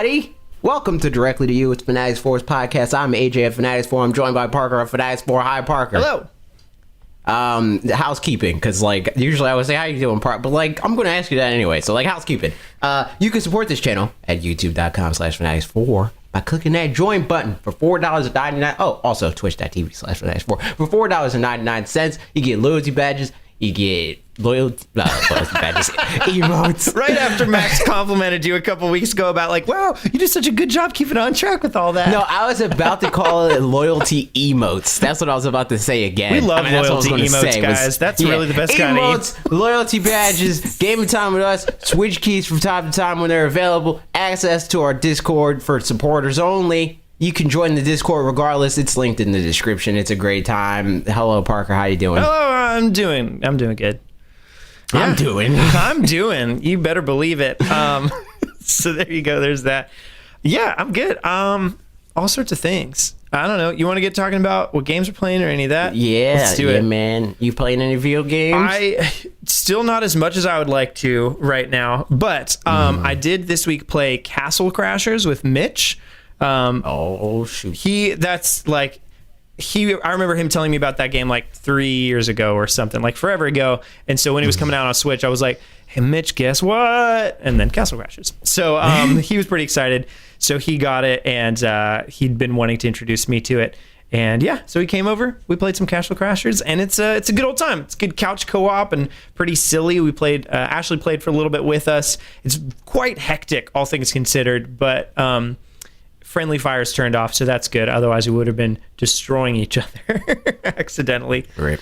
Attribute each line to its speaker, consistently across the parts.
Speaker 1: everybody. Welcome to Directly to You. It's fanatixfour's podcast. I'm AJ at fanatixfour. I'm joined by Parker at fanatixfour. Hi, Parker.
Speaker 2: Hello.
Speaker 1: Housekeeping, because like usually I would say how you doing, Parker, but like I'm going to ask you that anyway. So like housekeeping. You can support this channel at youtube.com/fanatixfour by clicking that join button for $4.99. Oh, also twitch.tv/fanatixfour for $4.99. You get loyalty badges. You get loyalty badges, emotes.
Speaker 2: Right after Max complimented you a couple weeks ago about like, wow, you did such a good job keeping on track with all that.
Speaker 1: No, I was about to call it loyalty emotes. That's what I was about to say again.
Speaker 2: We love loyalty emotes, guys. That's really the best kind of
Speaker 1: emotes, loyalty badges, gaming time with us, Switch keys from time to time when they're available, access to our Discord for supporters only. You can join the Discord regardless. It's linked in the description. It's a great time. Hello, Parker. How you doing?
Speaker 2: Hello, I'm doing good. Yeah. I'm doing. You better believe it. So there you go. There's that. Yeah, I'm good. All sorts of things. I don't know. You want to get talking about what games we're playing or any of that?
Speaker 1: Yeah, let's do it, man. You playing any video games?
Speaker 2: I still not as much as I would like to right now, but I did this week play Castle Crashers with Mitch.
Speaker 1: Oh shoot.
Speaker 2: I remember him telling me about that game like 3 years ago or something, like forever ago. And so when it was coming out on Switch, I was like, hey Mitch, guess what? And then Castle Crashers. So he was pretty excited. So he got it, and he'd been wanting to introduce me to it. And yeah, so he came over, we played some Castle Crashers, and it's a good old time. It's good couch co-op and pretty silly. We played, Ashley played for a little bit with us. It's quite hectic, all things considered, but friendly fire's turned off, so that's good. Otherwise, we would have been destroying each other accidentally.
Speaker 1: Rip.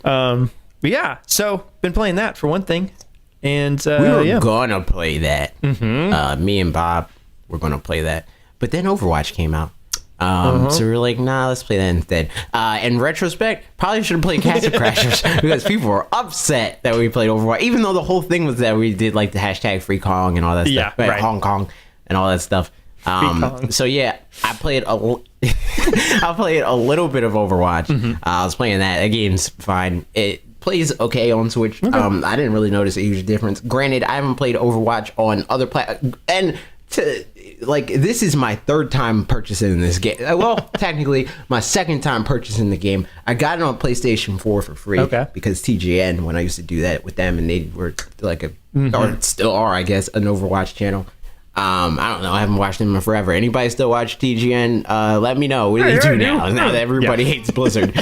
Speaker 2: But yeah, so been playing that for one thing, and
Speaker 1: we were gonna play that. Me and Bob were gonna play that, but then Overwatch came out. So we were like, nah, let's play that instead. In retrospect, probably should have played Castle Crashers because people were upset that we played Overwatch, even though the whole thing was that we did like the hashtag Free Kong and all that stuff,
Speaker 2: right.
Speaker 1: Hong Kong and all that stuff. So yeah, I played a little bit of Overwatch. I was playing that. That game's fine. It plays okay on Switch. Okay. I didn't really notice a huge difference. Granted, I haven't played Overwatch on other platforms, and this is my third time purchasing this game. Well, technically, my second time purchasing the game. I got it on PlayStation 4 for free because TGN, when I used to do that with them, and they were like or still are, I guess, an Overwatch channel. I don't know. I haven't watched them in forever. Anybody still watch TGN? Let me know. What do they do now? Now that everybody hates Blizzard.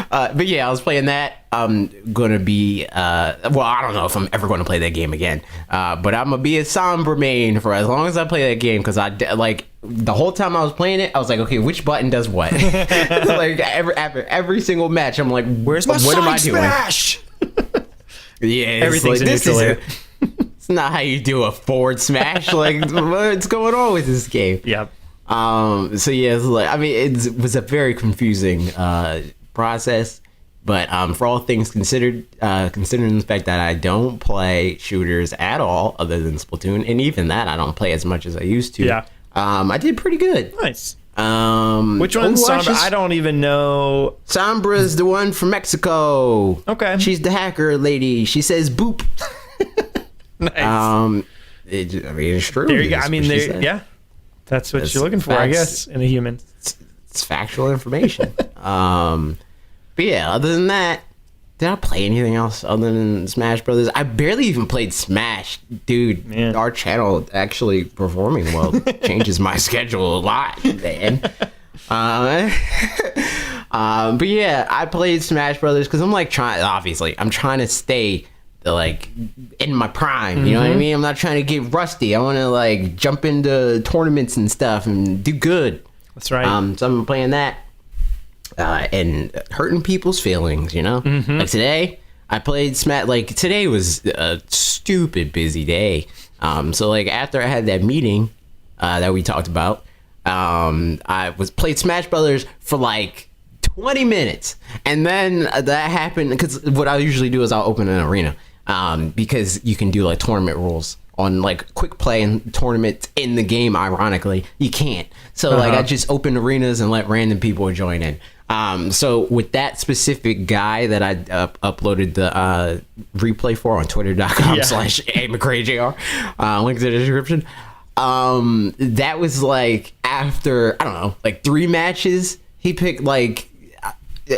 Speaker 1: But yeah, I was playing that. I'm gonna be I don't know if I'm ever going to play that game again. But I'm gonna be a Sombra main for as long as I play that game, because the whole time I was playing it, I was like, okay, which button does what? Like after every single match, I'm like,
Speaker 2: where's my
Speaker 1: what am I doing?
Speaker 2: Smash?
Speaker 1: Yeah,
Speaker 2: everything's like, this is
Speaker 1: it's not how you do a forward smash. Like, what's going on with this game?
Speaker 2: Yep.
Speaker 1: So yeah, it was a very confusing process, but for all things considered, considering the fact that I don't play shooters at all other than Splatoon, and even that I don't play as much as I used to.
Speaker 2: Yeah.
Speaker 1: I did pretty good.
Speaker 2: Nice. Which one's Sombra? I don't even know.
Speaker 1: Sombra's the one from Mexico.
Speaker 2: Okay.
Speaker 1: She's the hacker lady. She says boop.
Speaker 2: Nice.
Speaker 1: It's true.
Speaker 2: There you go. Yeah. That's what you're looking for, I guess, in a human.
Speaker 1: It's factual information. But yeah, other than that, did I play anything else other than Smash Brothers? I barely even played Smash. Dude, man. Our channel actually performing well changes my schedule a lot, man. But yeah, I played Smash Brothers because I'm trying to stay in my prime, you know what I mean? I'm not trying to get rusty. I want to jump into tournaments and stuff and do good.
Speaker 2: That's right.
Speaker 1: So I'm playing that and hurting people's feelings, you know? Like today, I played Smash. Today was a stupid busy day. So after I had that meeting that we talked about, I played Smash Brothers for 20 minutes, and then that happened because what I usually do is I'll open an arena. Because you can do tournament rules on like quick play and tournaments in the game. Ironically, you can't. So like I just open arenas and let random people join in. So with that specific guy that I uploaded the replay for on twitter.com/amcrayjr, link to the description. That was like after, I don't know, like 3 matches, he picked like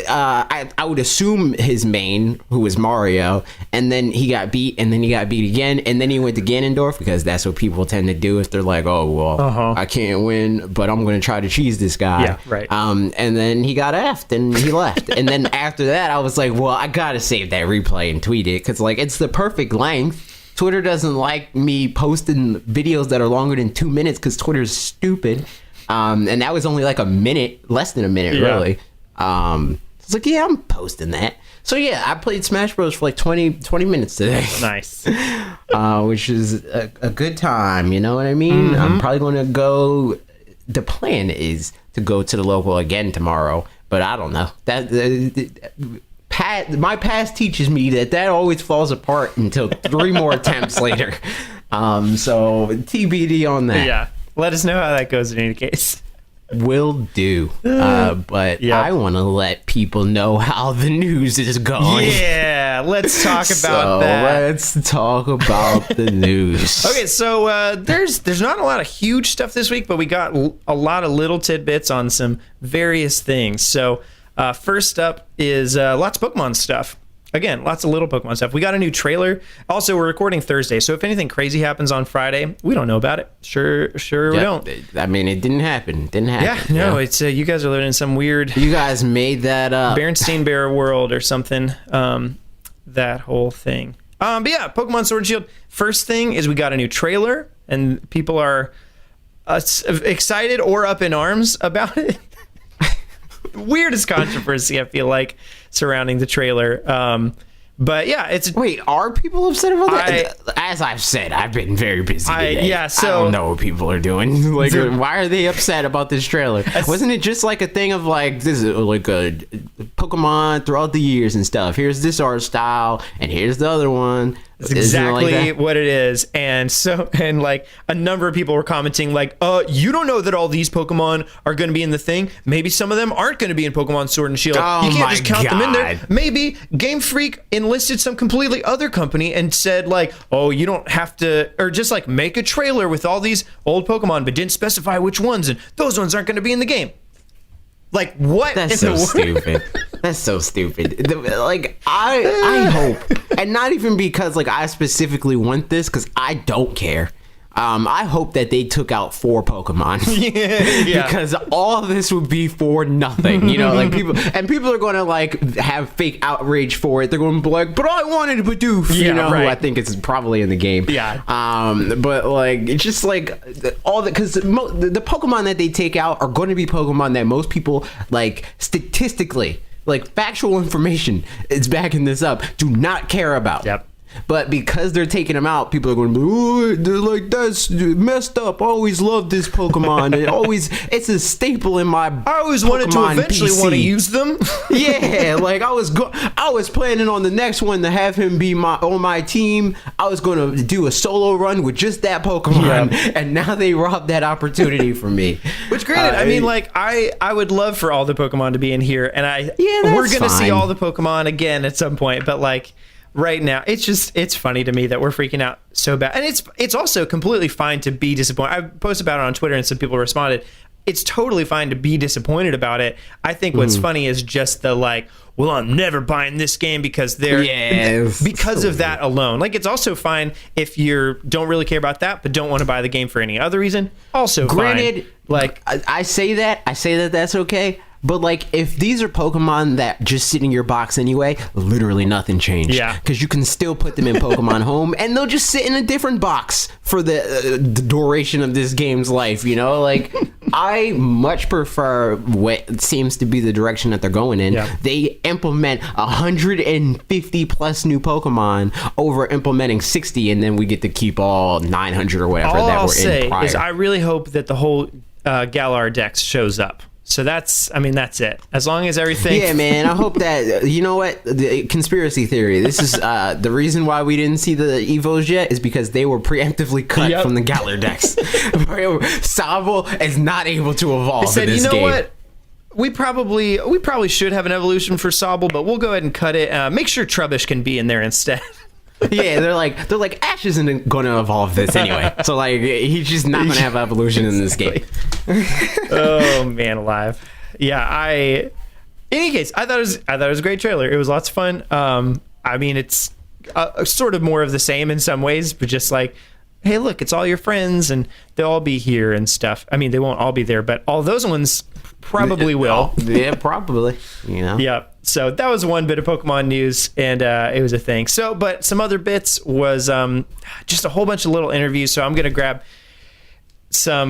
Speaker 1: I would assume his main, who was Mario, and then he got beat, and then he got beat again, and then he went to Ganondorf, because that's what people tend to do if they're like, oh well, I can't win, but I'm gonna try to cheese this guy.
Speaker 2: Yeah, right.
Speaker 1: And then he got effed and he left. And then after that, I was like, well, I gotta save that replay and tweet it, because like it's the perfect length. Twitter doesn't like me posting videos that are longer than 2 minutes because Twitter's stupid. And that was only like a minute, less than a minute, really. It's like, yeah, I'm posting that. So yeah, I played Smash Bros for like 20 minutes today.
Speaker 2: Nice.
Speaker 1: Which is a good time, you know what I mean? I'm probably going to go, the plan is to go to the local again tomorrow, but I don't know. My past teaches me that always falls apart until 3 more attempts later. So TBD on that.
Speaker 2: Yeah. Let us know how that goes in any case.
Speaker 1: Will do. But I want to let people know how the news is going.
Speaker 2: Yeah, let's talk about that.
Speaker 1: Let's talk about the news.
Speaker 2: Okay, so there's not a lot of huge stuff this week, but we got a lot of little tidbits on some various things. So first up is lots of Pokemon stuff. Again, lots of little Pokemon stuff. We got a new trailer. Also, we're recording Thursday, so if anything crazy happens on Friday, we don't know about it. Sure we don't.
Speaker 1: I mean, it didn't happen.
Speaker 2: Yeah, no, it's you guys are living in some weird...
Speaker 1: You guys made that up.
Speaker 2: Berenstain Bear world or something. That whole thing. But yeah, Pokemon Sword and Shield. First thing is we got a new trailer, and people are excited or up in arms about it. Weirdest controversy, I feel like, surrounding the trailer. But yeah, it's...
Speaker 1: Wait, are people upset about that? As I've said, I've been very busy today.
Speaker 2: Yeah, so...
Speaker 1: I don't know what people are doing. Like, why are they upset about this trailer? Wasn't it just like a thing of like, this is like a Pokemon throughout the years and stuff? Here's this art style, and here's the other one.
Speaker 2: That's exactly what it is. And so, and like a number of people were commenting like, you don't know that all these Pokemon are going to be in the thing. Maybe some of them aren't going to be in Pokemon Sword and Shield. You can't just count them in there. Maybe Game Freak enlisted some completely other company and said like, oh, you don't have to, or just like make a trailer with all these old Pokemon, but didn't specify which ones, and those ones aren't going to be in the game. Like, what?
Speaker 1: That's so stupid. That's so stupid. Like, I hope, and not even because like I specifically want this, because I don't care. I hope that they took out 4 Pokemon. Yeah. Because all of this would be for nothing. You know, like people are going to like have fake outrage for it. They're going to be like, but I wanted Bidoof, you know, who I think is probably in the game.
Speaker 2: Yeah.
Speaker 1: But like, it's just like all the, because the Pokemon that they take out are going to be Pokemon that most people, like, statistically, like factual information is backing this up, do not care about.
Speaker 2: Yep.
Speaker 1: But because they're taking them out, people are going to be, oh, they're like, that's messed up. I always loved this Pokemon. It's a staple in my
Speaker 2: I always wanted to eventually want to use them.
Speaker 1: Yeah, like I was planning on the next one to have him be on my team. I was going to do a solo run with just that Pokemon, and now they robbed that opportunity from me.
Speaker 2: Which, granted, I mean, like I would love for all the Pokemon to be in here, and we're going to see all the Pokemon again at some point, but like, right now, it's funny to me that we're freaking out so bad. And it's also completely fine to be disappointed. I posted about it on Twitter and some people responded. It's totally fine to be disappointed about it. I think what's funny is just the like, well, I'm never buying this game because because of that alone. Like, it's also fine if you don't really care about that, but don't want to buy the game for any other reason. Also
Speaker 1: granted,
Speaker 2: fine. Like,
Speaker 1: I say that that's okay. But like, if these are Pokemon that just sit in your box anyway, literally nothing changed.
Speaker 2: Yeah.
Speaker 1: Because you can still put them in Pokemon Home, and they'll just sit in a different box for the duration of this game's life. You know, like I much prefer what seems to be the direction that they're going in. Yeah. They implement 150 plus new Pokemon over implementing 60, and then we get to keep all 900 or whatever
Speaker 2: all
Speaker 1: that
Speaker 2: I'll
Speaker 1: were in prior.
Speaker 2: Is I really hope that the whole Galar Dex shows up. So that's it. As long as everything.
Speaker 1: Yeah, man. I hope that, you know what? The conspiracy theory. This is the reason why we didn't see the Evos yet is because they were preemptively cut from the Galar decks. Sable is not able to evolve.
Speaker 2: They said,
Speaker 1: in this game.
Speaker 2: What? We probably should have an evolution for Sable, but we'll go ahead and cut it. Make sure Trubbish can be in there instead.
Speaker 1: Yeah, they're like Ash isn't going to evolve this anyway, so like he's just not going to have evolution in this game.
Speaker 2: Oh man, alive! Yeah, in any case, I thought it was a great trailer. It was lots of fun. I mean, it's sort of more of the same in some ways, but just like, hey, look, it's all your friends, and they'll all be here and stuff. I mean, they won't all be there, but all those ones probably will.
Speaker 1: Yeah, probably. You know.
Speaker 2: Yeah. So that was one bit of Pokemon news, and it was a thing. So, but some other bits was just a whole bunch of little interviews. So I'm going to grab some,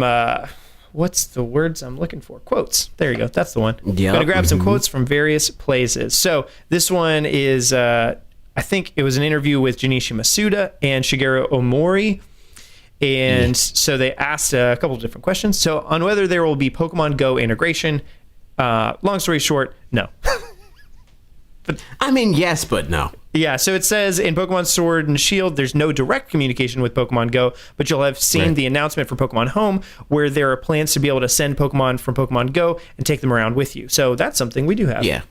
Speaker 2: what's the words I'm looking for? Quotes. There you go. That's the one.
Speaker 1: Yeah.
Speaker 2: I'm going to grab some quotes from various places. So this one is, I think it was an interview with Junichi Masuda and Shigeru Omori. And so they asked a couple of different questions. So on whether there will be Pokemon Go integration, long story short, no.
Speaker 1: But I mean, yes, but no.
Speaker 2: Yeah, so it says in Pokemon Sword and Shield, there's no direct communication with Pokemon Go, but you'll have seen the announcement for Pokemon Home, where there are plans to be able to send Pokemon from Pokemon Go and take them around with you. So that's something we do have.
Speaker 1: Yeah,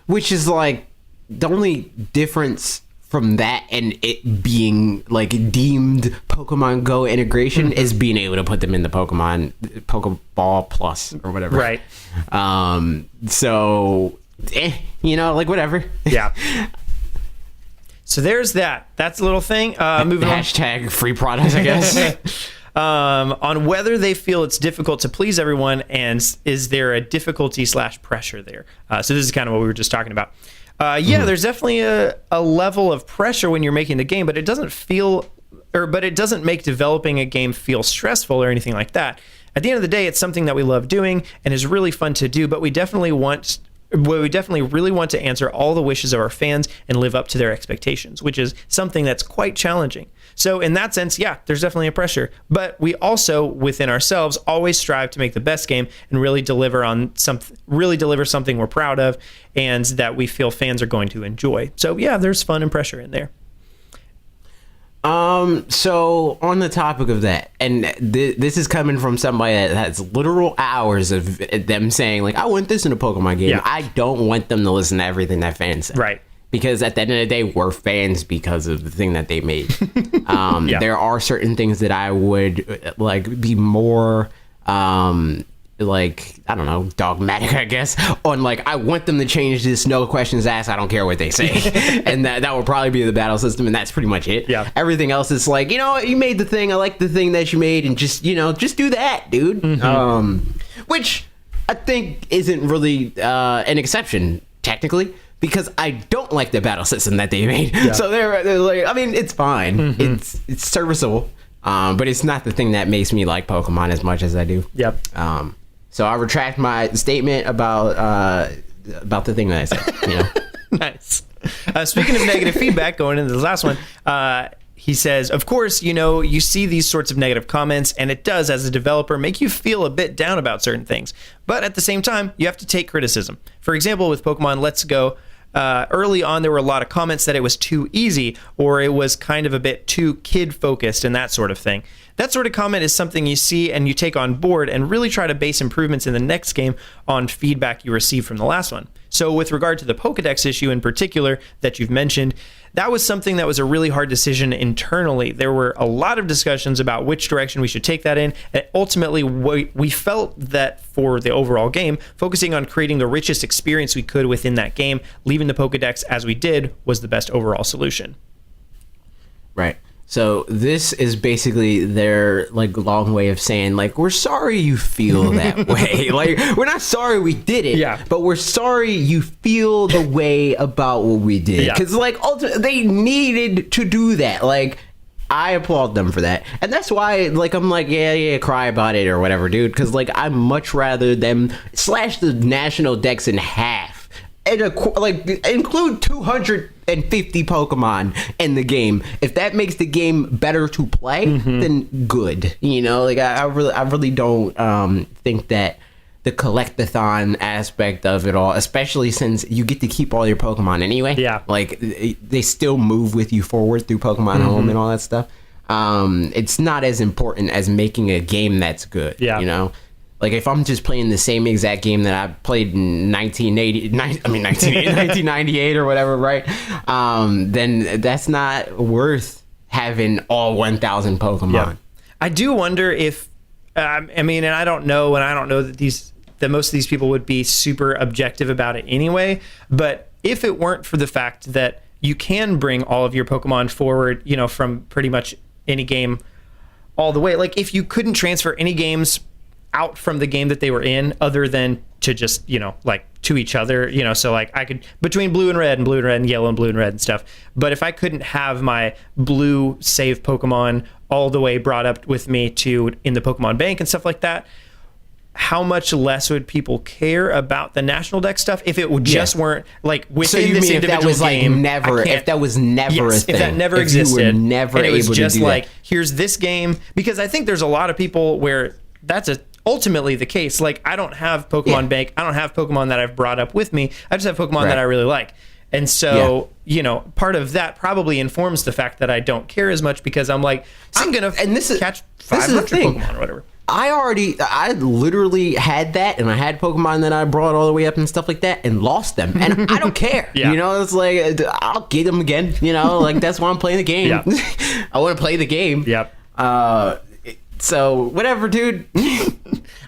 Speaker 1: which is like the only difference from that and it being like deemed Pokemon Go integration is being able to put them in the Pokeball Plus or whatever.
Speaker 2: Right.
Speaker 1: So, you know, like whatever.
Speaker 2: Yeah. So there's that. That's a little thing. Moving on.
Speaker 1: Hashtag free products, I guess.
Speaker 2: On whether they feel it's difficult to please everyone and is there a difficulty / pressure there. So this is kind of what we were just talking about. There's definitely a level of pressure when you're making the game, but it doesn't make developing a game feel stressful or anything like that. At the end of the day, it's something that we love doing and is really fun to do, but we definitely really want to answer all the wishes of our fans and live up to their expectations, which is something that's quite challenging. So in that sense, yeah, there's definitely a pressure, but we also within ourselves always strive to make the best game and really deliver something we're proud of and that we feel fans are going to enjoy. So yeah, there's fun and pressure in there.
Speaker 1: So on the topic of that, and this is coming from somebody that has literal hours of them saying like, I want this in a Pokemon game. Yeah. I don't want them to listen to everything that fans say. Right. Because at the end of the day, we're fans because of the thing that they made. There are certain things that I would like be more, like, I don't know, dogmatic, I guess, on like, I want them to change this, no questions asked, I don't care what they say. And that would probably be the battle system, and that's pretty much it. Yeah. Everything else is like, you know, you made the thing, I like the thing that you made, and just, you know, just do that, dude. Which I think isn't really an exception, technically, because I don't like the battle system that they made. Yeah. So they're like, I mean, it's fine. It's serviceable. But it's not the thing that makes me like Pokemon as much as I do. Yep. So I retract my statement about the thing that I said. You know.
Speaker 2: Nice. Speaking of negative feedback, going into the last one, he says, of course, you know, you see these sorts of negative comments, and it does, as a developer, make you feel a bit down about certain things. But at the same time, you have to take criticism. For example, with Pokemon Let's Go, early on, there were a lot of comments that it was too easy or it was kind of a bit too kid-focused and that sort of thing. That sort of comment is something you see and you take on board and really try to base improvements in the next game on feedback you received from the last one. So with regard to the Pokedex issue in particular that you've mentioned, that was something that was a really hard decision internally. There were a lot of discussions about which direction we should take that in, and ultimately we felt that for the overall game, focusing on creating the richest experience we could within that game, leaving the Pokedex as we did, was the best overall solution.
Speaker 1: Right. So this is basically their like long way of saying like, we're sorry you feel that way. Like, we're not sorry we did it, but we're sorry you feel the way about what we did. Because like ultimately they needed to do that. Like, I applaud them for that. And that's why like I'm like, yeah, cry about it or whatever, dude. Because like I'd much rather them slash the national dex in half and like include 250 Pokemon in the game. If that makes the game better to play, then good. You know, like I really don't think that the collectathon aspect of it all, especially since you get to keep all your Pokemon anyway.
Speaker 2: Yeah.
Speaker 1: Like, they still move with you forward through Pokemon Home and all that stuff. It's not as important as making a game that's good.
Speaker 2: Yeah.
Speaker 1: You know? Like, if I'm just playing the same exact game that I played in 1998 or whatever, right? Then that's not worth having all 1,000 Pokemon.
Speaker 2: Yeah. I do wonder if, and I don't know that most of these people would be super objective about it anyway, but if it weren't for the fact that you can bring all of your Pokemon forward, you know, from pretty much any game all the way, like if you couldn't transfer any games out from the game that they were in other than to just, you know, like to each other, you know, so like I could between blue and red and yellow and blue and red and stuff, but if I couldn't have my blue save Pokemon all the way brought up with me to in the Pokemon bank and stuff like that, how much less would people care about the National Dex stuff if it would just weren't like within this individual
Speaker 1: if that was
Speaker 2: game?
Speaker 1: if that was never a thing,
Speaker 2: if that never existed,
Speaker 1: you were never
Speaker 2: and it was
Speaker 1: able
Speaker 2: just
Speaker 1: to do
Speaker 2: like
Speaker 1: that.
Speaker 2: here's this game, because I think there's a lot of people where that's ultimately the case. Like, I don't have Pokemon Bank. I don't have Pokemon that I've brought up with me. I just have Pokemon that I really like. And so, you know, part of that probably informs the fact that I don't care as much because I'm like, I'm going to catch 500 Pokemon or whatever.
Speaker 1: I literally had that, and I had Pokemon that I brought all the way up and stuff like that, and lost them, and I don't care. You know, it's like, I'll get them again, you know, like, that's why I'm playing the game. I want to play the game. So whatever, dude.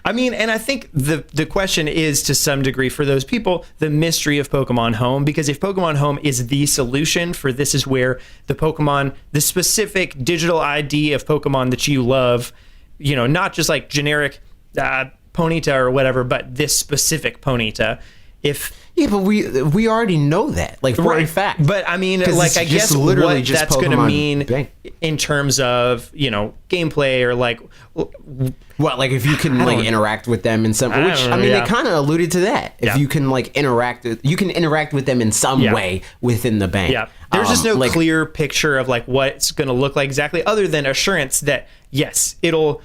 Speaker 2: I mean, and I think the question is, to some degree, for those people, the mystery of Pokemon Home, because if Pokemon Home is the solution for this is where the specific digital ID of Pokemon that you love, you know, not just like generic Ponyta or whatever, but this specific Ponyta,
Speaker 1: but we already know that, like, for a fact.
Speaker 2: But I mean, like, I guess what that's going to mean in terms of, you know, gameplay or like
Speaker 1: what, like if you can like interact with them in some, which I mean, they kind of alluded to that. If you can like interact with them in some way within the bank.
Speaker 2: There's just no clear picture of like what it's going to look like exactly, other than assurance that yes, it'll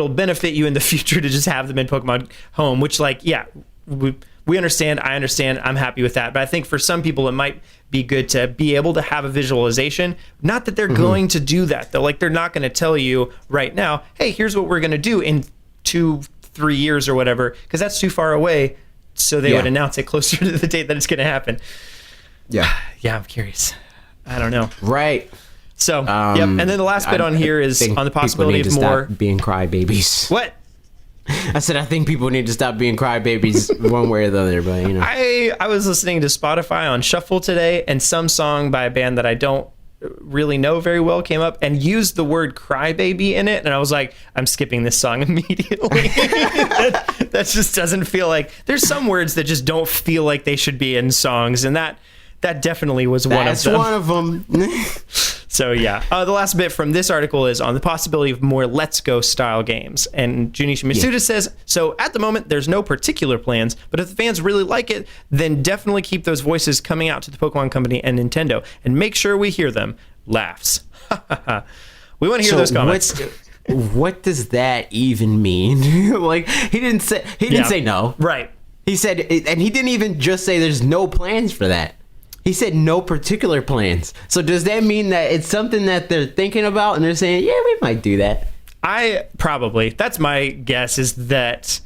Speaker 2: benefit you in the future to just have them in Pokemon Home, which, like, we understand. I understand. I'm happy with that. But I think for some people, it might be good to be able to have a visualization. Not that they're going to do that, though. Like, they're not going to tell you right now, hey, here's what we're going to do in 2-3 years or whatever, because that's too far away. So they would announce it closer to the date that it's going to happen. Yeah, I'm curious. I don't know.
Speaker 1: Right.
Speaker 2: So, and then the last bit on here is on the possibility of more
Speaker 1: being crybabies.
Speaker 2: What?
Speaker 1: I said I think people need to stop being crybabies one way or the other, but you know.
Speaker 2: I was listening to Spotify on Shuffle today, and some song by a band that I don't really know very well came up and used the word crybaby in it, and I was like, I'm skipping this song immediately. that just doesn't feel like, there's some words that just don't feel like they should be in songs, and that definitely was one of them.
Speaker 1: That's one of them.
Speaker 2: So yeah, the last bit from this article is on the possibility of more Let's Go style games. And Junichi Mitsuda says, so at the moment, there's no particular plans, but if the fans really like it, then definitely keep those voices coming out to the Pokemon Company and Nintendo, and make sure we hear them. Laughs. We want to hear those comments.
Speaker 1: What does that even mean? Like, he didn't say no.
Speaker 2: Right.
Speaker 1: He said, and he didn't even just say there's no plans for that. He said no particular plans. So does that mean that it's something that they're thinking about and they're saying, yeah, we might do that?
Speaker 2: That's my guess, is that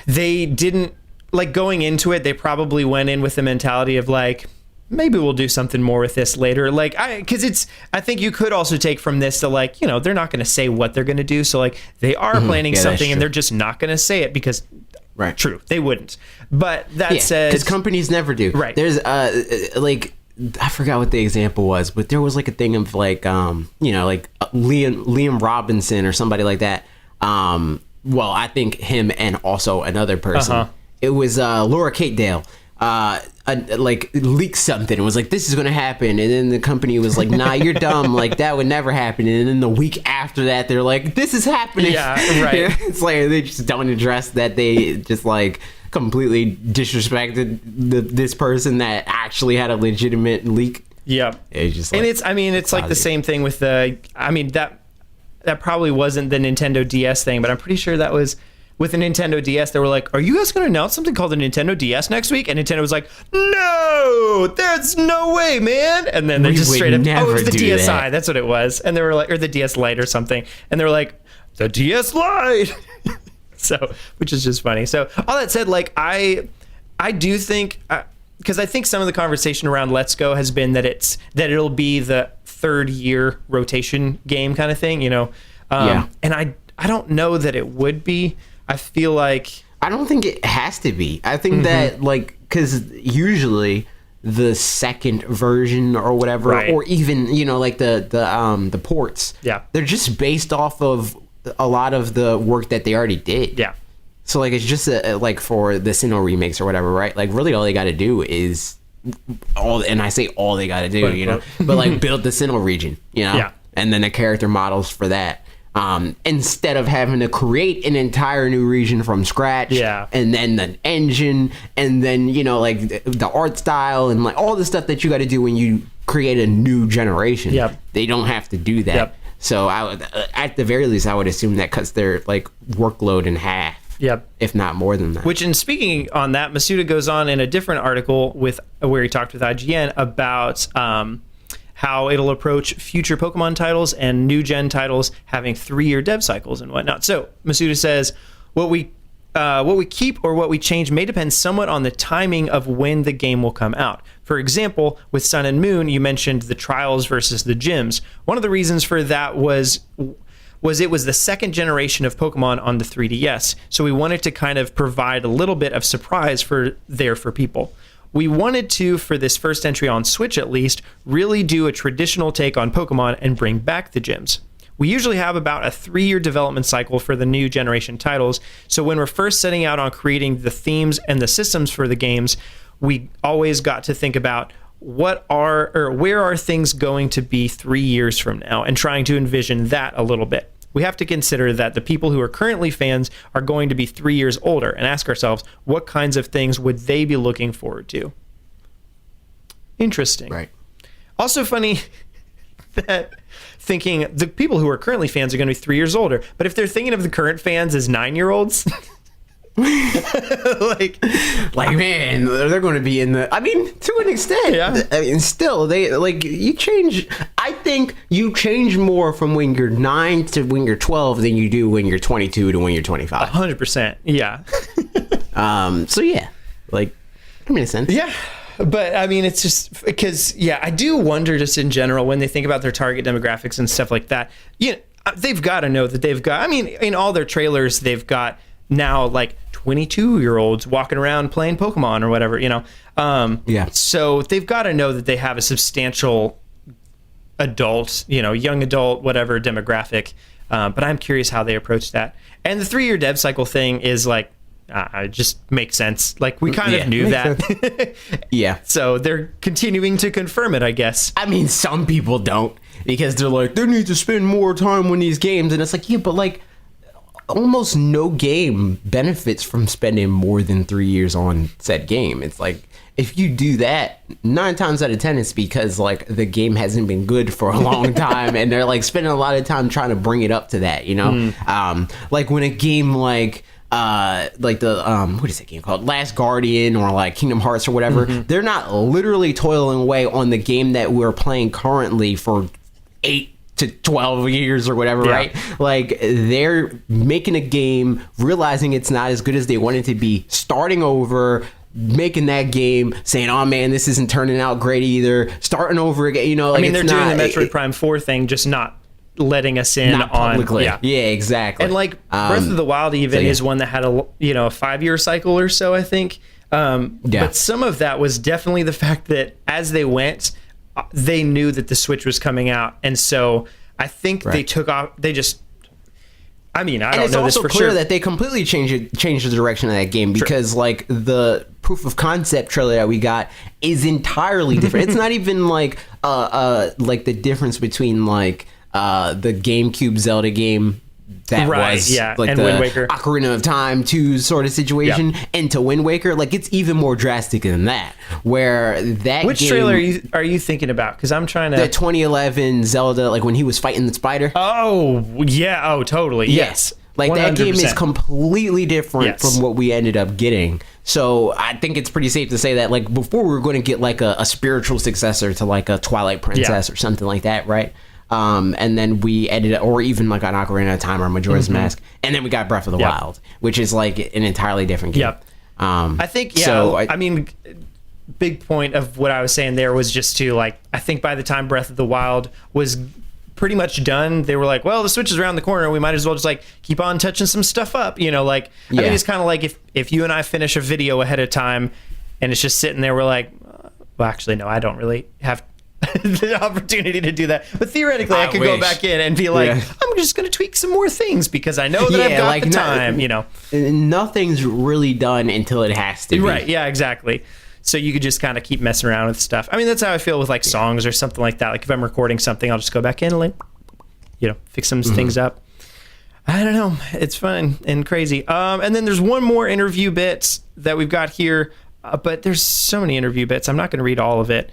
Speaker 2: they didn't, like, going into it, they probably went in with the mentality of like, maybe we'll do something more with this later. Like, I think you could also take from this that, like, you know, they're not going to say what they're going to do. So like, they are planning something and they're just not going to say it because
Speaker 1: right.
Speaker 2: True, they wouldn't. But that said,
Speaker 1: because companies never do. Right. There's like, I forgot what the example was, but there was like a thing of like you know, like Liam Robinson or somebody like that. Well, I think him and also another person. It was Laura Kate Dale. Like leaked something and was like, this is going to happen, and then the company was like, nah, you're dumb, like that would never happen, and then the week after that they're like, this is happening. It's like they just don't address that they just like completely disrespected this person that actually had a legitimate leak. It's just like,
Speaker 2: and it's like the same thing with that probably wasn't the Nintendo DS thing, but I'm pretty sure that was with the Nintendo DS, they were like, are you guys going to announce something called the Nintendo DS next week? And Nintendo was like, no, there's no way, man. And then they just straight up, it was the DSi. That's what it was. And they were like, or the DS Lite or something. And they were like, the DS Lite. So, which is just funny. So all that said, like, I do think, because I think some of the conversation around Let's Go has been that it'll be the third year rotation game kind of thing, you know? And I don't know that it would be. I feel like,
Speaker 1: I don't think it has to be. I think that, like, because usually the second version or whatever, or even, you know, like the ports, they're just based off of a lot of the work that they already did. So like it's just like for the Sinnoh remakes or whatever, right? Like really all they got to do is and I say all they got to do, you know, but like build the Sinnoh region, you know, and then the character models for that. Instead of having to create an entire new region from scratch, and then the engine, and then, you know, like the art style and like all the stuff that you got to do when you create a new generation. They don't have to do that. So I would, at the very least, I would assume that cuts their like workload in half. If not more than that.
Speaker 2: Which, in speaking on that, Masuda goes on in a different article where he talked with IGN about how it'll approach future Pokemon titles and new gen titles having 3-year dev cycles and whatnot. So Masuda says, what we keep or what we change may depend somewhat on the timing of when the game will come out. For example, with Sun and Moon, you mentioned the trials versus the gyms. One of the reasons for that was it was the second generation of Pokemon on the 3DS. So we wanted to kind of provide a little bit of surprise for people. We wanted to, for this first entry on Switch at least, really do a traditional take on Pokemon and bring back the gyms. We usually have about a 3-year development cycle for the new generation titles, so when we're first setting out on creating the themes and the systems for the games, we always got to think about where are things going to be 3 years from now, and trying to envision that a little bit. We have to consider that the people who are currently fans are going to be 3 years older and ask ourselves, what kinds of things would they be looking forward to? Interesting.
Speaker 1: Right.
Speaker 2: Also funny that thinking the people who are currently fans are going to be 3 years older, but if they're thinking of the current fans as 9-year-olds, like
Speaker 1: man, they're going to be in the, I mean, to an extent. I mean, still, they like, you change. I think you change more from when you're 9 to when you're 12 than you do when you're 22 to when you're 25.
Speaker 2: 100%. Yeah.
Speaker 1: So yeah, like, that makes sense.
Speaker 2: Yeah. But I mean, it's just because, I do wonder just in general when they think about their target demographics and stuff like that, you know, they've got to know that they've got, I mean, in all their trailers, they've got now like 22-year-olds walking around playing Pokemon or whatever, you know? So they've got to know that they have a substantial adult, you know, young adult, whatever demographic. But I'm curious how they approach that. And the 3-year dev cycle thing is like, it just makes sense. Like, we kind of knew that. So they're continuing to confirm it, I guess.
Speaker 1: I mean, some people don't, because they're like, they need to spend more time on these games. And it's like, yeah, but like, almost no game benefits from spending more than 3 years on said game. It's like, if you do that, 9 times out of 10, it's because like the game hasn't been good for a long time, and they're like spending a lot of time trying to bring it up to that, you know? Like when a game like the what is that game called, Last Guardian, or like Kingdom Hearts or whatever, they're not literally toiling away on the game that we're playing currently for 8 to 12 years or whatever, right? Like, they're making a game, realizing it's not as good as they want it to be, starting over, making that game, saying, oh man, this isn't turning out great either, starting over again, you know? Like,
Speaker 2: I mean, they're doing the Metroid Prime 4 thing, just not letting us in
Speaker 1: not publicly. Yeah, exactly.
Speaker 2: And like Breath of the Wild even is one that had a 5-year cycle or so, I think. But some of that was definitely the fact that as they went, they knew that the Switch was coming out, and so I think they took off. They just, I mean, I don't know this for sure.
Speaker 1: It's also clear that they completely changed the direction of that game, because like the proof of concept trailer that we got is entirely different. It's not even like the difference between like the GameCube Zelda game that was like
Speaker 2: and
Speaker 1: the
Speaker 2: Wind Waker.
Speaker 1: Ocarina of Time 2 sort of situation, into Wind Waker. Like, it's even more drastic than that, where that
Speaker 2: Which
Speaker 1: game,
Speaker 2: trailer are you thinking about? Because I'm trying to...
Speaker 1: The 2011 Zelda, like when he was fighting the spider.
Speaker 2: Oh, yeah. Oh, totally. Yes.
Speaker 1: Like, that game is
Speaker 2: 100%.
Speaker 1: completely different
Speaker 2: Yes.
Speaker 1: from what we ended up getting. So I think it's pretty safe to say that, like, before we were going to get like a spiritual successor to like a Twilight Princess or something like that, right? And then we ended up, or even like an Ocarina of Time or Majora's Mask, and then we got Breath of the Wild, which is like an entirely different game.
Speaker 2: Yep. I think, I mean, big point of what I was saying there was just to, like, I think by the time Breath of the Wild was pretty much done, they were like, well, the Switch is around the corner, we might as well just like keep on touching some stuff up, you know, like, I mean, it's kind of like if you and I finish a video ahead of time and it's just sitting there, we're like, well, actually, no, I don't really have the opportunity to do that, but theoretically I could go back in and be like, I'm just going to tweak some more things because I know that I've got like the time, you know.
Speaker 1: Nothing's really done until it has to be.
Speaker 2: Right, yeah, exactly. So you could just kind of keep messing around with stuff. I mean, that's how I feel with like songs or something like that. Like if I'm recording something, I'll just go back in and like, you know, fix some things up. I don't know. It's fun and crazy. And then there's one more interview bit that we've got here, but there's so many interview bits. I'm not going to read all of it.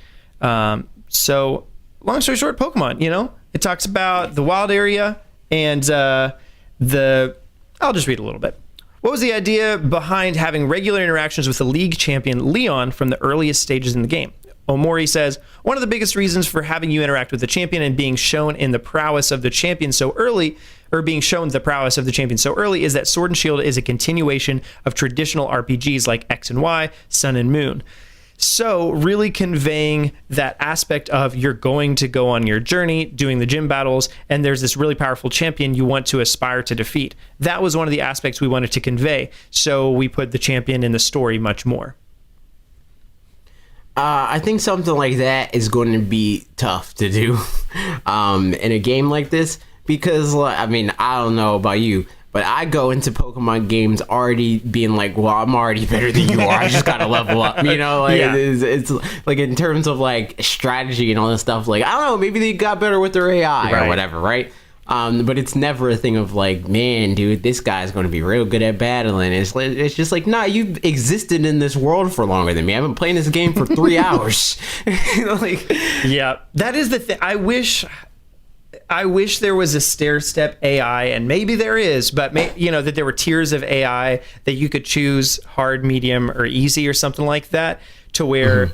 Speaker 2: So long story short, Pokemon, you know, it talks about the wild area and I'll just read a little bit. What was the idea behind having regular interactions with the league champion Leon from the earliest stages in the game? Omori says, one of the biggest reasons for having you interact with the champion and being shown in the prowess of the champion so early, or being shown the prowess of the champion so early, is that Sword and Shield is a continuation of traditional RPGs like X and Y, Sun and Moon. So really conveying that aspect of you're going to go on your journey, doing the gym battles, and there's this really powerful champion you want to aspire to defeat. That was one of the aspects we wanted to convey. So we put the champion in the story much more.
Speaker 1: I think something like that is going to be tough to do in a game like this because, I mean, I don't know about you, but I go into Pokemon games already being like, well, I'm already better than you are. I just got to level up, you know? Like, it's like in terms of like strategy and all this stuff, like, I don't know, maybe they got better with their AI or whatever, right? But it's never a thing of like, man, dude, this guy's going to be real good at battling. It's just like, nah, you've existed in this world for longer than me. I've been playing this game for 3 hours. Like,
Speaker 2: yeah, that is the thing. I wish there was a stair-step AI, and maybe there is, but you know, that there were tiers of AI that you could choose hard, medium, or easy or something like that, to where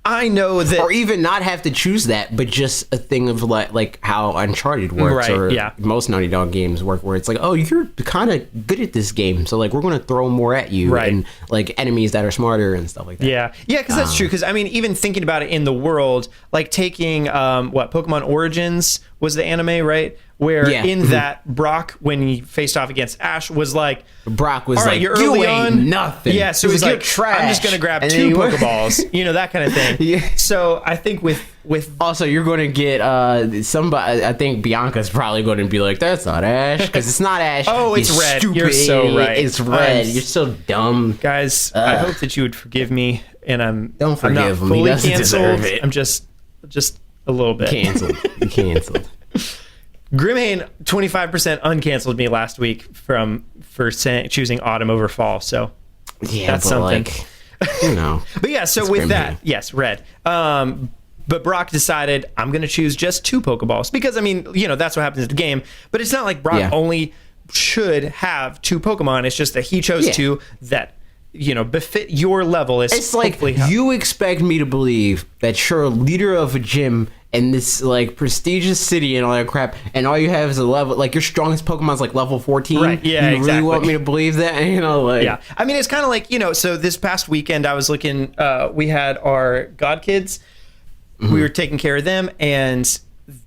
Speaker 2: I know that,
Speaker 1: or even not have to choose that, but just a thing of like how Uncharted works, or most Naughty Dog games work, where it's like, oh, you're kind of good at this game, so like we're going to throw more at you, and like enemies that are smarter and stuff like that.
Speaker 2: Yeah, because that's true. Because I mean, even thinking about it in the world, like taking Pokemon Origins was the anime, right? Where in that Brock, when he faced off against Ash, was like,
Speaker 1: Brock was
Speaker 2: all right,
Speaker 1: like,
Speaker 2: you're early
Speaker 1: you ain't
Speaker 2: on.
Speaker 1: Nothing.
Speaker 2: Yeah, so it was like, trash. I'm just gonna grab
Speaker 1: and
Speaker 2: 2 Pokeballs, you know, that kind of thing. So I think with
Speaker 1: also you're going to get somebody. I think Bianca's probably going to be like, that's not Ash, because it's not Ash.
Speaker 2: Oh, it's red.
Speaker 1: Stupid.
Speaker 2: You're so right.
Speaker 1: It's red. You're so dumb,
Speaker 2: guys. I hope that you would forgive me, and
Speaker 1: don't forgive
Speaker 2: I'm not
Speaker 1: him.
Speaker 2: fully
Speaker 1: He doesn't
Speaker 2: canceled.
Speaker 1: deserve it.
Speaker 2: I'm just a little bit
Speaker 1: canceled. You canceled.
Speaker 2: Grimhane 25% uncanceled me last week for choosing autumn over fall. So that's something.
Speaker 1: Like, you know.
Speaker 2: But yeah, so with that, yes, red. But Brock decided, I'm going to choose just 2 Pokeballs because, I mean, you know, that's what happens in the game. But it's not like Brock only should have 2 Pokemon. It's just that he chose 2 that, you know, befit your level.
Speaker 1: It's like you expect me to believe that you're a leader of a gym in this like prestigious city and all that crap, and all you have is a level, like your strongest Pokemon's like level 14.
Speaker 2: Right? Yeah,
Speaker 1: you
Speaker 2: exactly.
Speaker 1: really want me to believe that? You know, like,
Speaker 2: yeah. I mean, it's kind of like, you know. So this past weekend, I was looking. We had our god kids. We were taking care of them, and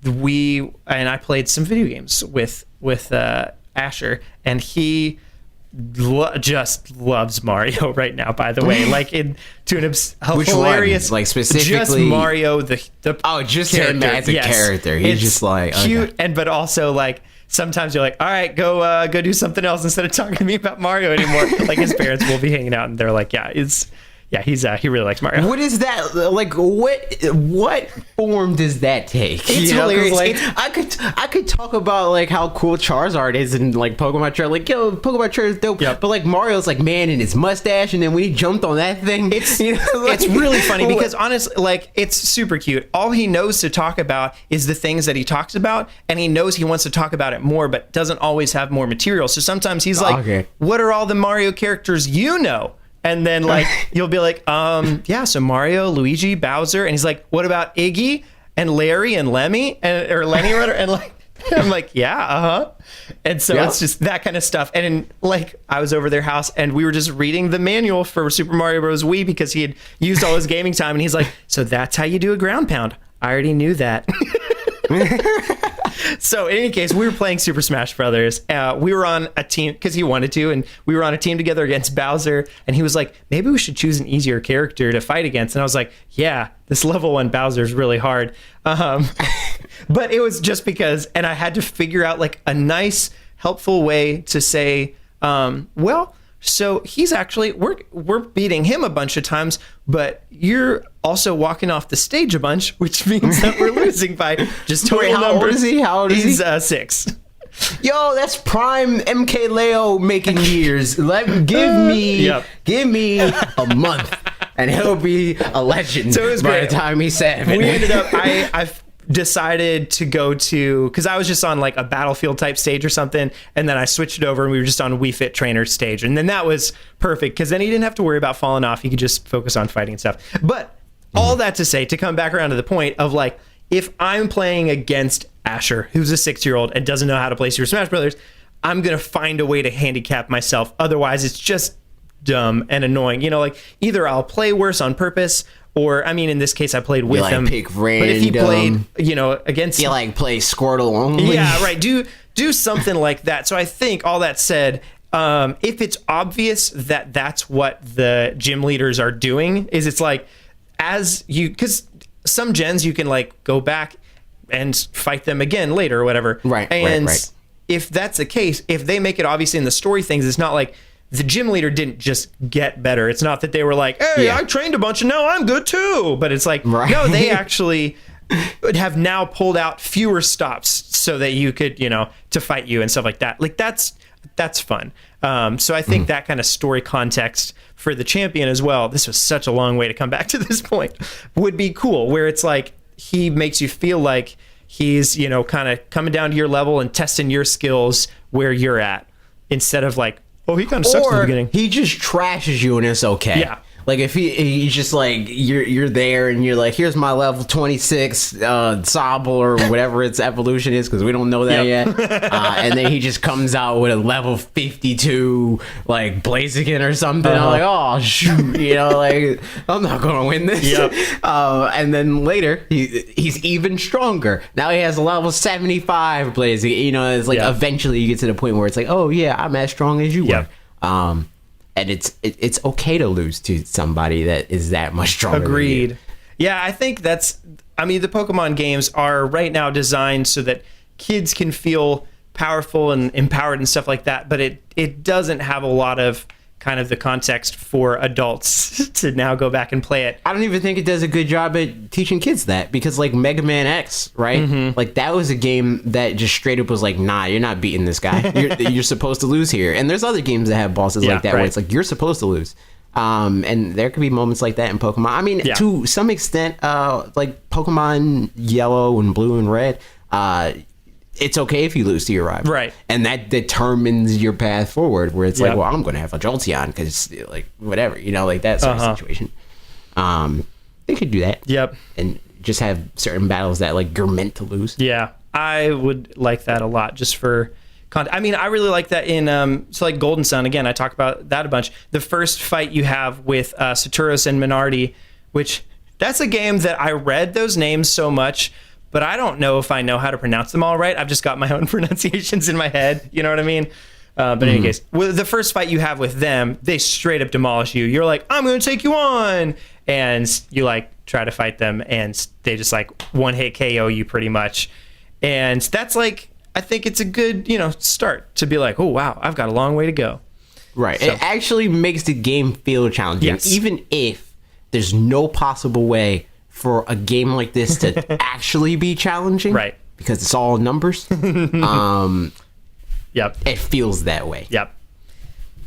Speaker 2: I played some video games with Asher, and he just loves Mario right now, by the way, like to an hilarious,
Speaker 1: like specifically
Speaker 2: just Mario the
Speaker 1: just
Speaker 2: character.
Speaker 1: him as a character. He's just like
Speaker 2: cute, and but also like sometimes you're like, all right, go do something else instead of talking to me about Mario anymore. Like his parents will be hanging out, and they're like, yeah, Yeah, he really likes Mario.
Speaker 1: What is that like? What form does that take?
Speaker 2: It's hilarious.
Speaker 1: Like, I could talk about like how cool Charizard is and like Pokemon Trainer. Like, yo, Pokemon Trainer is dope.
Speaker 2: Yep.
Speaker 1: But like Mario's like man in his mustache, and then when he jumped on that thing,
Speaker 2: It's
Speaker 1: like,
Speaker 2: it's really funny because honestly, like it's super cute. All he knows to talk about is the things that he talks about, and he knows he wants to talk about it more, but doesn't always have more material. So sometimes he's like,
Speaker 1: Okay.
Speaker 2: "What are all the Mario characters you know?" And then like you'll be like, yeah, so Mario, Luigi, Bowser, and he's like, "What about Iggy and Larry and Lemmy or Lenny or whatever?" And like I'm like, yeah, And so it's just that kind of stuff. And like I was over their house and we were just reading the manual for Super Mario Bros. Wii because he had used all his gaming time, and he's like, "So that's how you do a ground pound." I already knew that. So in any case, we were playing Super Smash Brothers. We were on a team because he wanted to, and we were on a team together against Bowser. And he was like, "Maybe we should choose an easier character to fight against." And I was like, "Yeah, this level 1 Bowser is really hard." But it was just because, and I had to figure out like a nice, helpful way to say, well, so he's actually we're beating him a bunch of times, but you're also walking off the stage a bunch, which means that we're losing by just total
Speaker 1: How
Speaker 2: numbers.
Speaker 1: old is he? How old is he?
Speaker 2: He's 6.
Speaker 1: Yo, that's prime MK Leo making years. Give me a month, and he'll be a legend.
Speaker 2: So it was
Speaker 1: by
Speaker 2: great.
Speaker 1: the time he's 7.
Speaker 2: We ended up. I've decided to go to because I was just on like a battlefield type stage or something, and then I switched it over and we were just on a Wii Fit Trainer stage, and then that was perfect because then he didn't have to worry about falling off. He could just focus on fighting and stuff. But all that to say, to come back around to the point of like, if I'm playing against Asher, who's a 6-year-old and doesn't know how to play Super Smash Brothers, I'm gonna find a way to handicap myself. Otherwise, it's just dumb and annoying. You know, like either I'll play worse on purpose, or I mean, in this case, I played with
Speaker 1: like,
Speaker 2: him.
Speaker 1: pick
Speaker 2: But if he
Speaker 1: random.
Speaker 2: played, you know, against
Speaker 1: You like play Squirtle only.
Speaker 2: yeah, right. Do something like that. So I think all that said, if it's obvious that that's what the gym leaders are doing, is it's like as you because some gens you can like go back and fight them again later or whatever.
Speaker 1: Right.
Speaker 2: And
Speaker 1: right.
Speaker 2: if that's the case, if they make it obvious in the story things, it's not like the gym leader didn't just get better. It's not that they were like, "Hey,
Speaker 1: Yeah.
Speaker 2: I trained a bunch and now I'm good too." But it's like,
Speaker 1: Right.
Speaker 2: no, they actually would have now pulled out fewer stops so that you could, you know, to fight you and stuff like that. Like that's fun. So I think that kind of story context for the champion as well. This was such a long way to come back to this point. Would be cool, where it's like he makes you feel like he's, you know, kind of coming down to your level and testing your skills where you're at, instead of like, oh, he kind of sucks in the
Speaker 1: Or
Speaker 2: beginning.
Speaker 1: he just trashes you and it's okay.
Speaker 2: Yeah.
Speaker 1: Like if he's just like you're there and you're like, here's my level 26 Sobble or whatever its evolution is, because we don't know that yet. And then he just comes out with a level 52 like Blaziken or something. I'm like, oh shoot, you know, like I'm not gonna win this.
Speaker 2: Yep.
Speaker 1: And then later he's even stronger. Now he has a level 75 Blaziken. You know, it's like eventually you get to the point where it's like, oh yeah, I'm as strong as you
Speaker 2: Yep.
Speaker 1: were. And it's okay to lose to somebody that is that much stronger.
Speaker 2: Agreed.
Speaker 1: Than
Speaker 2: Yeah, I think I mean, the Pokemon games are right now designed so that kids can feel powerful and empowered and stuff like that, but it doesn't have a lot of kind of the context for adults to now go back and play it.
Speaker 1: I don't even think it does a good job at teaching kids that, because like Mega Man X, right?
Speaker 2: Mm-hmm.
Speaker 1: Like that was a game that just straight up was like, nah, you're not beating this guy. You're supposed to lose here. And there's other games that have bosses like that where it's like, you're supposed to lose. And there could be moments like that in Pokemon. I mean, to some extent, like Pokemon Yellow and Blue and Red, it's okay if you lose to your rival.
Speaker 2: Right.
Speaker 1: And that determines your path forward, where it's like, well, I'm going to have a Jolteon because, like, whatever, you know, like that sort of situation. They could do that.
Speaker 2: Yep.
Speaker 1: And just have certain battles that, like, you're meant to lose.
Speaker 2: Yeah, I would like that a lot, just for I mean, I really like that in so like Golden Sun. Again, I talk about that a bunch. The first fight you have with Saturos and Minardi, which that's a game that I read those names so much, but I don't know if I know how to pronounce them all right. I've just got my own pronunciations in my head. You know what I mean? But in any case, with the first fight you have with them, they straight up demolish you. You're like, I'm going to take you on. And you like try to fight them, and they just like one hit KO you pretty much. And that's like, I think it's a good, you know, start to be like, oh, wow, I've got a long way to go.
Speaker 1: Right.
Speaker 2: So.
Speaker 1: It actually makes the game feel challenging,
Speaker 2: Yes.
Speaker 1: even if there's no possible way for a game like this to actually be challenging,
Speaker 2: right?
Speaker 1: Because it's all numbers.
Speaker 2: Yep.
Speaker 1: It feels that way.
Speaker 2: Yep.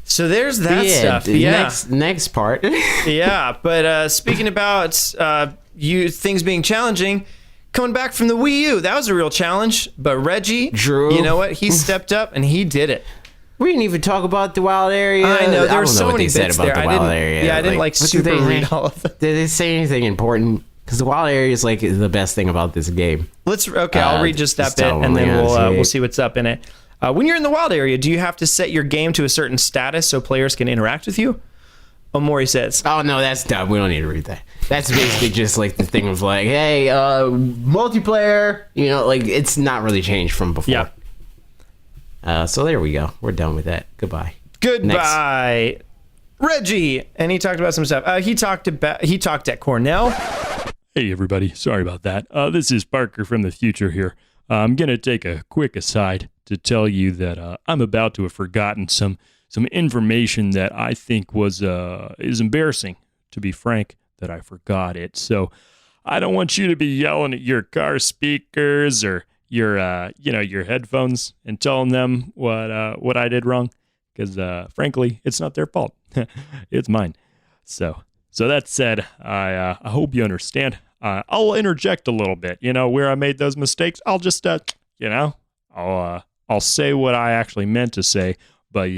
Speaker 2: So there's that stuff. Yeah.
Speaker 1: Next part.
Speaker 2: Yeah, but speaking about things being challenging, coming back from the Wii U, that was a real challenge. But Reggie,
Speaker 1: Drew,
Speaker 2: you know what? He stepped up and he did it.
Speaker 1: We didn't even talk about the wild area.
Speaker 2: I know there were so
Speaker 1: what
Speaker 2: many
Speaker 1: they
Speaker 2: bits
Speaker 1: said about
Speaker 2: there.
Speaker 1: the wild area.
Speaker 2: Yeah, I didn't like super read all of them.
Speaker 1: Did they say anything important? Because the wild area is like the best thing about this game.
Speaker 2: I'll read just that bit and then we'll see what's up in it. When you're in the wild area, do you have to set your game to a certain status so players can interact with you? Omori says.
Speaker 1: Oh, no, that's dumb. We don't need to read that. That's basically just like the thing of like, hey, multiplayer, like it's not really changed from before. Yeah. So there we go. We're done with that. Goodbye.
Speaker 2: Next. Reggie. And he talked about some stuff. He talked at Cornell.
Speaker 3: Hey, everybody. Sorry about that. This is Parker from the future here. I'm going to take a quick aside to tell you that I'm about to have forgotten some information that I think is embarrassing, to be frank, that I forgot it. So I don't want you to be yelling at your car speakers or your headphones and telling them what I did wrong, because frankly, it's not their fault. It's mine. So that said, I hope you understand. I'll interject a little bit, where I made those mistakes. I'll just, I'll say what I actually meant to say, but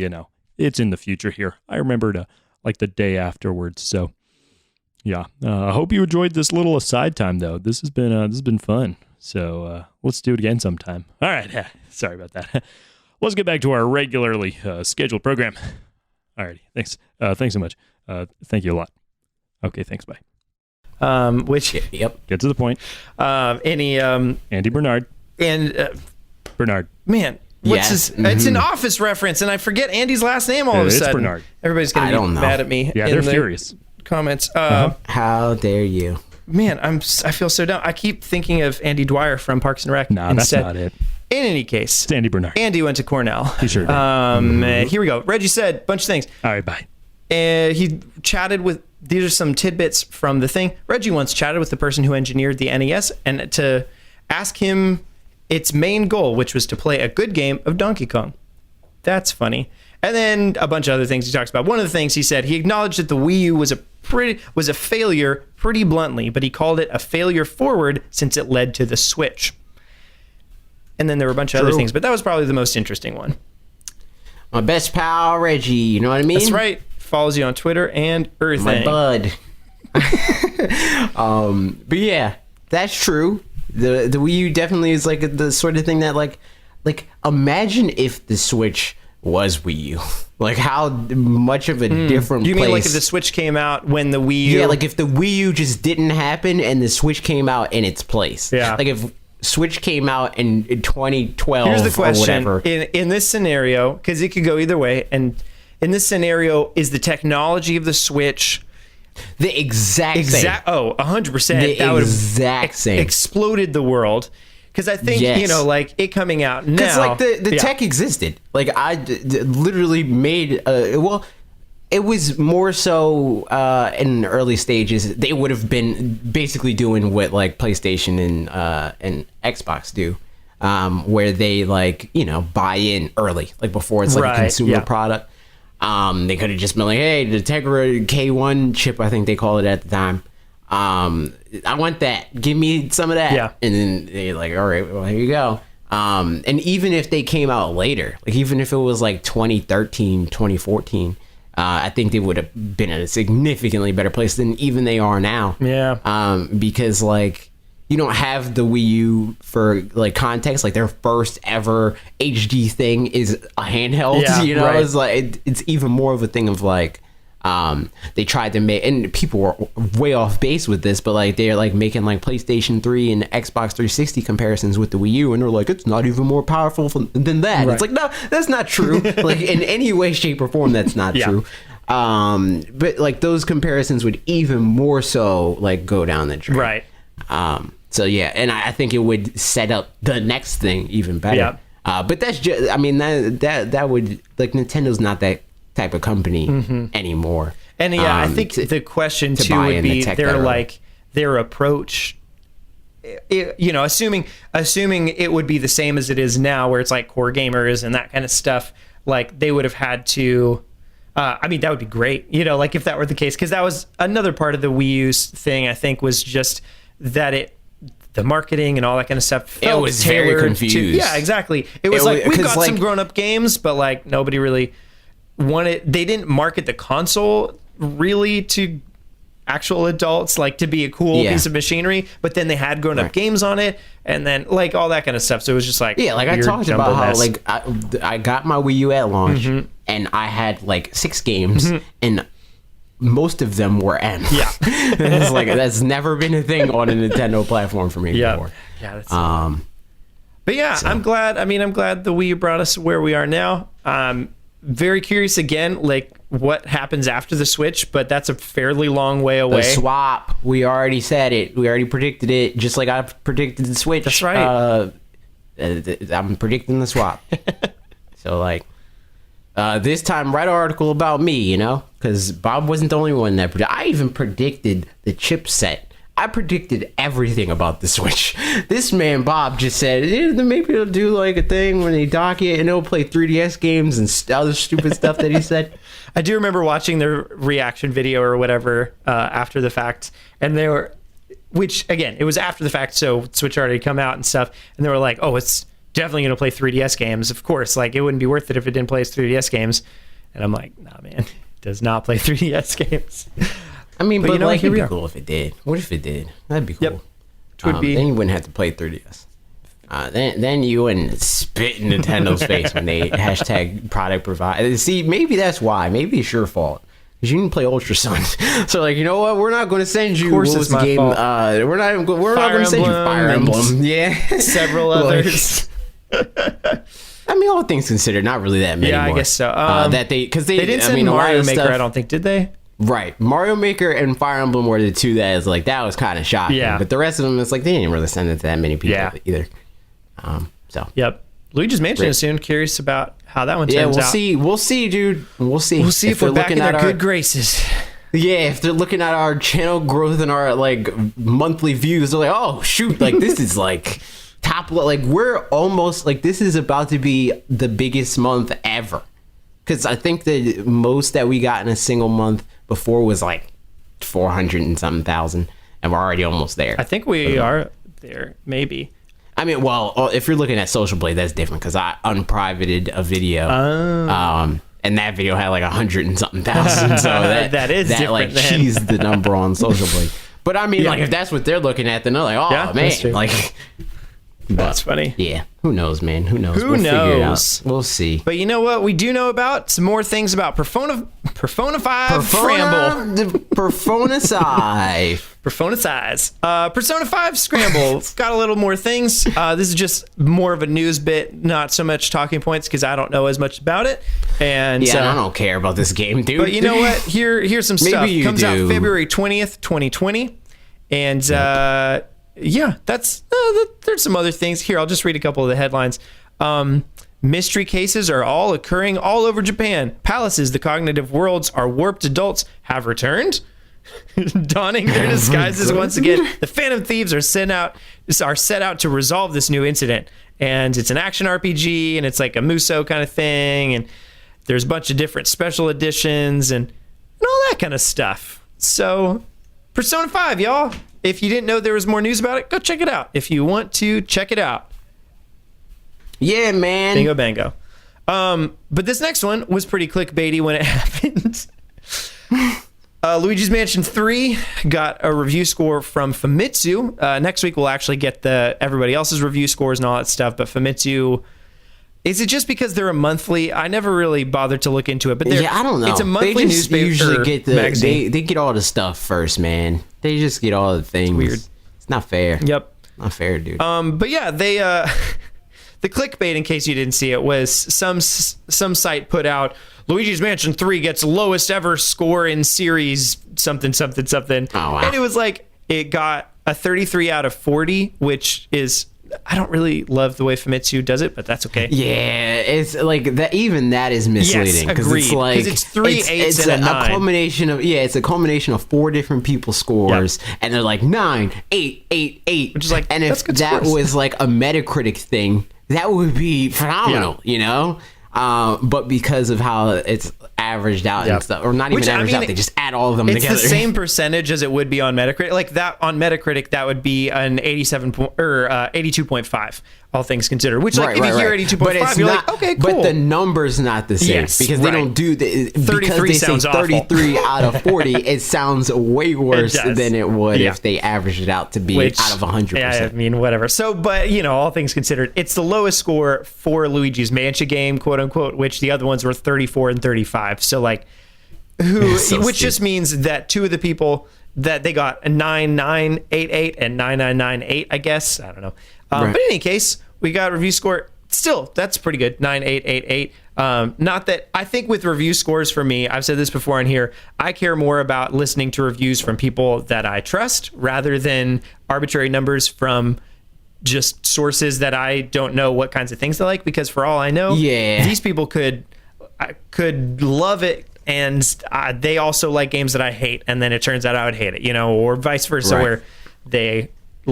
Speaker 3: it's in the future here. I remembered like the day afterwards. So yeah, I hope you enjoyed this little aside time though. This has been fun. So let's do it again sometime. All right. Sorry about that. Let's get back to our regularly scheduled program. Alrighty. Thanks. Thanks so much. Thank you a lot. Okay. Thanks. Bye.
Speaker 1: Yep.
Speaker 3: Get to the point. Andy Bernard.
Speaker 2: And
Speaker 3: Bernard.
Speaker 2: Man, what's his? It's an Office reference, and I forget Andy's last name all of a sudden.
Speaker 3: It's Bernard.
Speaker 2: Everybody's gonna be mad at me.
Speaker 3: Yeah, they're furious.
Speaker 2: Comments.
Speaker 1: How dare you?
Speaker 2: Man, I feel so dumb. I keep thinking of Andy Dwyer from Parks and Rec.
Speaker 3: No, that's not it.
Speaker 2: In any case,
Speaker 3: it's Andy Bernard.
Speaker 2: Andy went to Cornell.
Speaker 3: He sure did.
Speaker 2: Here we go. Reggie said a bunch of things.
Speaker 3: All right, bye.
Speaker 2: And he chatted with. These are some tidbits from the thing. Reggie once chatted with the person who engineered the NES and to ask him its main goal, which was to play a good game of Donkey Kong. That's funny. And then a bunch of other things he talks about. One of the things he said, he acknowledged that the Wii U was a failure pretty bluntly, but he called it a failure forward since it led to the Switch. And then there were a bunch of other things, but that was probably the most interesting one.
Speaker 1: My best pal, Reggie, you know what I mean?
Speaker 2: That's right. Follows you on Twitter and everything.
Speaker 1: My bud. But yeah, that's true. The Wii U definitely is like the sort of thing that like imagine if the Switch was Wii U. Like how much of a different
Speaker 2: You
Speaker 1: place.
Speaker 2: mean like if the Switch came out when the Wii U...
Speaker 1: Yeah, like if the Wii U just didn't happen and the Switch came out in its place.
Speaker 2: Yeah.
Speaker 1: Like if Switch came out in 2012
Speaker 2: Here's the question.
Speaker 1: or whatever.
Speaker 2: In this scenario, because it could go either way, and in this scenario, is the technology of the Switch...
Speaker 1: The exact same.
Speaker 2: Oh, 100%.
Speaker 1: The
Speaker 2: that would
Speaker 1: exact same.
Speaker 2: Exploded the world. Because I think, like it coming out now...
Speaker 1: Because like the tech existed. Like I literally made... it was more so in early stages. They would have been basically doing what like PlayStation and Xbox do. Where they buy in early. Like before it's like a consumer product. They could have just been like, hey, the Tegra K1 chip, I think they call it at the time. I want that. Give me some of that.
Speaker 2: Yeah.
Speaker 1: And then they're like, all right, well, here you go. And even if they came out later, like even if it was like 2013, 2014, I think they would have been at a significantly better place than even they are now.
Speaker 2: Yeah.
Speaker 1: Because like, you don't have the Wii U for like context. Like their first ever HD thing is a handheld. It's like it's even more of a thing of like they tried to make, and people were way off base with this, but like they're like making like PlayStation 3 and Xbox 360 comparisons with the Wii U, and they're like it's not even more powerful than that. It's like no, that's not true. Like in any way, shape, or form, that's not true. But like those comparisons would even more so like go down the drain.
Speaker 2: Right.
Speaker 1: So yeah, and I think it would set up the next thing even better.
Speaker 2: Yeah.
Speaker 1: But that's just, I mean, that would, like, Nintendo's not that type of company anymore.
Speaker 2: And yeah, I think the question too
Speaker 1: buy
Speaker 2: would
Speaker 1: in the
Speaker 2: be
Speaker 1: tech that are-
Speaker 2: their approach. Assuming it would be the same as it is now, where it's like core gamers and that kind of stuff. Like they would have had to. I mean, that would be great. Like if that were the case, because that was another part of the Wii U's thing. I think was just that the marketing and all that kind of stuff.
Speaker 1: It was very
Speaker 2: tailored
Speaker 1: confused.
Speaker 2: Yeah, exactly. It was like we've got some grown-up games, but like nobody really wanted. They didn't market the console really to actual adults, like to be a cool piece of machinery, but then they had grown-up games on it, and then like all that kind of stuff. So it was just like
Speaker 1: I talked about how like I got my Wii U at launch, and I had like 6 games, and most of them were M.
Speaker 2: Yeah.
Speaker 1: It's like that's never been a thing on a Nintendo platform for me before.
Speaker 2: Yeah, that's but yeah, so. I'm glad the Wii U brought us where we are now. Very curious again, like what happens after the Switch, but that's a fairly long way away.
Speaker 1: The swap, we already said it. We already predicted it, just like I predicted the Switch.
Speaker 2: That's right.
Speaker 1: I'm predicting the swap. So like, this time write an article about me, because Bob wasn't the only one that I even predicted the chipset. I predicted everything about the Switch. This man, Bob, just said, maybe it'll do like a thing when they dock it and it'll play 3DS games and other stupid stuff that he said.
Speaker 2: I do remember watching their reaction video or whatever after the fact. And they were, which again, it was after the fact, so Switch already come out and stuff. And they were like, oh, it's definitely going to play 3DS games. Of course, like it wouldn't be worth it if it didn't play its 3DS games. And I'm like, nah, man, it does not play 3DS games.
Speaker 1: I mean, but like, it'd be cool if it did. What if it did? That'd be cool.
Speaker 2: Yep. Which would be.
Speaker 1: Then you wouldn't have to play 3DS. Then you wouldn't spit in Nintendo's face when they hashtag product provide. See, maybe that's why. Maybe it's your fault. Because you didn't play Ultra Sun. So, like, you know what? We're not going to send you.
Speaker 2: Of course it's my fault.
Speaker 1: We're not going to send you Fire Emblem. Yeah.
Speaker 2: Several others.
Speaker 1: I mean, all things considered, not really that many more.
Speaker 2: Yeah, I guess so.
Speaker 1: They
Speaker 2: didn't send Mario Maker, I don't think, did they?
Speaker 1: Right. Mario Maker and Fire Emblem were the two that is like, that was kind of shocking.
Speaker 2: Yeah.
Speaker 1: But the rest of them, it's like, they didn't really send it to that many people either. So.
Speaker 2: Yep. Luigi's Mansion is soon. Curious about how that one turns out.
Speaker 1: We'll see, dude. We'll see.
Speaker 2: We'll see if we're back in their good graces.
Speaker 1: Yeah, if they're looking at our channel growth and our like monthly views, they're like, oh shoot, like this is like top, like we're almost like this is about to be the biggest month ever. Because I think the most that we got in a single month before was like 400 and something thousand, and we're already almost there.
Speaker 2: I think we are there, maybe.
Speaker 1: I mean, well, if you're looking at Social Blade, that's different because I unprivated a video, and that video had like 100 and something thousand. So
Speaker 2: that
Speaker 1: like cheesed the number on Social Blade. But I mean, like if that's what they're looking at, then they're like, oh man, like
Speaker 2: that's funny.
Speaker 1: Yeah, who knows, man? Who knows?
Speaker 2: Who knows?
Speaker 1: We'll see.
Speaker 2: But you know what? We do know about some more things about Persona 5 Scramble.
Speaker 1: Persona 5.
Speaker 2: Persona 5 Scramble. Got a little more things. This is just more of a news bit, not so much talking points because I don't know as much about it. And
Speaker 1: I don't care about this game, dude.
Speaker 2: But you know what? Here's some stuff.
Speaker 1: Maybe you
Speaker 2: Comes out
Speaker 1: do.
Speaker 2: February 20th, 2020. And that's there's some other things. Here, I'll just read a couple of the headlines. Mystery cases are all occurring all over Japan. Palaces, the cognitive worlds are warped adults have returned. Donning their disguises once again. The Phantom Thieves are set out to resolve this new incident. And it's an action RPG, and it's like a Muso kind of thing, and there's a bunch of different special editions and all that kind of stuff. So, Persona 5, y'all. If you didn't know there was more news about it, go check it out. If you want to check it out.
Speaker 1: Yeah, man.
Speaker 2: Bingo bango. But this next one was pretty clickbaity when it happened. Luigi's Mansion 3 got a review score from Famitsu. Next week we'll actually get everybody else's review scores and all that stuff. But Famitsu, is it just because they're a monthly? I never really bothered to look into it. But
Speaker 1: I don't know.
Speaker 2: It's a monthly newspaper.
Speaker 1: Usually get
Speaker 2: magazine.
Speaker 1: They get all the stuff first, man. They just get all the things.
Speaker 2: It's weird.
Speaker 1: It's not fair.
Speaker 2: Yep.
Speaker 1: Not fair, dude.
Speaker 2: But yeah, they the clickbait, in case you didn't see it, was some site put out Luigi's Mansion 3 gets lowest ever score in series something. Oh, wow. And it was like it got a 33 out of 40, which is I don't really love the way Famitsu does it, but that's okay.
Speaker 1: Yeah, it's like that. Even that is misleading because it's like
Speaker 2: it's 3 8s and a 9.
Speaker 1: Culmination of it's a culmination of 4 different people's scores, and they're like 9, 8, 8, 8.
Speaker 2: Which is like,
Speaker 1: and if that was like a Metacritic thing, that would be phenomenal, you know. But because of how it's averaged out and stuff, or not even averaged out, they just add all of them together.
Speaker 2: It's the same percentage as it would be on Metacritic. Like that on Metacritic, that would be an 82.5, all things considered. Which, like, if you hear 82.5, you're like, okay, cool.
Speaker 1: But the number's not the same because they don't do the
Speaker 2: 33 sounds awful.
Speaker 1: 33 out of 40. It sounds way worse than it would if they averaged it out to be out of 100%.
Speaker 2: Yeah, I mean, whatever. So, but all things considered, it's the lowest score for Luigi's Mansion game, quote unquote, which the other ones were 34 and 35. So, like, which just means that 2 of the people that they got a 9988 and 9998, I guess. I don't know. But in any case, we got a review score. Still, that's pretty good. 9888. Not that I think with review scores for me, I've said this before on here, I care more about listening to reviews from people that I trust rather than arbitrary numbers from just sources that I don't know what kinds of things they like, because for all I know, these people could love it, and they also like games that I hate, and then it turns out I would hate it, or vice versa, where they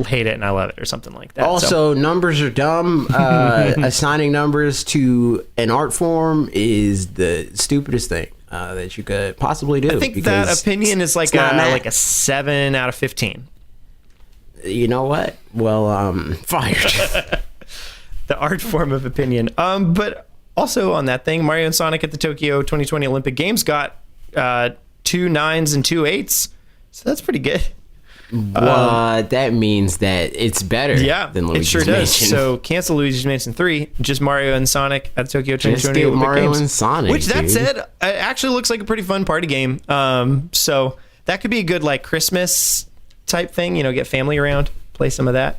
Speaker 2: hate it and I love it or something like that.
Speaker 1: Also, numbers are dumb. Assigning numbers to an art form is the stupidest thing that you could possibly do.
Speaker 2: I think that opinion is like a 7 out of 15.
Speaker 1: You know what? Well, fired.
Speaker 2: The art form of opinion. But also on that thing, Mario and Sonic at the Tokyo 2020 Olympic Games got 2 9s and 2 8s. So that's pretty good.
Speaker 1: That means that it's better than Luigi's
Speaker 2: Mansion. It sure does.
Speaker 1: Mansion.
Speaker 2: So cancel Luigi's Mansion 3, just Mario and Sonic at the Tokyo 2020
Speaker 1: just get
Speaker 2: Olympic
Speaker 1: Mario
Speaker 2: Games.
Speaker 1: and Sonic,
Speaker 2: Which, that said, it actually looks like a pretty fun party game. So that could be a good, like, Christmas type thing, get family around, play some of that.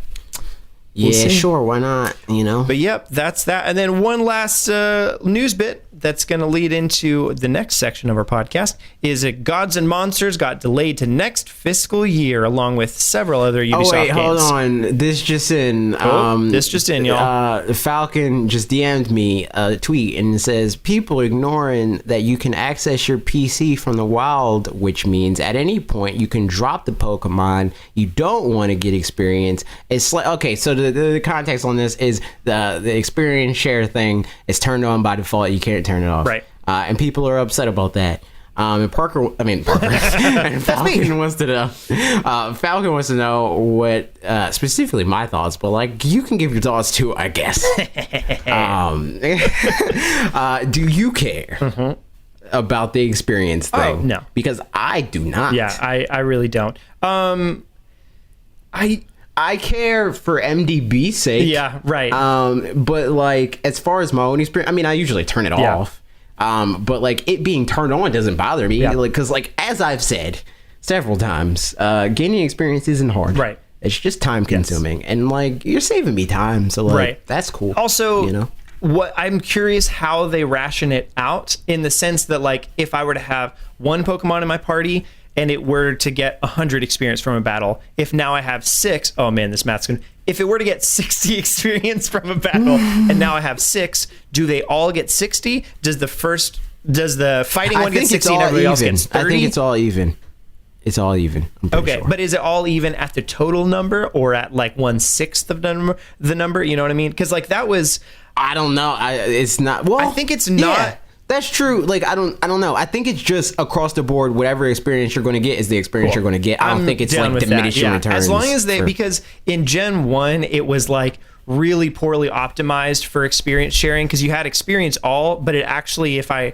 Speaker 1: We'll see. Sure, why not, But
Speaker 2: yep, that's that. And then one last news bit that's going to lead into the next section of our podcast is that Gods and Monsters got delayed to next fiscal year, along with several other Ubisoft games.
Speaker 1: Hold on. This just in.
Speaker 2: This just in, y'all.
Speaker 1: Falcon just DM'd me a tweet and it says, people ignoring that you can access your PC from the wild, which means at any point you can drop the Pokemon you don't want to get experience. It's like, okay, so the context on this is the experience share thing is turned on by default. You can't turn it off.
Speaker 2: Right.
Speaker 1: And people are upset about that. And Parker, and Falcon wants to know. Falcon wants to know what specifically my thoughts, but like you can give your thoughts too, I guess. Do you care about the experience thing?
Speaker 2: Oh, no,
Speaker 1: because I do not.
Speaker 2: Yeah, I really don't.
Speaker 1: I care for MDB's sake.
Speaker 2: Yeah, right.
Speaker 1: But like as far as my own experience, I mean, I usually turn it off. But like it being turned on doesn't bother me, like because like as I've said several times, gaining experience isn't hard.
Speaker 2: Right.
Speaker 1: It's just time consuming, and like you're saving me time, so like that's cool.
Speaker 2: Also, what I'm curious how they ration it out, in the sense that like if I were to have one Pokemon in my party and it were to get 100 experience from a battle, if now I have 6, oh man, this math's gonna. If it were to get 60 experience from a battle and now I have 6, do they all get 60? Does the fighting one get 60 and everybody else gets 30?
Speaker 1: I think it's all even. It's all even.
Speaker 2: Okay,
Speaker 1: sure.
Speaker 2: But is it all even at the total number or at like 1/6 of the number? You know what I mean? Because like that was.
Speaker 1: I don't know. It's not. Well,
Speaker 2: I think it's not.
Speaker 1: Yeah. That's true. Like I don't know. I think it's just across the board. Whatever experience you're going to get is the experience you're going to get. I don't think it's like diminishing returns.
Speaker 2: As long as because in Gen 1 it was like really poorly optimized for experience sharing, because you had experience all, but it actually, if I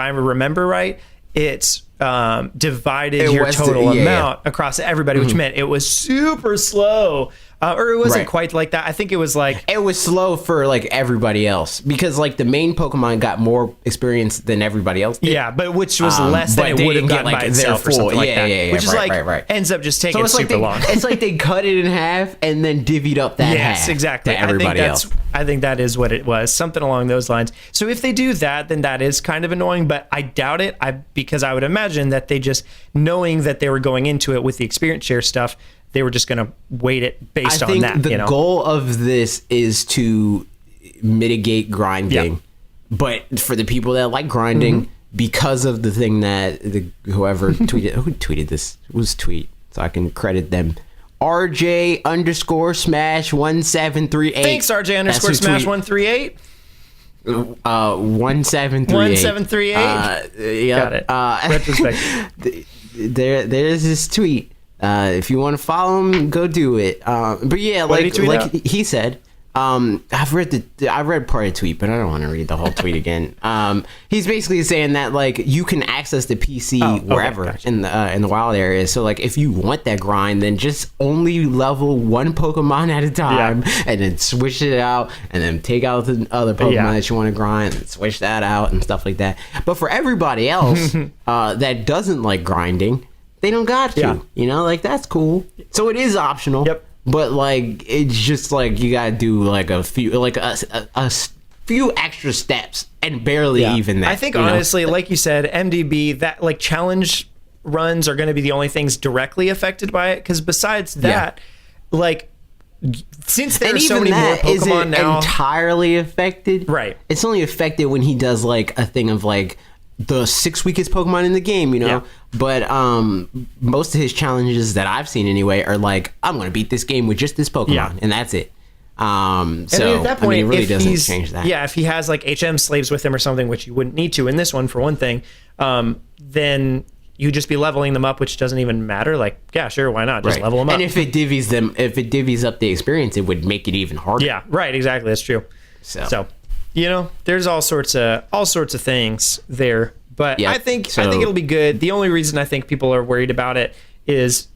Speaker 2: remember right, it's divided your total amount across everybody, which meant it was super slow. Or it wasn't quite like that. I think it was like...
Speaker 1: It was slow for like everybody else, because like the main Pokemon got more experience than everybody else did.
Speaker 2: Yeah, but which was less than it would have gotten by itself or something like that.
Speaker 1: Which
Speaker 2: is ends up just taking super long.
Speaker 1: It's like they cut it in half and then divvied up that half.
Speaker 2: Yes, exactly.
Speaker 1: To everybody else.
Speaker 2: I think that is what it was. Something along those lines. So if they do that, then that is kind of annoying, but I doubt it. Because I would imagine that they just, knowing that they were going into it with the experience share stuff, they were just going to weight it based
Speaker 1: I
Speaker 2: on
Speaker 1: think
Speaker 2: that.
Speaker 1: the goal of this is to mitigate grinding,
Speaker 2: Yeah.
Speaker 1: but for the people that like grinding, because of the thing that whoever tweeted this, whose tweet, so I can credit them. RJ underscore smash 1738.
Speaker 2: Thanks, RJ underscore smash 138.
Speaker 1: 1738.
Speaker 2: 1738.
Speaker 1: Yep.
Speaker 2: Got it. Retrospect.
Speaker 1: There's this tweet. If you want to follow him, go do it. But yeah,
Speaker 2: What did he tweet out?
Speaker 1: he said, I read part of the tweet, but I don't want to read the whole tweet again. He's basically saying that like you can access the PC wherever
Speaker 2: gotcha.
Speaker 1: in the wild area. So like if you want that grind, then just only level one Pokemon at a time, and then switch it out, and then take out the other Pokemon that you want to grind, and switch that out and stuff like that. But for everybody else that doesn't like grinding, they don't got to.
Speaker 2: Yeah.
Speaker 1: You know, like that's cool. So it is optional.
Speaker 2: Yep.
Speaker 1: But like it's just like you gotta do like a few few extra steps and barely even that.
Speaker 2: I think
Speaker 1: you know?
Speaker 2: honestly, like you said, MDB, that like challenge runs are going to be the only things directly affected by it. Because besides that, like since there
Speaker 1: and
Speaker 2: are so
Speaker 1: even
Speaker 2: many more
Speaker 1: that isn't
Speaker 2: Pokemon now,
Speaker 1: entirely affected.
Speaker 2: Right.
Speaker 1: It's only affected when he does like a thing of like the 6 weakest Pokemon in the game, you know.
Speaker 2: Yeah.
Speaker 1: But most of his challenges that I've seen anyway are like, I'm gonna beat this game with just this Pokemon, and that's it. So
Speaker 2: and at that point,
Speaker 1: I mean, it really
Speaker 2: if
Speaker 1: doesn't
Speaker 2: he's,
Speaker 1: change that.
Speaker 2: Yeah, if he has like HM slaves with him or something, which you wouldn't need to in this one for one thing, then you just be leveling them up, which doesn't even matter. Like, yeah, sure, why not? Just level them up.
Speaker 1: And if it divvies up the experience, it would make it even harder.
Speaker 2: Yeah, right, exactly. That's true.
Speaker 1: So
Speaker 2: you know, there's all sorts of things there. But
Speaker 1: Yep.
Speaker 2: I think it'll be good. The only reason I think people are worried about it is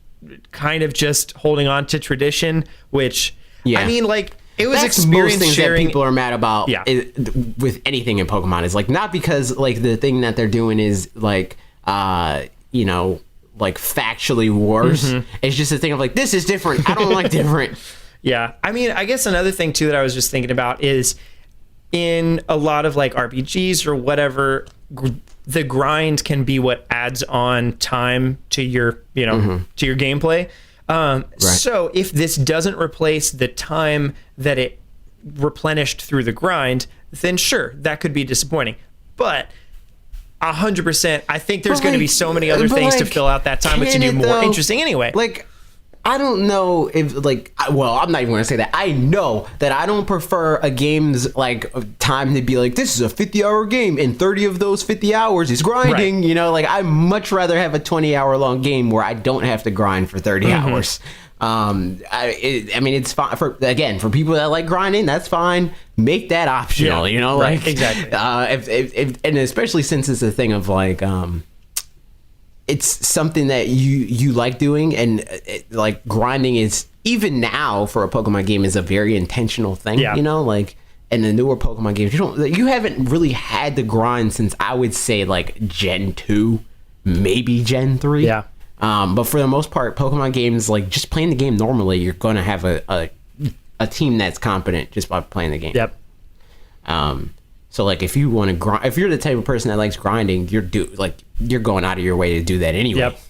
Speaker 2: kind of just holding on to tradition, which I mean, like it was
Speaker 1: that's
Speaker 2: experience
Speaker 1: most things
Speaker 2: sharing.
Speaker 1: that people are mad about with anything in Pokemon is like not because like the thing that they're doing is like you know, like factually worse. It's just a thing of like, this is different. I don't like different.
Speaker 2: Yeah. I mean, I guess another thing too that I was just thinking about is in a lot of like RPGs or whatever, the grind can be what adds on time to your, you know, to your gameplay. So if this doesn't replace the time that it replenished through the grind, then sure, that could be disappointing. But 100%, I think there's going to be so many other things to fill out that time, which to do more interesting anyway.
Speaker 1: Like, I don't know if like, well, I'm not even going to say that. I know that I don't prefer a game's like time to be like, this is a 50-hour game and 30 of those 50 hours is grinding. Right. You know, like I much rather have a 20-hour long game where I don't have to grind for 30 hours. I mean, it's fine for people that like grinding. That's fine. Make that optional. You know, like
Speaker 2: exactly.
Speaker 1: If and especially since it's a thing of like, it's something that you like doing, and like grinding is even now for a Pokemon game is a very intentional thing. You know, like in the newer Pokemon games, you haven't really had to grind since I would say like Gen 2, maybe Gen 3. Yeah. But for the most part, Pokemon games, like just playing the game normally, you're going to have a team that's competent just by playing the game.
Speaker 2: Yep.
Speaker 1: So like if you want to grind, if you're the type of person that likes grinding, you're going out of your way to do that anyway.
Speaker 2: Yep.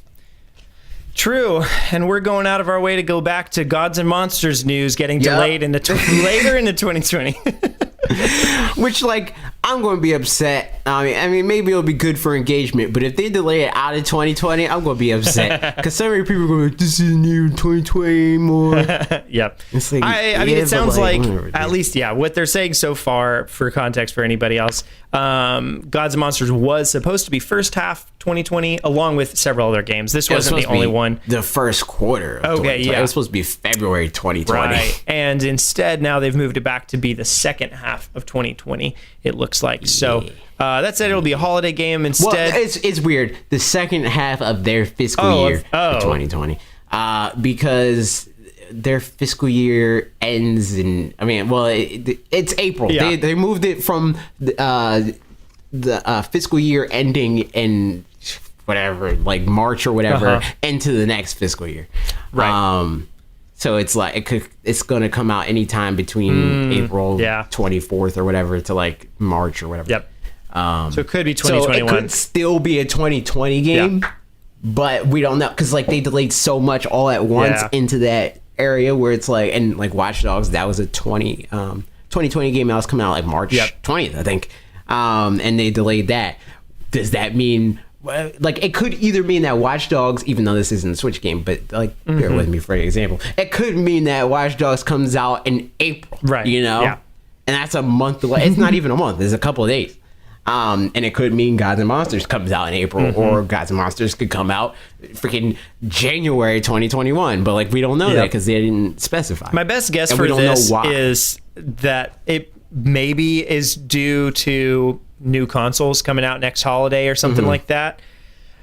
Speaker 2: True, and we're going out of our way to go back to Gods and Monsters news getting delayed into later into 2020.
Speaker 1: Which, like, I'm going to be upset. I mean, maybe it'll be good for engagement, but if they delay it out of 2020, I'm going to be upset because so many people are going, this isn't even 2020 anymore.
Speaker 2: Yep.
Speaker 1: It's like,
Speaker 2: I mean, it sounds like at least, what they're saying so far, for context for anybody else, Gods and Monsters was supposed to be first half 2020, along with several other games. This wasn't the only one.
Speaker 1: The first quarter of 2020. It was supposed to be February 2020. Right.
Speaker 2: And instead, now they've moved it back to be the second half of 2020, it looks like. So that said, it'll be a holiday game instead.
Speaker 1: Well, it's weird. The second half of their fiscal year of 2020. Because their fiscal year ends in, it's April. Yeah. They moved it from the fiscal year ending in whatever, like March or whatever, into the next fiscal year. Right. So it's like it's going to come out anytime between April 24th or whatever to like March or whatever.
Speaker 2: Yep. So it could be 2021.
Speaker 1: So it could still be a 2020 game, but we don't know because like they delayed so much all at once into that area where it's like, and like Watch Dogs, that was a 2020 game that was coming out like March 20th, I think, and they delayed that. Does that mean like it could either mean that Watch Dogs, even though this isn't a Switch game, but like bear with me for an example, it could mean that Watch Dogs comes out in April,
Speaker 2: right?
Speaker 1: You know, and that's a month away. It's not even a month; it's a couple of days. And it could mean Gods and Monsters comes out in April, or Gods and Monsters could come out freaking January 2021. But like we don't know that because they didn't specify.
Speaker 2: My best guess for this is that it maybe is due to new consoles coming out next holiday or something like that.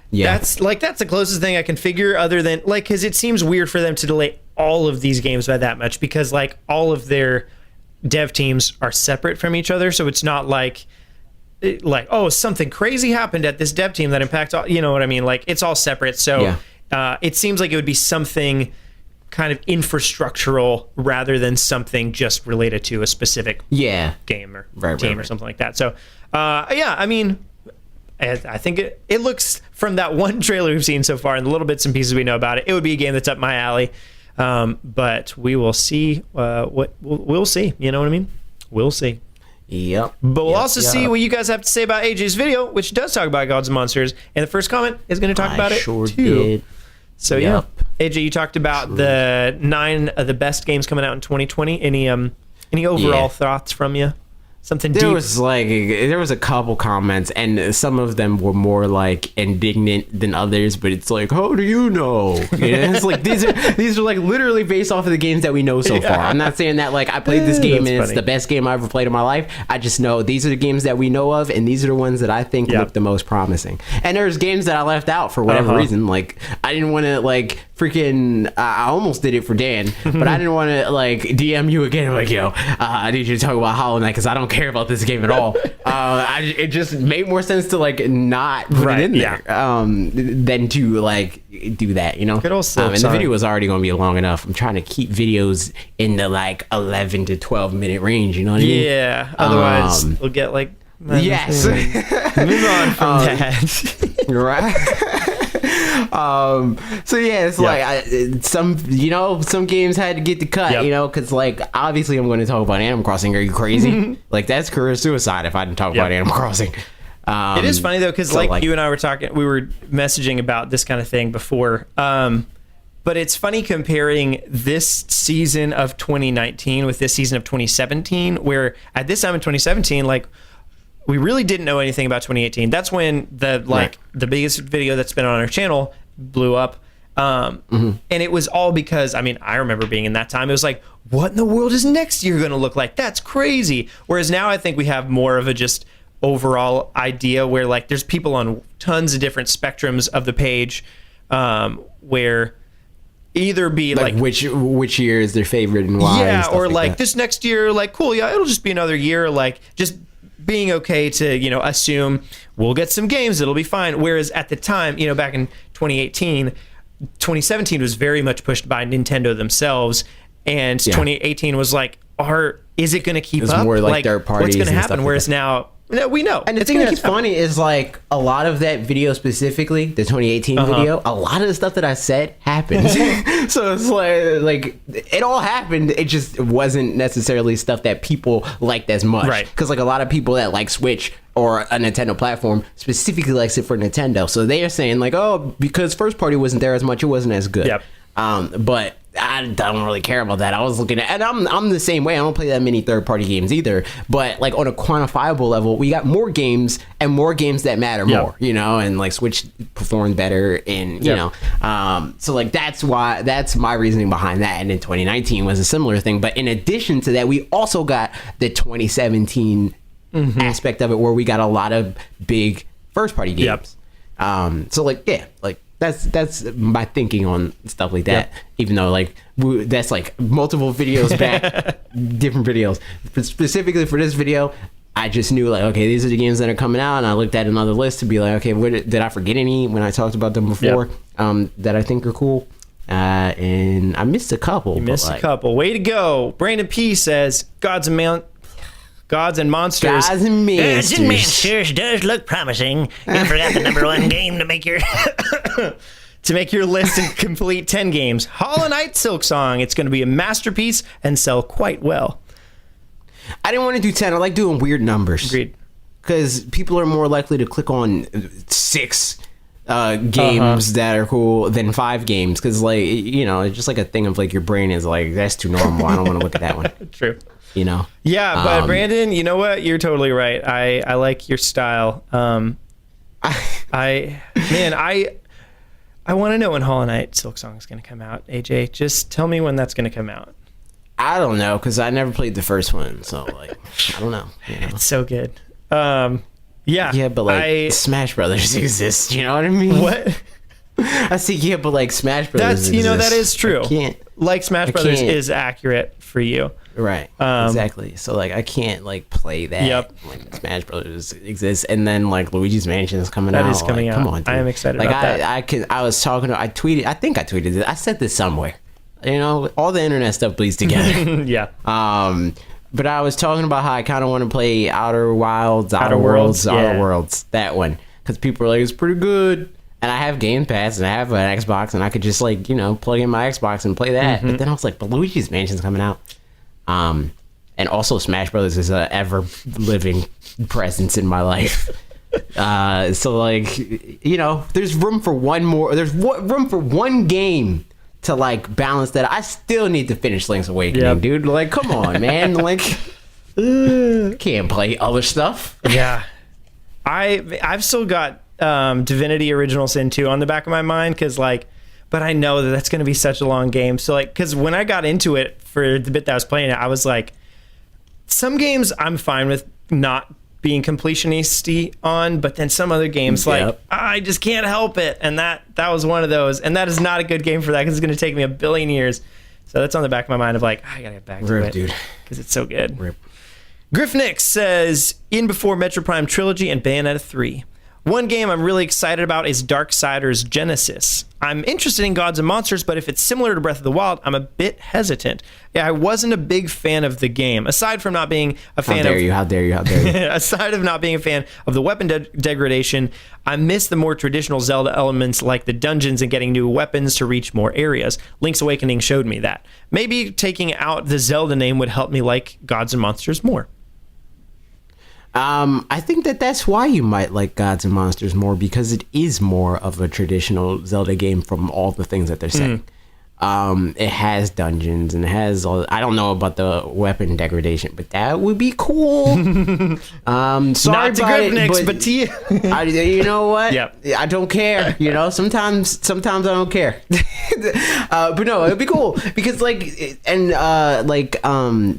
Speaker 2: Yeah, that's the closest thing I can figure, other than like, because it seems weird for them to delay all of these games by that much, because like all of their dev teams are separate from each other, so it's not like oh, something crazy happened at this dev team that impacts all, you know what I mean? Like it's all separate, so it seems like it would be something kind of infrastructural rather than something just related to a specific game or team or something like that. So I mean, I think it looks, from that one trailer we've seen so far and the little bits and pieces we know about it, it would be a game that's up my alley. But we will see what we'll see. You know what I mean? We'll see.
Speaker 1: Yep.
Speaker 2: But we'll also see what you guys have to say about AJ's video, which does talk about Gods and Monsters. And the first comment is going to talk about it too.
Speaker 1: Did.
Speaker 2: So AJ, you talked about the 9 of the best games coming out in 2020. Any overall thoughts from you? Something deep?
Speaker 1: There was a couple comments, and some of them were more like indignant than others, but it's like, how do you know? It's like these are like literally based off of the games that we know so far. I'm not saying that like I played this game and it's the best game I ever played in my life. I just know these are the games that we know of, and these are the ones that I think look the most promising. And there's games that I left out for whatever reason. Like I didn't want to like freaking I almost did it for Dan, but I didn't want to like DM you again like, yo, I need you to talk about Hollow Knight because I don't care about this game at all. It just made more sense to like not put it in there than to like do that, you know.
Speaker 2: Good old
Speaker 1: and the video was already going to be long enough. I'm trying to keep videos in the like 11 to 12 minute range, you know what I mean?
Speaker 2: Yeah, otherwise we'll get like move on from that.
Speaker 1: Right. So yeah, it's like some games had to get the cut, you know, because like obviously I'm going to talk about Animal Crossing. Are you crazy? Like that's career suicide if I didn't talk about Animal Crossing.
Speaker 2: It is funny though, because like you and I were talking, we were messaging about this kind of thing before. But it's funny comparing this season of 2019 with this season of 2017, where at this time in 2017, like we really didn't know anything about 2018. That's when the biggest video that's been on our channel blew up. And it was all because, I mean, I remember being in that time. It was like, what in the world is next year going to look like? That's crazy. Whereas now I think we have more of a just overall idea where like there's people on tons of different spectrums of the page where either be like
Speaker 1: which year is their favorite and why.
Speaker 2: Yeah, or like this next year, like cool, yeah, it'll just be another year. Like just being okay to, you know, assume we'll get some games, it'll be fine. Whereas at the time, you know, back in 2017 was very much pushed by Nintendo themselves, and 2018 was like, is it going to keep up?
Speaker 1: More like third parties.
Speaker 2: What's going to happen? Whereas now, we know.
Speaker 1: And the thing that's funny is like a lot of that video specifically, the 2018 video, a lot of the stuff that I said happened. So it's like it all happened. It just wasn't necessarily stuff that people liked as much. Right. Because like a lot of people that like Switch or a Nintendo platform specifically likes it for Nintendo. So they are saying like, oh, because first party wasn't there as much, it wasn't as good. Yep. But I don't really care about that. I was looking at, and I'm the same way. I don't play that many third-party games either. But like on a quantifiable level, we got more games and more games that matter more, you know. And like Switch performed better, and you know, so like that's my reasoning behind that. And in 2019 was a similar thing. But in addition to that, we also got the 2017 aspect of it, where we got a lot of big first-party games. So like that's my thinking on stuff like that. Even though like that's like multiple videos back, different videos. But specifically for this video, I just knew like, okay, these are the games that are coming out, and I looked at another list to be like, okay, did I forget any when I talked about them before that I think are cool? And I missed a couple.
Speaker 2: You missed a couple. Way to go. Brandon P says Gods and Monsters.
Speaker 1: Gods and Monsters
Speaker 4: does look promising. You forgot the number one game to make your
Speaker 2: To make your list and complete 10 games, Hollow Knight Silksong. It's going to be a masterpiece and sell quite well.
Speaker 1: I didn't want to do 10. I like doing weird numbers.
Speaker 2: Agreed.
Speaker 1: Because people are more likely to click on 6 games that are cool than 5 games. Because, like, you know, it's just like a thing of, like, your brain is like, that's too normal. I don't want to look at that one.
Speaker 2: True.
Speaker 1: You know?
Speaker 2: Yeah, but Brandon, you know what? You're totally right. I like your style. I want to know when Hollow Knight Silksong is going to come out. AJ, just tell me when that's going to come out.
Speaker 1: I don't know, because I never played the first one. So, like, I don't know. You know?
Speaker 2: It's so good. Yeah.
Speaker 1: Yeah, but, like, Smash Brothers exists. You know what I mean?
Speaker 2: What?
Speaker 1: I see, yeah, but, like, Smash Brothers exists.
Speaker 2: That is true. Like, Smash Brothers is accurate for you.
Speaker 1: Right. Exactly. So, like, I can't, like, play that when Smash Brothers exists, and then, like, Luigi's Mansion is coming out.
Speaker 2: That is coming out.
Speaker 1: Come on, dude.
Speaker 2: I am excited about that.
Speaker 1: I tweeted it. I said this somewhere. You know, all the internet stuff bleeds together.
Speaker 2: Yeah.
Speaker 1: But I was talking about how I kind of want to play Outer Worlds, that one, because people are like, it's pretty good. And I have Game Pass, and I have an Xbox, and I could just, like, you know, plug in my Xbox and play that. But then I was like, but Luigi's Mansion's coming out. And also Smash Brothers is a ever living presence in my life. So, like, you know, there's room for room for one game to, like, balance that. I still need to finish Link's Awakening, dude. Like, come on, man. Like, can't play other stuff.
Speaker 2: Yeah. I've still got Divinity Original Sin 2 on the back of my mind, because, like, but I know that that's going to be such a long game. So, like, because when I got into it for the bit that I was playing it, I was like, some games I'm fine with not being completionisty on, but then some other games, like, I just can't help it. And that was one of those. And that is not a good game for that, because it's going to take me a billion years. So that's on the back of my mind of, like, I got to get back to it, dude, because it's so good.
Speaker 1: Rip.
Speaker 2: Griffnix says, in before Metro Prime Trilogy and Bayonetta 3. One game I'm really excited about is Darksiders Genesis. I'm interested in Gods and Monsters, but if it's similar to Breath of the Wild, I'm a bit hesitant. Yeah, I wasn't a big fan of the game. Aside from not being a fan
Speaker 1: How dare you.
Speaker 2: Aside of not being a fan of the weapon degradation, I miss the more traditional Zelda elements like the dungeons and getting new weapons to reach more areas. Link's Awakening showed me that. Maybe taking out the Zelda name would help me like Gods and Monsters more.
Speaker 1: I think that's why you might like Gods and Monsters more, because it is more of a traditional Zelda game from all the things that they're saying. It has dungeons and it has all. I don't know about the weapon degradation, but that would be cool. Sorry
Speaker 2: not to Griffnix, but to you.
Speaker 1: You know what?
Speaker 2: Yep.
Speaker 1: I don't care. You know, sometimes I don't care. But no, it'd be cool because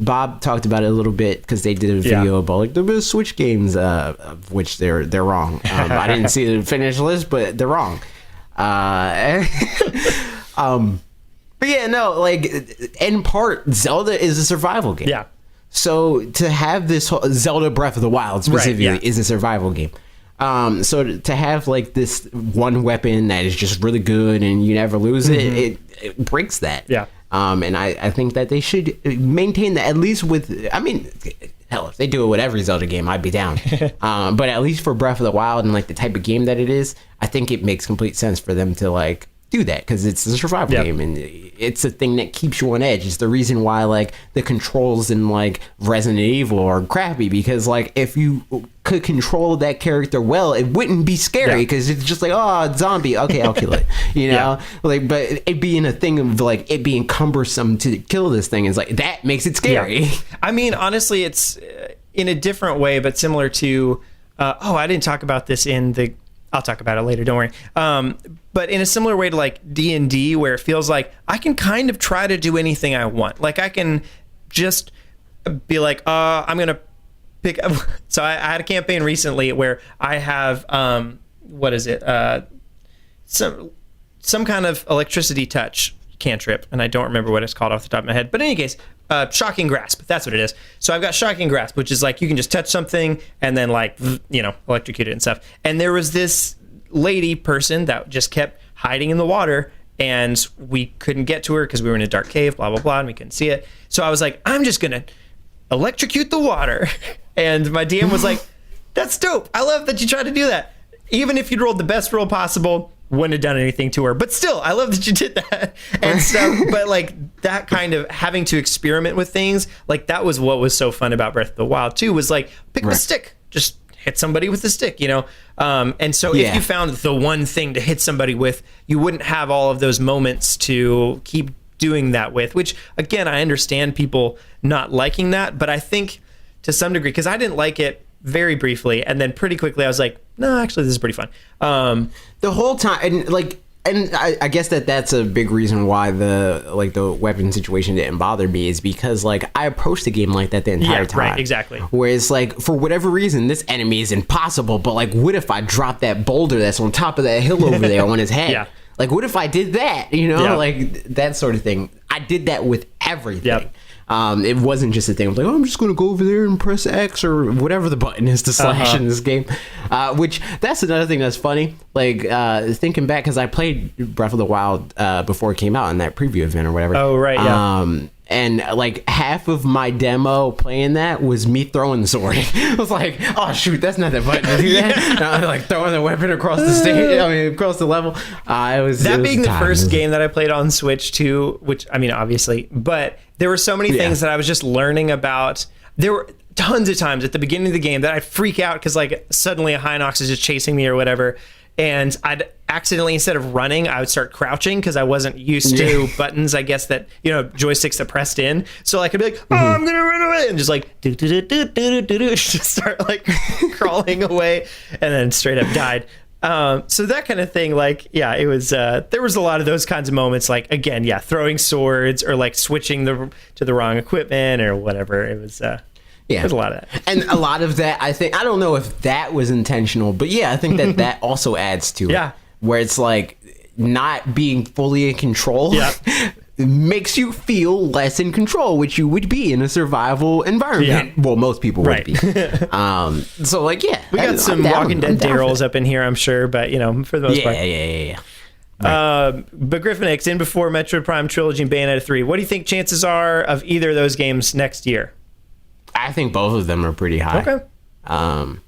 Speaker 1: Bob talked about it a little bit because they did a video about like the best Switch games, of which they're wrong. I didn't see the finished list, but they're wrong. But yeah, no, like, in part, Zelda is a survival game.
Speaker 2: Yeah.
Speaker 1: So to have this whole Zelda Breath of the Wild specifically is a survival game. So to have like this one weapon that is just really good and you never lose it breaks that.
Speaker 2: Yeah.
Speaker 1: And I think that they should maintain that, at least with, I mean, hell, if they do it with every Zelda game, I'd be down. But at least for Breath of the Wild and like the type of game that it is, I think it makes complete sense for them to like do that, because it's a survival game and it's a thing that keeps you on edge. It's the reason why like the controls in like Resident Evil are crappy, because like if you could control that character well, it wouldn't be scary, because it's just like, oh, zombie, okay, I'll kill it, you know. Like, but it being a thing of like it being cumbersome to kill this thing is like, that makes it scary.
Speaker 2: I mean, honestly, it's in a different way, but similar to I didn't talk about this in the, I'll talk about it later, don't worry. But in a similar way to like D&D, where it feels like I can kind of try to do anything I want. Like I can just be like, I'm going to pick up. So I had a campaign recently where I have, some kind of electricity touch cantrip, and I don't remember what it's called off the top of my head. But in any case, Shocking Grasp, that's what it is. So I've got Shocking Grasp, which is like you can just touch something and then like, you know, electrocute it and stuff. And there was this lady person that just kept hiding in the water, and we couldn't get to her because we were in a dark cave, blah, blah, blah, and we couldn't see it. So I was like, I'm just going to electrocute the water. And my DM was like, that's dope. I love that you tried to do that. Even if you'd rolled the best roll possible, wouldn't have done anything to her. But still, I love that you did that and stuff. But like that kind of having to experiment with things, like that was what was so fun about Breath of the Wild too, was like pick up a stick, just hit somebody with the stick, you know? And so if you found the one thing to hit somebody with, you wouldn't have all of those moments to keep doing that with, which again, I understand people not liking that, but I think to some degree, because I didn't like it very briefly, and then pretty quickly I was like, no, actually this is pretty fun.
Speaker 1: The whole time, and I guess that's a big reason why the weapon situation didn't bother me, is because like I approached the game like that the entire time.
Speaker 2: Right, exactly.
Speaker 1: Whereas like for whatever reason this enemy is impossible, but like what if I drop that boulder that's on top of that hill over there on his head? Like what if I did that? You know, like that sort of thing. I did that with everything. It wasn't just a thing. I was like, oh, I'm just going to go over there and press X or whatever the button is to slash in this game. Which, that's another thing that's funny. Like, thinking back, because I played Breath of the Wild before it came out in that preview event or whatever.
Speaker 2: Oh, right, yeah.
Speaker 1: And like half of my demo playing that was me throwing the sword. I was like, oh shoot, that's not the button to do that. Like throwing the weapon across the stage, across the level. It was
Speaker 2: being the first game that I played on Switch too, which I mean obviously, but there were so many things that I was just learning about. There were tons of times at the beginning of the game that I'd freak out because like suddenly a Hinox is just chasing me or whatever. And I'd accidentally, instead of running, I would start crouching because I wasn't used to buttons, I guess, that, you know, joysticks that pressed in. So I could be like, oh, I'm going to run away. And just like, just start like crawling away and then straight up died. So that kind of thing, like, yeah, it was, there was a lot of those kinds of moments, like, again, throwing swords or like switching to the wrong equipment or whatever. It was, there's a lot of that.
Speaker 1: And a lot of that, I think, I don't know if that was intentional, but yeah, I think that also adds to it. Where it's like not being fully in control makes you feel less in control, which you would be in a survival environment. Well, most people would be. So like,
Speaker 2: we got some Walking Dead Daryls up in here, I'm sure, but you know, for the most part. Right. But Griffin X, in before Metroid Prime Trilogy and Bayonetta 3, what do you think chances are of either of those games next year?
Speaker 1: I think both of them are pretty high. Okay.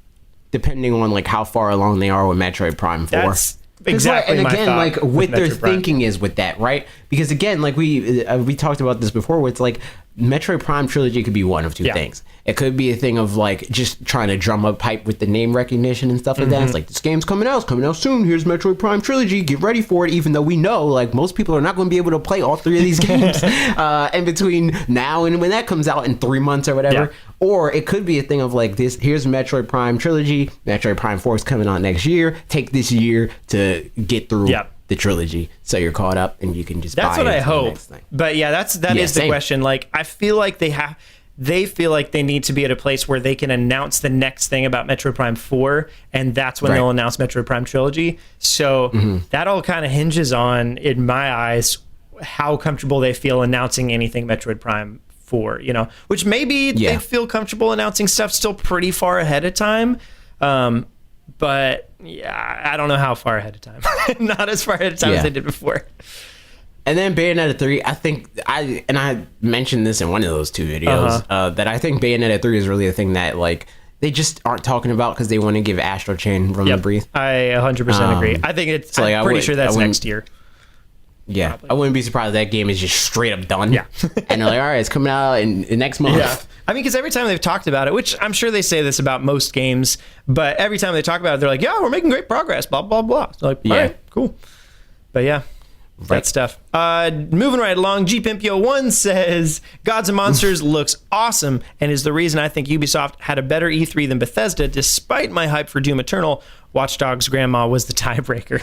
Speaker 1: Depending on like how far along they are with Metroid Prime 4.
Speaker 2: That's exactly
Speaker 1: and
Speaker 2: my
Speaker 1: again,
Speaker 2: thought
Speaker 1: like what
Speaker 2: with
Speaker 1: their
Speaker 2: Metroid Prime.
Speaker 1: thinking is with that, right? Because again, like we talked about this before, where it's like Metroid Prime Trilogy could be one of two things. It could be a thing of like just trying to drum up hype with the name recognition and stuff like that. It's like, this game's coming out soon. Here's Metroid Prime Trilogy. Get ready for it. Even though we know like most people are not going to be able to play all three of these games in between now and when that comes out in 3 months or whatever. Or it could be a thing of like this. Here's Metroid Prime Trilogy. Metroid Prime 4 is coming out next year. Take this year to get through the trilogy, so you're caught up and you can just.
Speaker 2: That's
Speaker 1: buy
Speaker 2: what I hope.
Speaker 1: next thing.
Speaker 2: But that is the question. Like, I feel like they feel like they need to be at a place where they can announce the next thing about Metroid Prime 4, and that's when they'll announce Metroid Prime Trilogy. So that all kind of hinges on, in my eyes, how comfortable they feel announcing anything Metroid Prime 4, you know, which maybe they feel comfortable announcing stuff still pretty far ahead of time. But yeah, I don't know how far ahead of time. Not as far ahead of time as they did before.
Speaker 1: And then Bayonetta 3, I think I mentioned this in one of those two videos, that I think Bayonetta 3 is really a thing that like they just aren't talking about because they want to give Astral Chain room to breathe.
Speaker 2: I 100% agree. I think it's
Speaker 1: so like,
Speaker 2: I'm pretty sure that's next year.
Speaker 1: Yeah, probably. I wouldn't be surprised if that game is just straight up done.
Speaker 2: Yeah.
Speaker 1: And they're like, all right, it's coming out in next month.
Speaker 2: Yeah. I mean, because every time they've talked about it, which I'm sure they say this about most games, but every time they talk about it, they're like, yeah, we're making great progress, blah, blah, blah. So like, all right, cool. But yeah, that stuff. Moving right along, GPimpio1 says, Gods and Monsters looks awesome and is the reason I think Ubisoft had a better E3 than Bethesda, despite my hype for Doom Eternal. Watch Dogs Grandma was the tiebreaker.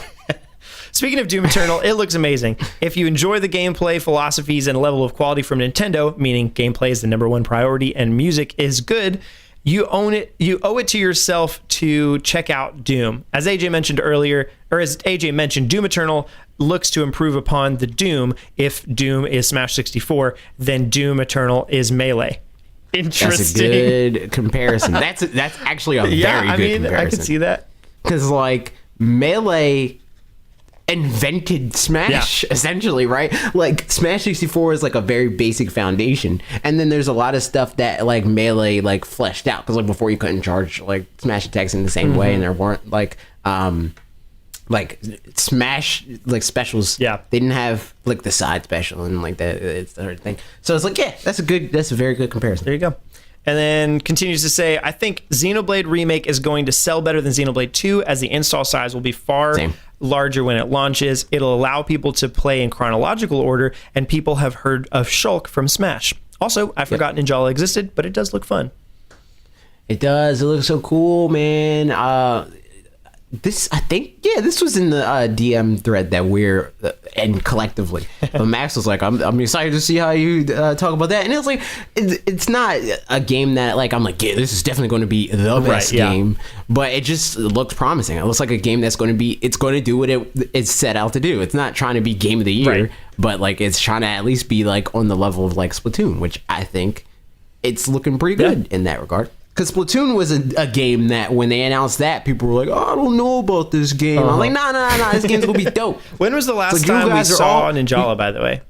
Speaker 2: Speaking of Doom Eternal, it looks amazing. If you enjoy the gameplay, philosophies, and level of quality from Nintendo, meaning gameplay is the #1 priority and music is good, you owe it to yourself to check out Doom. As AJ mentioned earlier, or as AJ mentioned, Doom Eternal looks to improve upon the Doom. If Doom is Smash 64, then Doom Eternal is Melee. Interesting.
Speaker 1: That's a good comparison. That's actually a very good comparison.
Speaker 2: I could see that.
Speaker 1: Because like Melee invented Smash essentially, right? Like Smash 64 is like a very basic foundation, and then there's a lot of stuff that like Melee like fleshed out, because like before you couldn't charge like Smash attacks in the same way, and there weren't like like Smash like specials.
Speaker 2: Yeah.
Speaker 1: They didn't have like the side special and like that. It's the thing. So it's like, yeah, that's a very good comparison.
Speaker 2: There you go. And then continues to say, I think Xenoblade Remake is going to sell better than Xenoblade 2 as the install size will be far larger when it launches. It'll allow people to play in chronological order, and people have heard of Shulk from Smash. Also, I forgot Ninjala existed, but it does look fun.
Speaker 1: It does. It looks so cool, man. This was in the DM thread that we're and collectively. But Max was like, I'm excited to see how you talk about that. And it was like, it's not a game that like I'm like, yeah, this is definitely going to be the best game. But it just looks promising. It looks like a game that's going to do what it's set out to do. It's not trying to be game of the year, but like it's trying to at least be like on the level of like Splatoon, which I think it's looking pretty good in that regard. Because Splatoon was a game that when they announced that, people were like, oh, I don't know about this game. I'm like, nah, this game's going to be dope.
Speaker 2: When was the last time we saw Ninjala, by the way?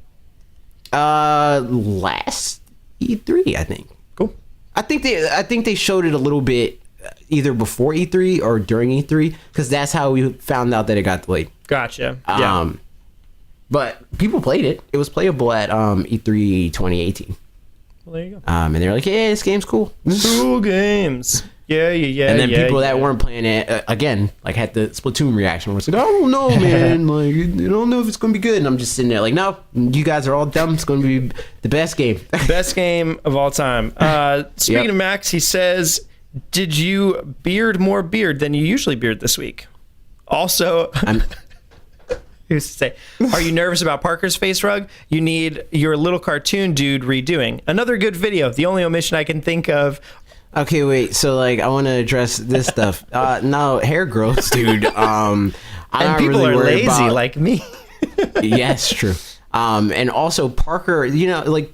Speaker 1: Last E3, I think.
Speaker 2: Cool.
Speaker 1: I think they showed it a little bit either before E3 or during E3, because that's how we found out that it got delayed.
Speaker 2: Gotcha.
Speaker 1: But people played it. It was playable at E3 2018.
Speaker 2: Well, there you go.
Speaker 1: And they're like, "Hey, this game's cool.
Speaker 2: Cool games." Yeah.
Speaker 1: And then people that weren't playing it again, like had the Splatoon reaction, where it's like, "I don't know, man. Like, you don't know if it's gonna be good." And I'm just sitting there like, "No, you guys are all dumb. It's gonna be the best game,
Speaker 2: best game of all time." Speaking of Max, he says, "Did you beard more beard than you usually beard this week?" Also, who's to say, are you nervous about Parker's face rug? You need your little cartoon dude redoing. Another good video. The only omission I can think of.
Speaker 1: Okay, wait. So, like, I want to address this stuff. No, hair grows, dude.
Speaker 2: And people are lazy like me.
Speaker 1: Yes, true. And also Parker,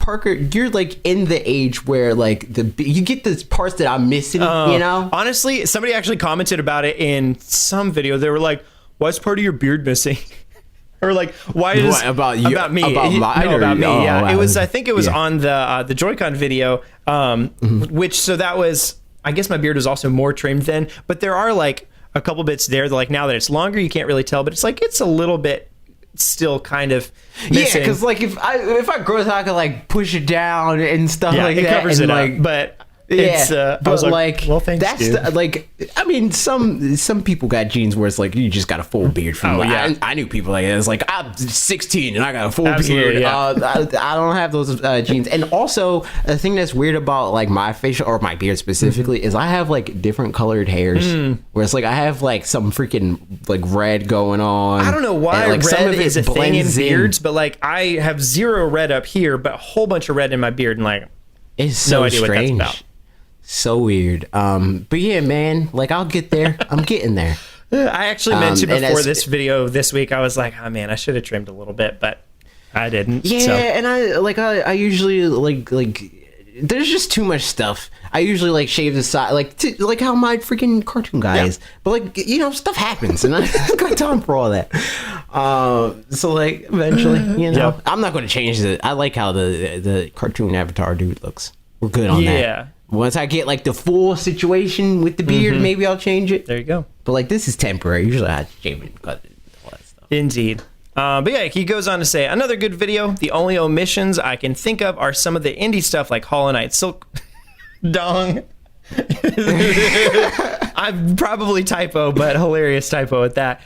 Speaker 1: Parker, you're like in the age where like you get the parts that I'm missing,
Speaker 2: Honestly, somebody actually commented about it in some video. They were like, why's part of your beard missing? Or like, why is
Speaker 1: about you?
Speaker 2: About me?
Speaker 1: About mine?
Speaker 2: No, about me.
Speaker 1: Oh,
Speaker 2: yeah,
Speaker 1: wow.
Speaker 2: It was. I think it was on the Joy-Con video. Which so that was. I guess my beard was also more trimmed then. But there are like a couple bits there. That, like now that it's longer, you can't really tell. But it's like it's a little bit still kind of missing.
Speaker 1: Yeah, because like if I grow it, I can like push it down and stuff like that.
Speaker 2: It covers it up. But. It's,
Speaker 1: but
Speaker 2: I was
Speaker 1: like,
Speaker 2: well, thanks,
Speaker 1: that's I mean, some people got genes where it's like you just got a full beard from. I knew people like that. It's like I'm 16 and I got a full beard.
Speaker 2: Yeah.
Speaker 1: I don't have those genes. And also, the thing that's weird about like my facial or my beard specifically is I have like different colored hairs. Where it's like I have like some freaking like red going on.
Speaker 2: I don't know why
Speaker 1: and, like,
Speaker 2: red
Speaker 1: some of
Speaker 2: is a thing in beards,
Speaker 1: in.
Speaker 2: but like I have zero red up here, but a whole bunch of red in my beard, and like
Speaker 1: it's so
Speaker 2: no idea
Speaker 1: strange.
Speaker 2: What that's about.
Speaker 1: So weird. But yeah, man, like I'll get there. I'm getting there.
Speaker 2: I actually mentioned before this video this week, I was like, oh man, I should have trimmed a little bit, but I didn't.
Speaker 1: Yeah,
Speaker 2: so.
Speaker 1: And I usually like there's just too much stuff. I usually like shave the side, like how my freaking cartoon guy is. But like stuff happens, and I got time for all that. So like eventually, I'm not going to change it. I like how the cartoon avatar dude looks. We're good on that. Yeah. Once I get like the full situation with the beard, maybe I'll change it.
Speaker 2: There you go.
Speaker 1: But like this is temporary. Usually I shave it and cut it, all that stuff.
Speaker 2: Indeed. But yeah, he goes on to say, another good video. The only omissions I can think of are some of the indie stuff like Hollow Knight, Silk Dong. I'm probably typo, but hilarious typo at that.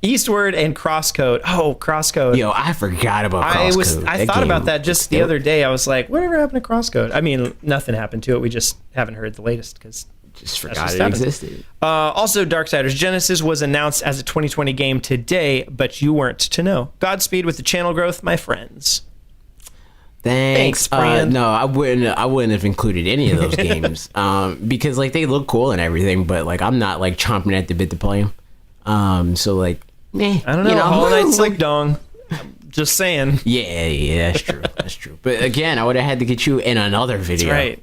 Speaker 2: Eastward and Crosscode. Oh, Crosscode.
Speaker 1: Yo, I forgot about Crosscode.
Speaker 2: I thought about that just the other day. I was like, whatever happened to Crosscode? I mean, nothing happened to it. We just haven't heard the latest because
Speaker 1: just forgot it existed.
Speaker 2: Also, Darksiders Genesis was announced as a 2020 game today, but you weren't to know. Godspeed with the channel growth, my friends.
Speaker 1: Thanks, friend. No, I wouldn't have included any of those games because like they look cool and everything, but like I'm not like chomping at the bit to play them. So like, I
Speaker 2: don't know. Hollow Knight, Silk Dong. Just saying.
Speaker 1: Yeah, that's true. That's true. But again, I would have had to get you in another video.
Speaker 2: That's right.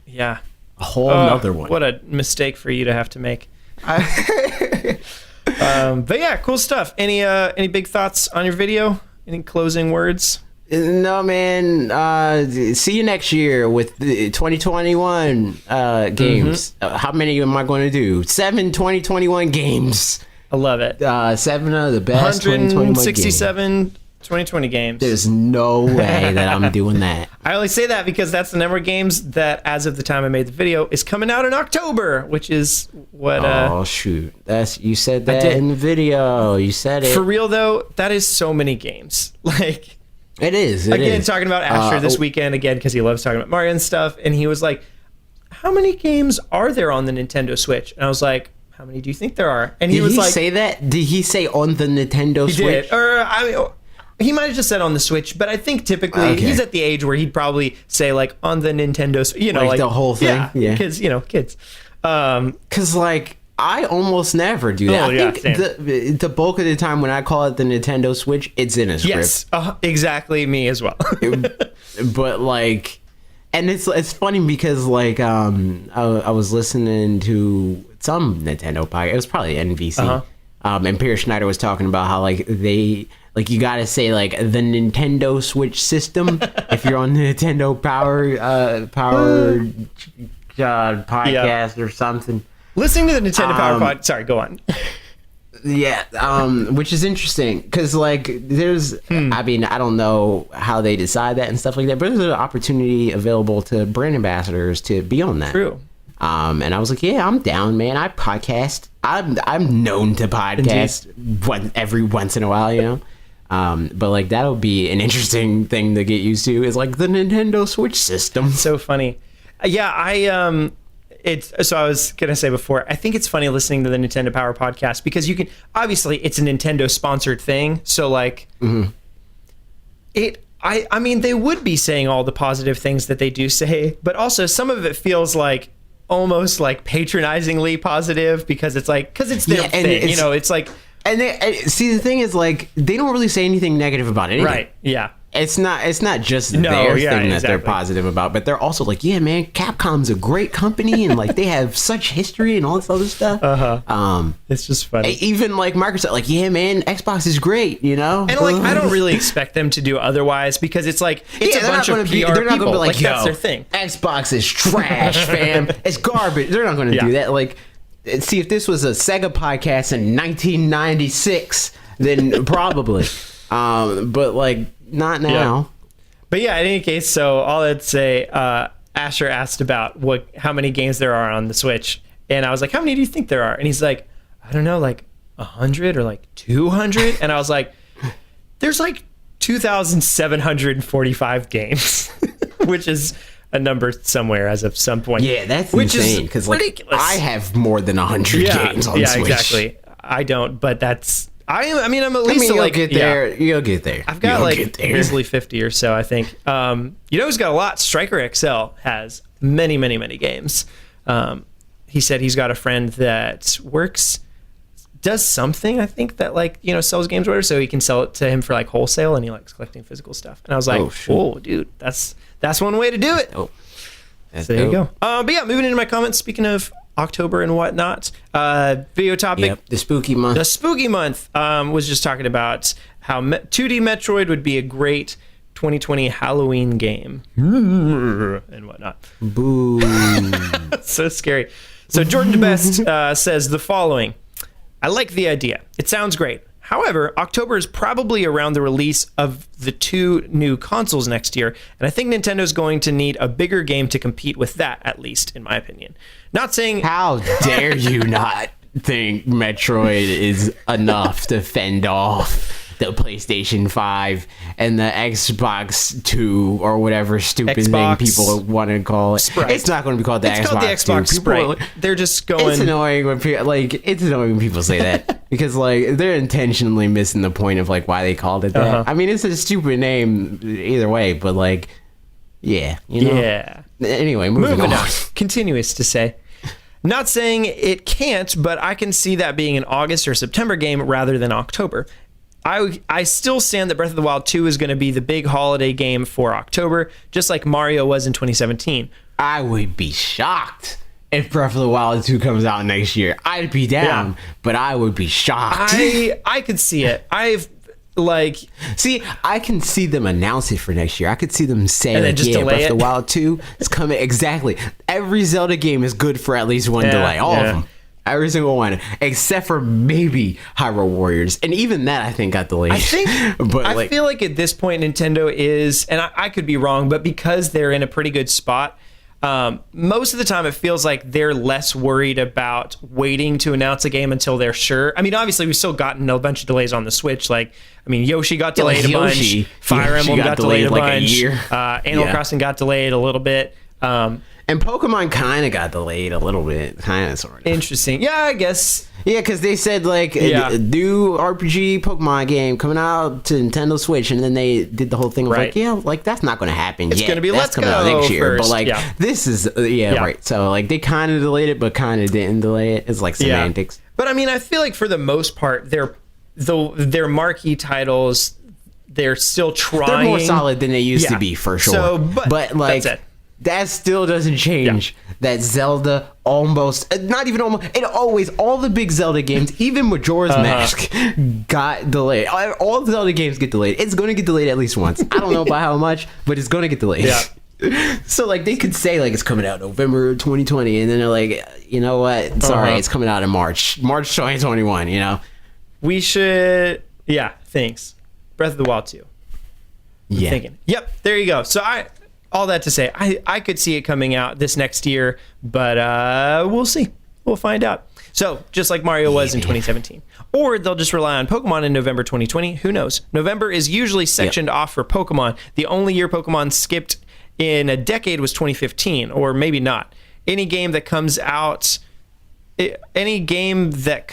Speaker 1: Yeah. A whole nother one.
Speaker 2: What a mistake for you to have to make. But yeah, cool stuff. Any big thoughts on your video? Any closing words?
Speaker 1: No, man. See you next year with the 2021 games. How many am I going to do? 7 2021 games.
Speaker 2: I love it.
Speaker 1: 7 of the best 2021 games.
Speaker 2: 167 2020 games.
Speaker 1: There's no way that I'm doing that.
Speaker 2: I only say that because that's the number of games that, as of the time I made the video, is coming out in October, which is what...
Speaker 1: oh, shoot. You said that in the video. You said it.
Speaker 2: For real, though, that is so many games. Like...
Speaker 1: It is.
Speaker 2: Again, talking about Asher this weekend, again, because he loves talking about Mario and stuff, and he was like, how many games are there on the Nintendo Switch? And I was like, how many do you think there are? And he was like...
Speaker 1: Did he say that? Did he say on the Nintendo Switch?
Speaker 2: He did. Or, I mean... He might have just said on the Switch, but I think typically he's at the age where he'd probably say like on the Nintendo, like
Speaker 1: the whole thing.
Speaker 2: Yeah, kids, kids.
Speaker 1: Because like I almost never do that. I think the bulk of the time when I call it the Nintendo Switch, it's in a script.
Speaker 2: Yes, exactly. Me as well.
Speaker 1: But like, and it's funny because like I was listening to some Nintendo podcast. It was probably NBC. And Peter Schneider was talking about how like they. Like, you gotta say, like, the Nintendo Switch system if you're on the Nintendo Power podcast or something.
Speaker 2: Listening to the Nintendo Power podcast. Sorry, go on.
Speaker 1: Yeah, which is interesting because, like, there's... I mean, I don't know how they decide that and stuff like that, but there's an opportunity available to brand ambassadors to be on that.
Speaker 2: True.
Speaker 1: And I was like, yeah, I'm down, man. I podcast. I'm known to podcast every once in a while, but like that'll be an interesting thing to get used to is like the Nintendo Switch system.
Speaker 2: So funny. Yeah, I was gonna say before, I think it's funny listening to the Nintendo Power podcast because you can obviously it's a Nintendo sponsored thing. So like I mean they would be saying all the positive things that they do say, but also some of it feels like almost like patronizingly positive because it's like it's their thing. It's like.
Speaker 1: And see, the thing is, like, they don't really say anything negative about anything.
Speaker 2: Right, yeah.
Speaker 1: It's not just their thing that they're positive about, but they're also like, yeah, man, Capcom's a great company, and, like, they have such history and all this other stuff.
Speaker 2: It's just funny.
Speaker 1: Even, like, Microsoft, like, yeah, man, Xbox is great,
Speaker 2: And, like, I don't really expect them to do otherwise, because it's like, it's a bunch of PR people. They're not going to be like, that's their thing.
Speaker 1: Xbox is trash, fam. It's garbage. They're not going to do that. Like, see, if this was a Sega podcast in 1996, then probably. But like not now.
Speaker 2: Yeah. But yeah, in any case, so all I'd say, Asher asked about how many games there are on the Switch, and I was like, how many do you think there are? And he's like, I don't know, like 100 or like 200. And I was like, there's like 2,745 games, which is a number somewhere as of some point.
Speaker 1: Yeah, that's insane because like I have more than 100 games on Switch. Yeah,
Speaker 2: exactly. I don't, but that's I'm at least
Speaker 1: you'll get there. You'll get there.
Speaker 2: I've got easily 50 or so, I think. Who's got a lot? Striker XL has many, many, many games. He said he's got a friend that does something, I think, that sells games or whatever, so he can sell it to him for like wholesale, and he likes collecting physical stuff. And I was like, oh dude, that's one way to do it.
Speaker 1: Oh,
Speaker 2: so there you go. But yeah, moving into my comments, speaking of October and whatnot, video topic. Yep,
Speaker 1: the spooky month.
Speaker 2: The spooky month was just talking about how 2D Metroid would be a great 2020 Halloween game and whatnot.
Speaker 1: Boo.
Speaker 2: So scary. So Jordan DeBest says the following. I like the idea. It sounds great. However, October is probably around the release of the 2 new consoles next year, and I think Nintendo's going to need a bigger game to compete with that, at least, in my opinion. Not saying...
Speaker 1: How dare you not think Metroid is enough to fend off the PlayStation 5 and the Xbox 2 or whatever stupid thing people want to call it.
Speaker 2: Sprite.
Speaker 1: It's not going to be called the Xbox 2.
Speaker 2: It's called the Xbox Sprite. They're just going...
Speaker 1: It's annoying when people say that because like they're intentionally missing the point of like why they called it that. I mean, it's a stupid name either way, but like, yeah,
Speaker 2: Yeah.
Speaker 1: Anyway, moving on.
Speaker 2: Continuous to say. Not saying it can't, but I can see that being an August or September game rather than October. I still stand that Breath of the Wild 2 is going to be the big holiday game for October, just like Mario was in 2017.
Speaker 1: I would be shocked if Breath of the Wild 2 comes out next year. I'd be down, but I would be shocked.
Speaker 2: I could see it. I
Speaker 1: can see them announce it for next year. I could see them say,
Speaker 2: and then just delay
Speaker 1: Breath of the Wild 2 is coming. Exactly. Every Zelda game is good for at least one delay. All of them. every single one, except for maybe Hyrule Warriors, and even that I think got delayed.
Speaker 2: I feel like at this point Nintendo is, and I could be wrong, but because they're in a pretty good spot, most of the time it feels like they're less worried about waiting to announce a game until they're sure. I mean, obviously we've still gotten a bunch of delays on the Switch. Like, I mean, Yoshi got delayed a bunch. Fire Emblem got delayed a bunch. Animal Crossing got delayed a little bit.
Speaker 1: And Pokemon kind of got delayed a little bit, kind of, sort of.
Speaker 2: Interesting. Yeah, I guess.
Speaker 1: Yeah, because they said, like, a new RPG Pokemon game coming out to Nintendo Switch, and then they did the whole thing of, like, yeah, like, that's not going to happen
Speaker 2: It's
Speaker 1: yet.
Speaker 2: going to be
Speaker 1: that's
Speaker 2: coming out next year.
Speaker 1: But, like, this is, right. So, like, they kind of delayed it, but kind of didn't delay it. It's, like, semantics.
Speaker 2: Yeah. But, I mean, I feel like for the most part, their marquee titles, they're still trying.
Speaker 1: They're more solid than they used to be, for sure.
Speaker 2: So,
Speaker 1: but like, that still doesn't change that Zelda almost, not even almost, it always, all the big Zelda games, even Majora's Mask, got delayed. All the Zelda games get delayed. It's going to get delayed at least once. I don't know by how much, but it's going to get delayed. Yeah. So, like, they could say, like, it's coming out November 2020, and then they're like, you know what? It's all right. It's coming out in March 2021, you know?
Speaker 2: We should, thanks. Breath of the Wild 2.
Speaker 1: Yeah.
Speaker 2: Thinking. Yep, there you go. So, all that to say, I could see it coming out this next year, but we'll see. We'll find out. So, just like Mario was in 2017. Or they'll just rely on Pokemon in November 2020. Who knows? November is usually sectioned off for Pokemon. The only year Pokemon skipped in a decade was 2015, or maybe not. Any game that comes out, any game that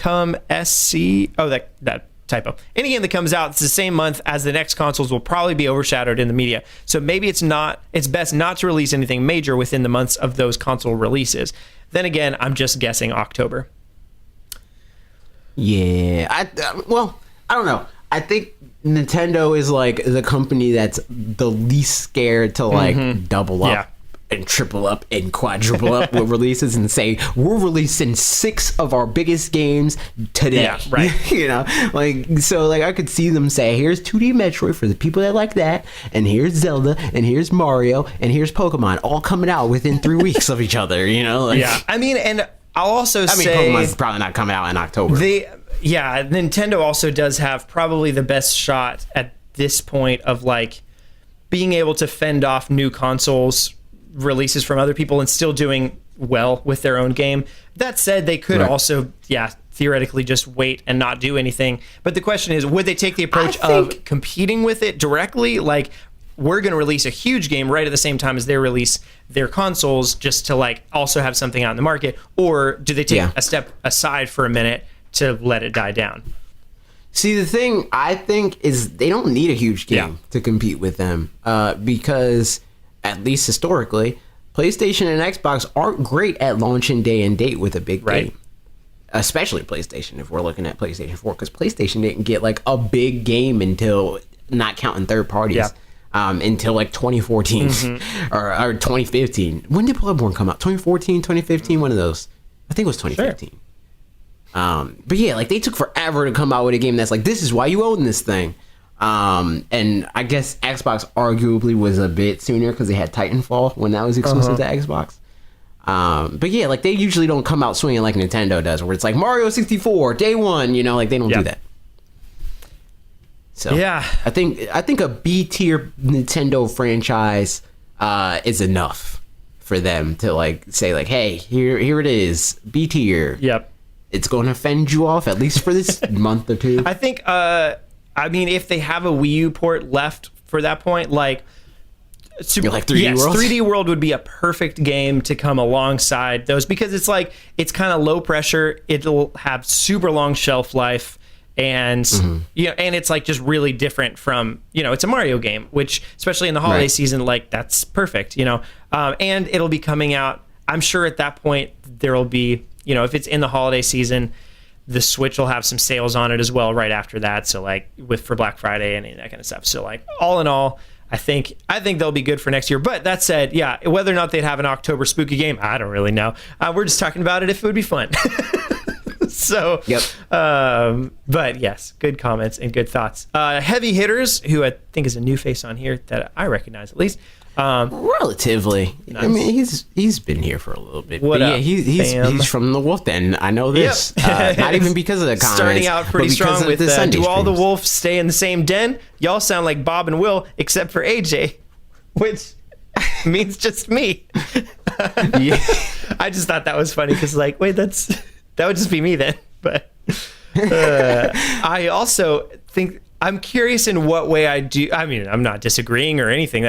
Speaker 2: typo. Any game that comes out, it's the same month as the next consoles will probably be overshadowed in the media. So maybe it's best not to release anything major within the months of those console releases. Then again, I'm just guessing October.
Speaker 1: Yeah. I don't know. I think Nintendo is like the company that's the least scared to like double up. And triple up and quadruple up with releases and say, we're releasing 6 of our biggest games today.
Speaker 2: Yeah, right.
Speaker 1: You know, like, so like I could see them say, here's 2D Metroid for the people that like that, and here's Zelda, and here's Mario, and here's Pokemon, all coming out within 3 weeks of each other, you know? Like,
Speaker 2: yeah. I mean, and I'll also say
Speaker 1: Pokemon's probably not coming out in October.
Speaker 2: Nintendo also does have probably the best shot at this point of like being able to fend off new consoles releases from other people and still doing well with their own game. That said, they could also theoretically just wait and not do anything, but the question is, would they take the approach of competing with it directly, like we're going to release a huge game right at the same time as they release their consoles just to like also have something out in the market, or do they take a step aside for a minute to let it die down?
Speaker 1: See, the thing I think is they don't need a huge game to compete with them, because at least historically, PlayStation and Xbox aren't great at launching day and date with a big game. Especially PlayStation, if we're looking at PlayStation 4, because PlayStation didn't get like a big game until, not counting third parties, until like 2014 or 2015. When did Bloodborne come out? 2014, 2015, one of those. I think it was 2015. Sure. But yeah, like they took forever to come out with a game that's like, this is why you own this thing. And I guess Xbox arguably was a bit sooner because they had Titanfall when that was exclusive to Xbox. But yeah, like they usually don't come out swinging like Nintendo does, where it's like Mario 64 day one, you know, like they don't do that. So I think a B tier Nintendo franchise is enough for them to like say like, hey, here it is, B tier.
Speaker 2: Yep,
Speaker 1: it's going to fend you off at least for this month or two.
Speaker 2: I think. I mean, if they have a Wii U port left for that point, like
Speaker 1: 3D World?
Speaker 2: 3D World would be a perfect game to come alongside those, because it's like, it's kind of low pressure. It'll have super long shelf life, and you know, and it's like just really different from, you know, it's a Mario game, which especially in the holiday season, like that's perfect, you know. And it'll be coming out, I'm sure at that point there'll be, you know, if it's in the holiday season, the Switch will have some sales on it as well right after that. So like for Black Friday and that kind of stuff. So like all in all, I think they'll be good for next year. But that said, whether or not they'd have an October spooky game, I don't really know. We're just talking about it if it would be fun. So,
Speaker 1: yep.
Speaker 2: But yes, good comments and good thoughts. Heavy Hitters, who I think is a new face on here that I recognize at least.
Speaker 1: Relatively. Nice. I mean, he's been here for a little bit.
Speaker 2: What
Speaker 1: but
Speaker 2: up,
Speaker 1: he's from the Wolf Den. I know this.
Speaker 2: Yep.
Speaker 1: Not even because of the comments.
Speaker 2: Starting out pretty strong with do all the
Speaker 1: streams.
Speaker 2: wolves stay in the same den? Y'all sound like Bob and Will, except for AJ, which means just me.
Speaker 1: Yeah.
Speaker 2: I just thought that was funny because, like, wait, that would just be me then. But I also think I'm curious in what way I do. I mean, I'm not disagreeing or anything.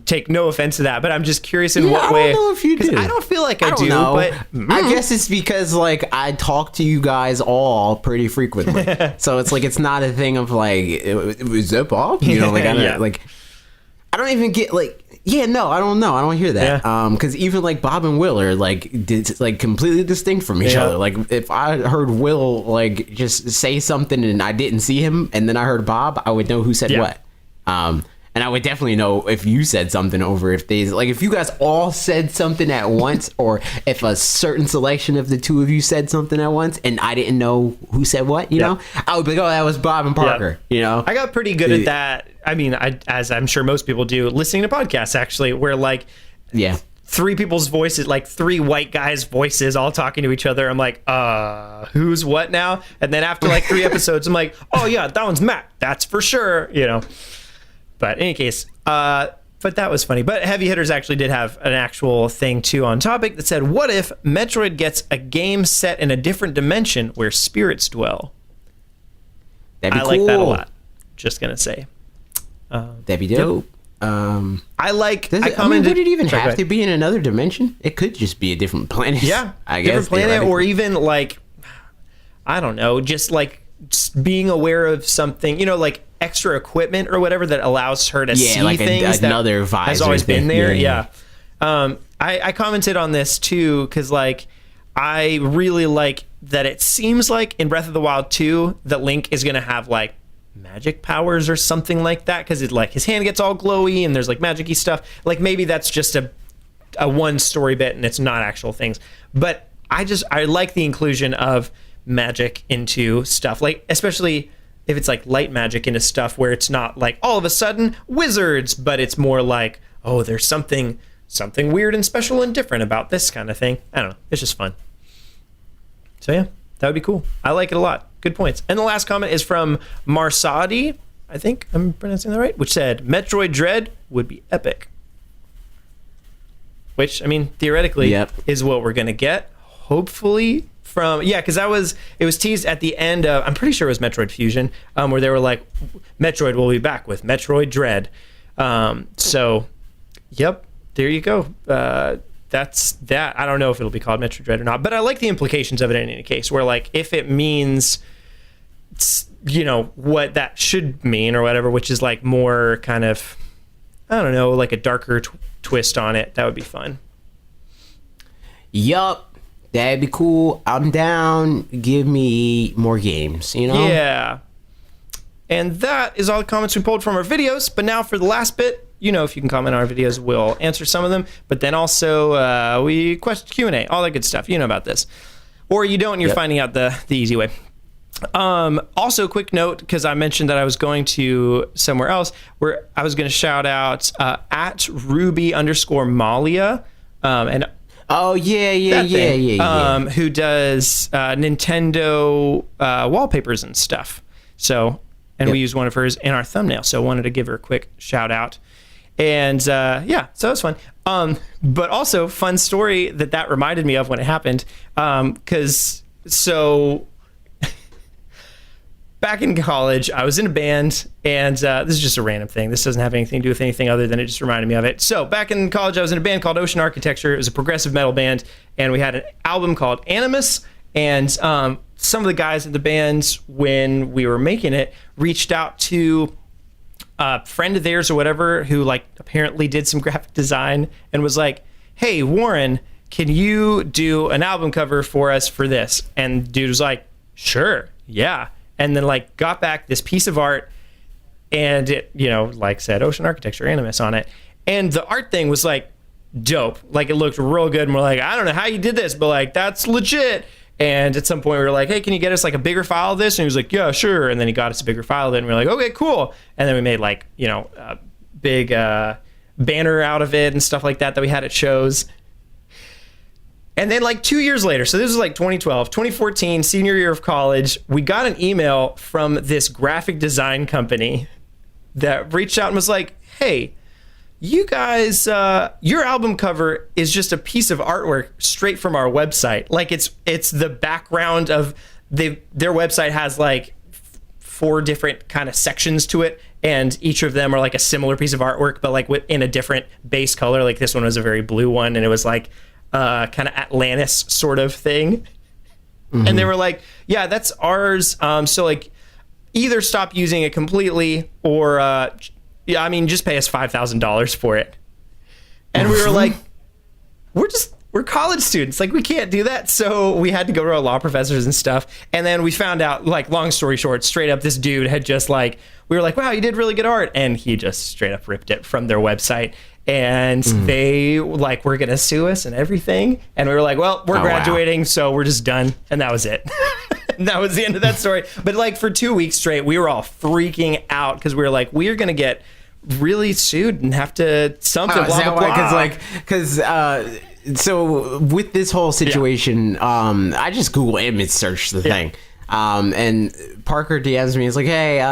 Speaker 2: Take no offense to that, but I'm just curious in what way.
Speaker 1: I don't know if you do.
Speaker 2: I don't feel like I do,
Speaker 1: know.
Speaker 2: but
Speaker 1: I guess it's because like I talk to you guys all pretty frequently, so it's like it's not a thing of like, is that Bob? You know, like I don't even get like. Yeah, no, I don't know. I don't hear that. Because even like Bob and Will are like completely distinct from each other. Like if I heard Will like just say something and I didn't see him, and then I heard Bob, I would know who said what. And I would definitely know if you said something over if you guys all said something at once, or if a certain selection of the two of you said something at once and I didn't know who said what, you know, I would be like, oh, that was Bob and Parker, you know?
Speaker 2: I got pretty good at that. I mean, as I'm sure most people do, listening to podcasts actually, where like, three people's voices, like three white guys' voices all talking to each other. I'm like, who's what now? And then after like 3 episodes, I'm like, oh yeah, that one's Matt. That's for sure, you know? But in any case, but that was funny. But Heavy Hitters actually did have an actual thing too on topic that said, what if Metroid gets a game set in a different dimension where spirits dwell?
Speaker 1: That'd be cool.
Speaker 2: I like that a lot. Just gonna say.
Speaker 1: That'd be dope.
Speaker 2: I like.
Speaker 1: Would it even have to be in another dimension? It could just be a different planet.
Speaker 2: Yeah,
Speaker 1: I guess.
Speaker 2: Different planet, or even like, I don't know, just being aware of something, you know, like extra equipment or whatever that allows her to see
Speaker 1: like
Speaker 2: things.
Speaker 1: Another
Speaker 2: that
Speaker 1: visor
Speaker 2: has always been there.
Speaker 1: Yeah.
Speaker 2: I commented on this too because like I really like that. It seems like in Breath of the Wild 2 that Link is gonna have like magic powers or something like that, because it like his hand gets all glowy and there's like magic-y stuff. Like maybe that's just a one story bit and it's not actual things, but I like the inclusion of magic into stuff, like especially if it's like light magic into stuff where it's not like all of a sudden wizards, but it's more like, oh, there's something weird and special and different about this kind of thing. I don't know, it's just fun. So yeah, that would be cool. I like it a lot. Good points. And the last comment is from Marsadi, I think I'm pronouncing that right, which said, Metroid Dread would be epic. Which, I mean, theoretically is what we're going to get, hopefully, from... Yeah, because it was teased at the end of... I'm pretty sure it was Metroid Fusion, where they were like, Metroid will be back with Metroid Dread. So, yep, there you go. That's that. I don't know if it'll be called Metroid Dread or not, but I like the implications of it in any case, where like if it means, you know, what that should mean or whatever, which is like more kind of, I don't know, like a darker twist on it, that would be fun.
Speaker 1: Yup, that'd be cool. I'm down. Give me more games, you know?
Speaker 2: Yeah. And that is all the comments we pulled from our videos. But now for the last bit, you know, if you can comment on our videos, we'll answer some of them. But then also we question Q&A, all that good stuff. You know about this. Or you don't, and you're finding out the easy way. Also, quick note, because I mentioned that I was going to somewhere else, where I was going to shout out at Ruby_Malia. And
Speaker 1: oh, yeah.
Speaker 2: Who does Nintendo wallpapers and stuff. So... And we used one of hers in our thumbnail, so I wanted to give her a quick shout out. And so it was fun. But also, fun story that reminded me of when it happened. Because back in college, I was in a band, and this is just a random thing. This doesn't have anything to do with anything other than it just reminded me of it. So back in college, I was in a band called Ocean Architecture. It was a progressive metal band, and we had an album called Animus. And some of the guys in the band, when we were making it, reached out to a friend of theirs or whatever who like apparently did some graphic design and was like, hey, Warren, can you do an album cover for us for this? And dude was like, sure, yeah. And then like got back this piece of art, and it, you know, like said Ocean Architecture Animus on it. And the art thing was like dope. Like it looked real good. And we're like, I don't know how you did this, but like that's legit. And at some point we were like, hey, can you get us like a bigger file of this? And he was like, yeah, sure. And then he got us a bigger file of it, and we were like, okay, cool. And then we made like, a big banner out of it and stuff like that we had at shows. And then like 2 years later, so this was like 2012, 2014, senior year of college, we got an email from this graphic design company that reached out and was like, hey, you guys, your album cover is just a piece of artwork straight from our website. Like it's the background of their website has like 4 different kind of sections to it, and each of them are like a similar piece of artwork, but like in a different base color. Like this one was a very blue one, and it was like kind of Atlantis sort of thing. Mm-hmm. And they were like, yeah, that's ours. So like either stop using it completely or just pay us $5,000 for it. And we were like, we're college students. Like, we can't do that. So we had to go to our law professors and stuff. And then we found out, like, long story short, straight up, this dude had just like, we were like, wow, you did really good art. And he just straight up ripped it from their website. And they like, were going to sue us and everything. And we were like, well, we're graduating, so we're just done. And that was it. And that was the end of that story. But like for 2 weeks straight, we were all freaking out because we were like, we are going to get really sued and have to something.
Speaker 1: So with this whole situation, I just Google image search the thing. And Parker DMs me. He's like, hey,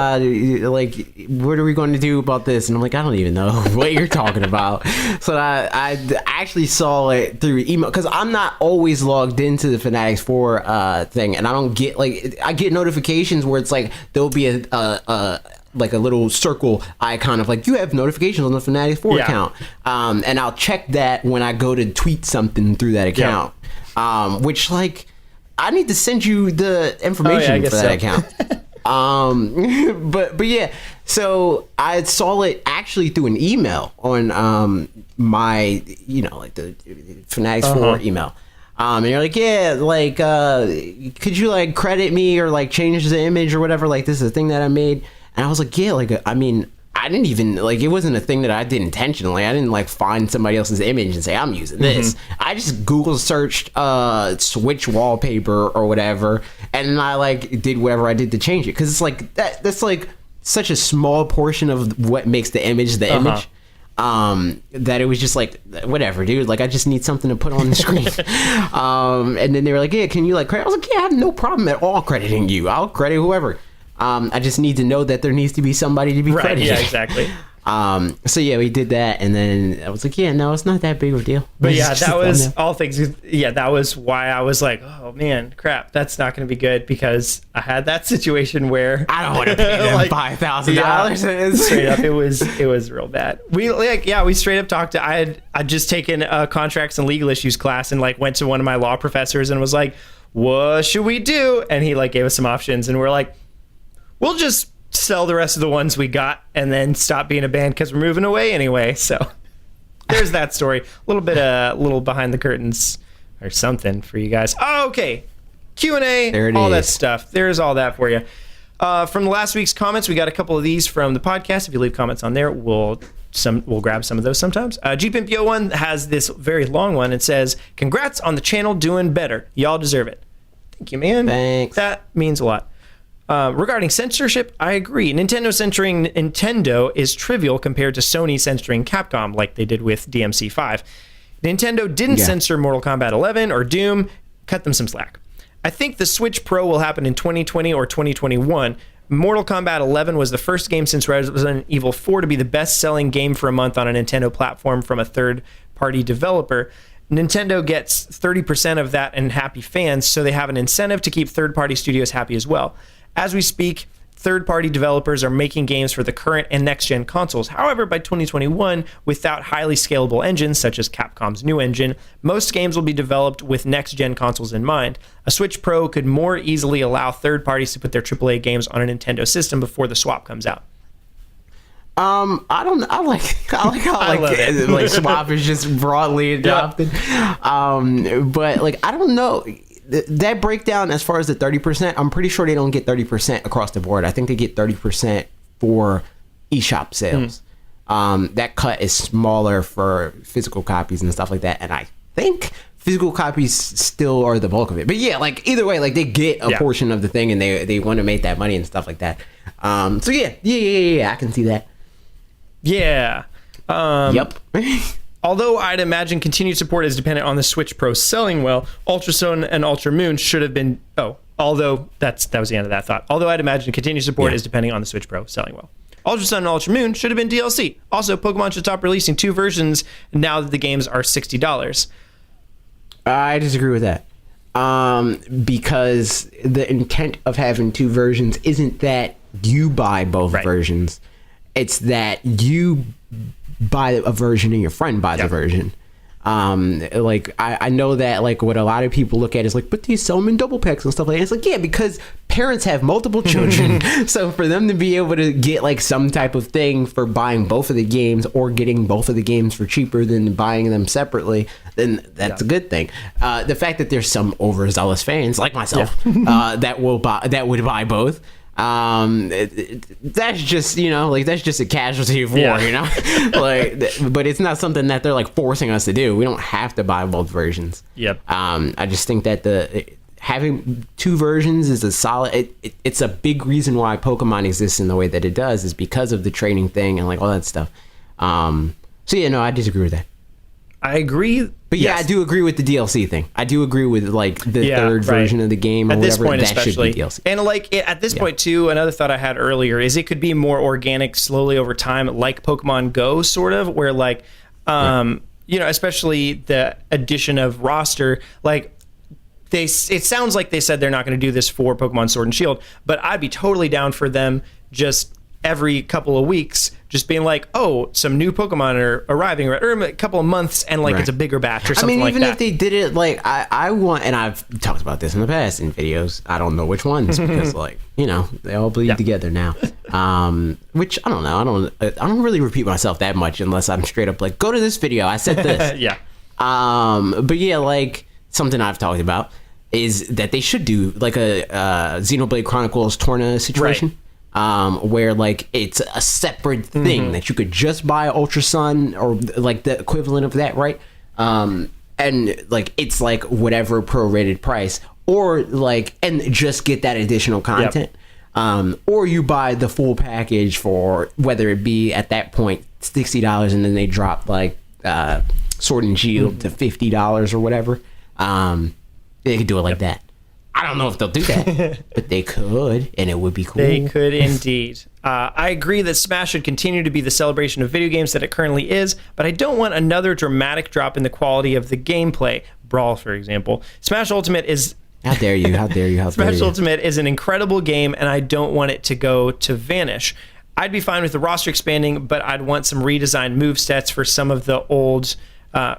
Speaker 1: like, what are we going to do about this? And I'm like, I don't even know what you're talking about. So I actually saw it through email because I'm not always logged into the fanatixfour thing, and I don't get I get notifications where it's like there'll be a little circle icon of like, you have notifications on the fanatixfour account, and I'll check that when I go to tweet something through that account, which like, I need to send you the information for that account. But yeah, so I saw it actually through an email on my, like the fanatixfour email. And you're like, yeah, like, could you like credit me or like change the image or whatever? Like, this is a thing that I made. And I was like, yeah, like, I mean, I didn't even, like, it wasn't a thing that I did intentionally. I didn't, like, find somebody else's image and say, I'm using this. I just Google searched Switch wallpaper or whatever, and I, like, did whatever I did to change it. Because it's, like, that's, like, such a small portion of what makes the image the image. That it was just like, whatever, dude, like, I just need something to put on the screen. And then they were like, yeah, can you, like, credit? I was like, yeah, I have no problem at all crediting you. I'll credit whoever. I just need to know that there needs to be somebody to be credited.
Speaker 2: Yeah, exactly.
Speaker 1: So yeah, we did that, and then I was like, yeah, no, it's not that big of a deal.
Speaker 2: But yeah, that was all things. Yeah, that was why I was like, oh man, crap, that's not going to be good, because I had that situation where
Speaker 1: I don't want to pay them like, $5,000.
Speaker 2: Straight up, it was real bad. We straight up talked to. I'd just taken a contracts and legal issues class and like went to one of my law professors and was like, what should we do? And he like gave us some options, and we're like, we'll just sell the rest of the ones we got and then stop being a band because we're moving away anyway. So there's that story. A little behind the curtains or something for you guys. Oh, okay. Q&A, all that stuff. There's all that for you. From last week's comments, we got a couple of these from the podcast. If you leave comments on there, we'll grab some of those sometimes. GPMPO1 has this very long one. It says, congrats on the channel doing better. Y'all deserve it. Thank you, man.
Speaker 1: Thanks.
Speaker 2: That means a lot. Regarding censorship, I agree. Nintendo censoring Nintendo is trivial compared to Sony censoring Capcom, like they did with DMC5. Nintendo didn't censor Mortal Kombat 11 or Doom. Cut them some slack. I think the Switch Pro will happen in 2020 or 2021. Mortal Kombat 11 was the first game since Resident Evil 4 to be the best-selling game for a month on a Nintendo platform from a third-party developer. Nintendo gets 30% of that and happy fans, so they have an incentive to keep third-party studios happy as well. As we speak, third-party developers are making games for the current and next-gen consoles. However, by 2021, without highly scalable engines, such as Capcom's new engine, most games will be developed with next-gen consoles in mind. A Switch Pro could more easily allow third parties to put their AAA games on a Nintendo system before the swap comes out.
Speaker 1: I like how swap is just broadly adopted. But like, I don't know. That breakdown as far as the 30%, I'm pretty sure they don't get 30% across the board. I think they get 30% for eShop sales. That cut is smaller for physical copies and stuff like that. And I think physical copies still are the bulk of it. But yeah, like either way, like they get a portion of the thing and they want to make that money and stuff like that. So yeah, I can see that.
Speaker 2: Yeah.
Speaker 1: Yep.
Speaker 2: Although I'd imagine continued support is dependent on the Switch Pro selling well, Ultra Sun and Ultra Moon should have been. Although that was the end of that thought. Although I'd imagine continued support is depending on the Switch Pro selling well. Ultra Sun and Ultra Moon should have been DLC. Also, Pokemon should stop releasing 2 versions now that the games are $60.
Speaker 1: I disagree with that. Because the intent of having 2 versions isn't that you buy both versions. It's that you buy a version and your friend buys a version. Like I know that like what a lot of people look at is like, but they sell them in double packs and stuff like that. It's like, yeah, because parents have multiple children. So for them to be able to get like some type of thing for buying both of the games or getting both of the games for cheaper than buying them separately, then that's a good thing. The fact that there's some overzealous fans like myself that would buy both. That's just, you know, like that's just a casualty of war, you know, like, but it's not something that they're like forcing us to do. We don't have to buy both versions. I just think that having 2 versions is a solid, it's a big reason why Pokemon exists in the way that it does, is because of the trading thing and like all that stuff. So yeah, no, I disagree with that.
Speaker 2: I agree.
Speaker 1: But yeah, I do agree with the DLC thing. I do agree with like the third version of the game or
Speaker 2: at this
Speaker 1: whatever.
Speaker 2: Point,
Speaker 1: that
Speaker 2: especially.
Speaker 1: Should be DLC.
Speaker 2: And like at this point too, another thought I had earlier is it could be more organic slowly over time, like Pokemon Go sort of, where like, you know, especially the addition of roster, like it sounds like they said they're not going to do this for Pokemon Sword and Shield, but I'd be totally down for them just every couple of weeks just being like, oh, some new Pokemon are arriving, or a couple of months, and like it's a bigger batch or something like that. I mean, even
Speaker 1: if they did it, like I want, and I've talked about this in the past in videos, I don't know which ones, because like, you know, they all bleed together now. Which I don't know. I don't really repeat myself that much unless I'm straight up like, go to this video, I said this. But yeah, like something I've talked about is that they should do like a Xenoblade Chronicles Torna situation. Where like it's a separate thing that you could just buy Ultra Sun or like the equivalent of that, right? And like it's like whatever prorated price, or like and just get that additional content. Or you buy the full package for whether it be at that point $60 and then they drop like Sword and Shield to $50 or whatever. They could do it like that. I don't know if they'll do that, but they could, and it would be cool.
Speaker 2: They could indeed. I agree that Smash should continue to be the celebration of video games that it currently is, but I don't want another dramatic drop in the quality of the gameplay. Brawl, for example. Smash Ultimate is...
Speaker 1: How dare you, how dare you, how dare you.
Speaker 2: Smash Ultimate is an incredible game, and I don't want it to go to vanish. I'd be fine with the roster expanding, but I'd want some redesigned movesets for some of the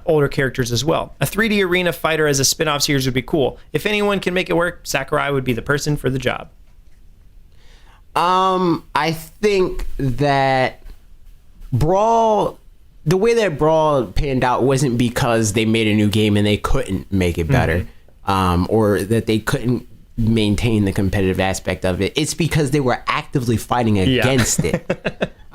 Speaker 2: older characters as well. A 3D arena fighter as a spin-off series would be cool. If anyone can make it work, Sakurai would be the person for the job.
Speaker 1: I think that Brawl, the way that Brawl panned out wasn't because they made a new game and they couldn't make it better, or that they couldn't maintain the competitive aspect of it. It's because they were actively fighting against it.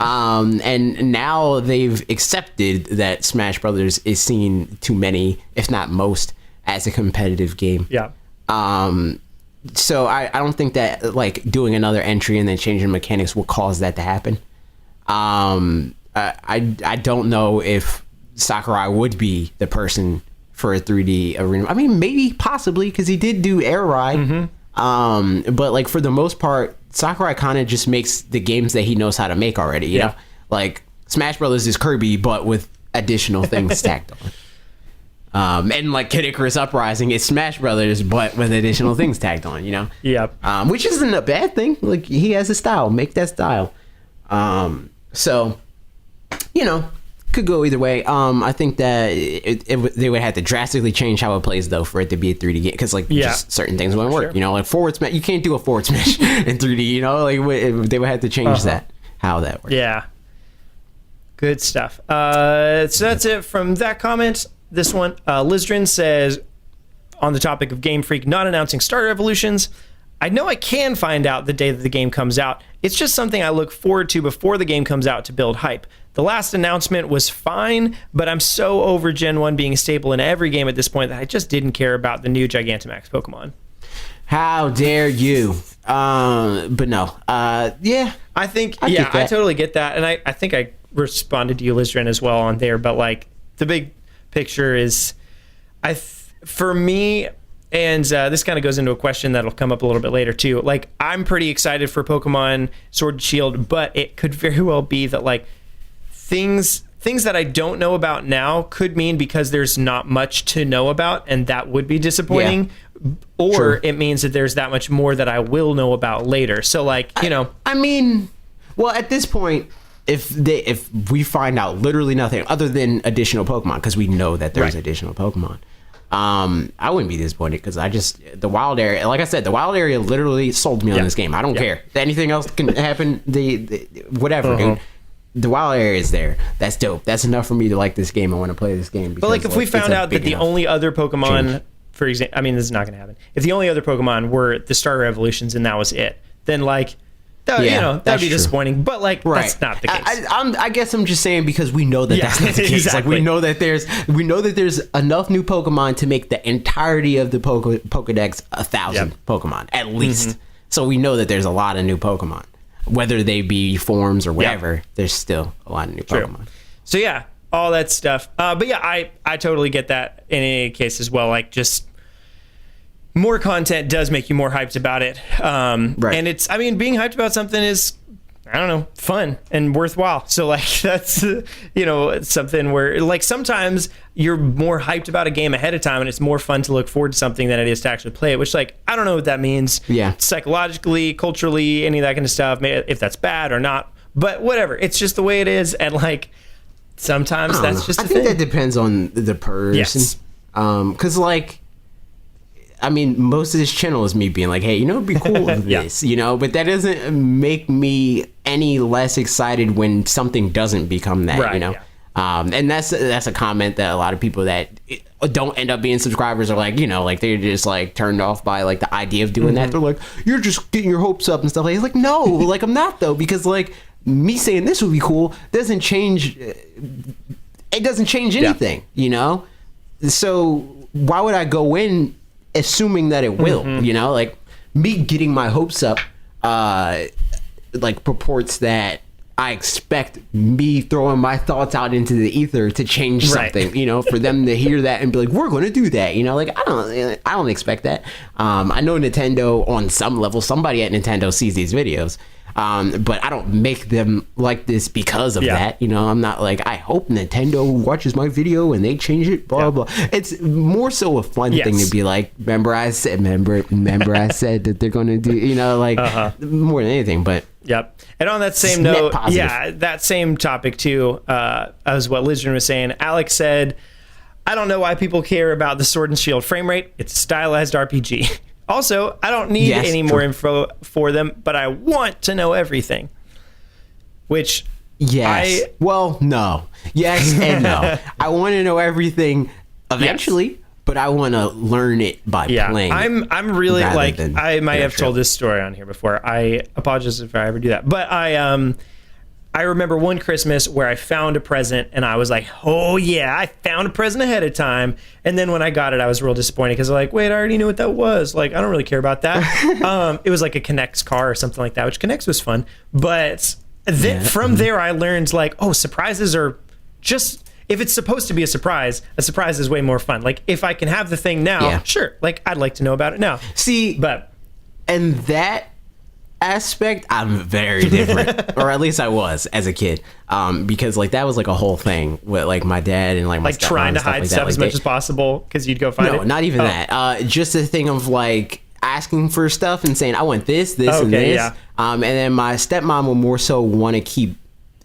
Speaker 1: And now they've accepted that Smash Brothers is seen to many, if not most, as a competitive game. So I don't think that like doing another entry and then changing mechanics will cause that to happen. I don't know if Sakurai would be the person for a 3D arena. I mean, maybe, possibly, because he did do Air Ride. But like for the most part, Sakurai kind of just makes the games that he knows how to make already, you know? Like Smash Brothers is Kirby, but with additional things tacked on. And like Kid Icarus Uprising is Smash Brothers, but with additional things tacked on, you know? Which isn't a bad thing. Like he has a style, make that style. So, you know, could go either way. I think that they would have to drastically change how it plays though for it to be a 3D game, because like just certain things wouldn't work. You know, like forward smash, you can't do a forward smash in 3D. You know, like they would have to change that, how that works.
Speaker 2: Good stuff. So that's it from that comment. This one, Lizdrin says, on the topic of Game Freak not announcing starter evolutions, I know I can find out the day that the game comes out, It's just something I look forward to before the game comes out to build hype. The last announcement was fine, but I'm so over Gen 1 being a staple in every game at this point that I just didn't care about the new Gigantamax Pokemon.
Speaker 1: How dare you? But no. Yeah.
Speaker 2: I totally get that. And I think I responded to you, Lizrin, as well on there. But like the big picture is, for me, and this kind of goes into a question that'll come up a little bit later too. Like, I'm pretty excited for Pokemon Sword and Shield, but it could very well be that like things that I don't know about now could mean because there's not much to know about, and that would be disappointing. Yeah. Or True. It means that there's that much more that I will know about later. So like,
Speaker 1: I mean, well, at this point, if we find out literally nothing other than additional Pokemon, because we know that there's additional Pokemon, I wouldn't be disappointed, because the wild area, like I said, the wild area literally sold me on this game. I don't care. Anything else can happen, whatever, dude. The wild area is there. That's dope. That's enough for me to like this game. I want to play this game.
Speaker 2: But like, if we found out that the only other Pokemon, for example, I mean, this is not going to happen. If the only other Pokemon were the starter evolutions and that was it, then like, that'd be disappointing. But like, that's not the case.
Speaker 1: I guess I'm just saying, because we know that that's not the case. Exactly. Like, we know that there's enough new Pokemon to make the entirety of the Pokedex 1,000 Pokemon at least. Mm-hmm. So we know that there's a lot of new Pokemon. Whether they be forms or whatever, there's still a lot of new Pokemon.
Speaker 2: So yeah, all that stuff. But yeah, I totally get that in any case as well. Like, just more content does make you more hyped about it. And it's, I mean, being hyped about something is, I don't know, fun and worthwhile. So like, that's, something where like sometimes you're more hyped about a game ahead of time and it's more fun to look forward to something than it is to actually play it, which like, I don't know what that means. Yeah. Psychologically, culturally, any of that kind of stuff, if that's bad or not, but whatever. It's just the way it is. And like, sometimes that's just
Speaker 1: I think that depends on the person. Yes. 'Cause like, I mean, most of this channel is me being like, hey, it'd be cool with this, but that doesn't make me any less excited when something doesn't become that, Yeah. And that's a comment that a lot of people that don't end up being subscribers are like, like they're just like turned off by like the idea of doing that. They're like, you're just getting your hopes up and stuff. Like, no, like I'm not though, because like me saying this would be cool doesn't change. It doesn't change anything, So why would I go in assuming that it will, like me getting my hopes up, like purports that I expect me throwing my thoughts out into the ether to change something, for them to hear that and be like, we're going to do that, like I don't expect that. I know Nintendo on some level, somebody at Nintendo sees these videos, but I don't make them like this because of that. I'm not like, I hope Nintendo watches my video and they change it, blah, blah. It's more so a fun thing to be like, remember I said that they're going to do, more than anything, but.
Speaker 2: Yep. And on that same note, that same topic too, as what Lizard was saying, Alex said, I don't know why people care about the Sword and Shield frame rate. It's a stylized RPG. Also, I don't need any more info for them, but I want to know everything. Which, no. Yes and no. I want to know everything eventually, but I want to learn it by playing. I'm really like, I might have told this story on here before. I apologize if I ever do that. But I remember one Christmas where I found a present and I was like, oh yeah, I found a present ahead of time. And then when I got it, I was real disappointed because I'm like, wait, I already knew what that was. Like, I don't really care about that. It was like a Kinect's car or something like that, which Kinect's was fun. But from there, I learned like, oh, surprises are just, if it's supposed to be a surprise is way more fun. Like, if I can have the thing now, sure. Like, I'd like to know about it now.
Speaker 1: And that aspect, I'm very different, or at least I was as a kid, because like that was like a whole thing with like my dad and like my
Speaker 2: like trying to hide stuff as much as possible because you'd go find it.
Speaker 1: No, not even that. Just a thing of like asking for stuff and saying I want this, and this. And then my stepmom would more so want to keep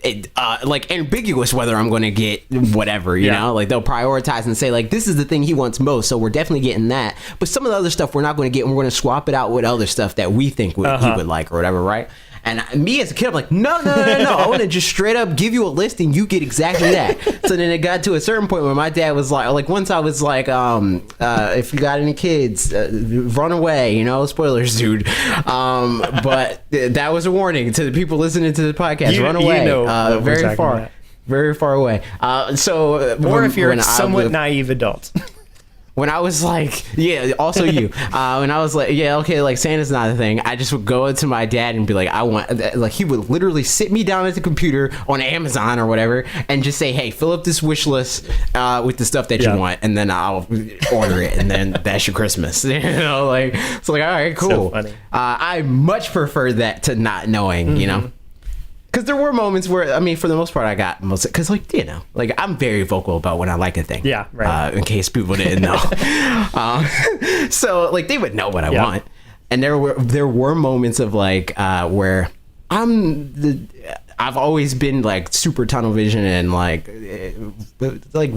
Speaker 1: it like ambiguous whether I'm going to get whatever, you know, like they'll prioritize and say like this is the thing he wants most, so we're definitely getting that, but some of the other stuff we're not going to get, and we're going to swap it out with other stuff that we think he would like or whatever, right? And me as a kid, I'm like, no. I want to just straight up give you a list and you get exactly that. So then it got to a certain point where my dad was like once I was like, if you got any kids, run away, spoilers, dude. But that was a warning to the people listening to the podcast. Run away, very far away.
Speaker 2: Or if you're a somewhat naive adult.
Speaker 1: When I was like, also you. When I was like, like Santa's not a thing. I just would go to my dad and be like, he would literally sit me down at the computer on Amazon or whatever and just say, hey, fill up this wish list with the stuff that you want, and then I'll order it, and then that's your Christmas. All right, cool.
Speaker 2: So funny.
Speaker 1: I much prefer that to not knowing, Because there were moments where, for the most part, I got most, because I'm very vocal about when I like a thing.
Speaker 2: Yeah, right.
Speaker 1: In case people didn't know. So they would know what I want. And there were moments of where I've always been super tunnel vision and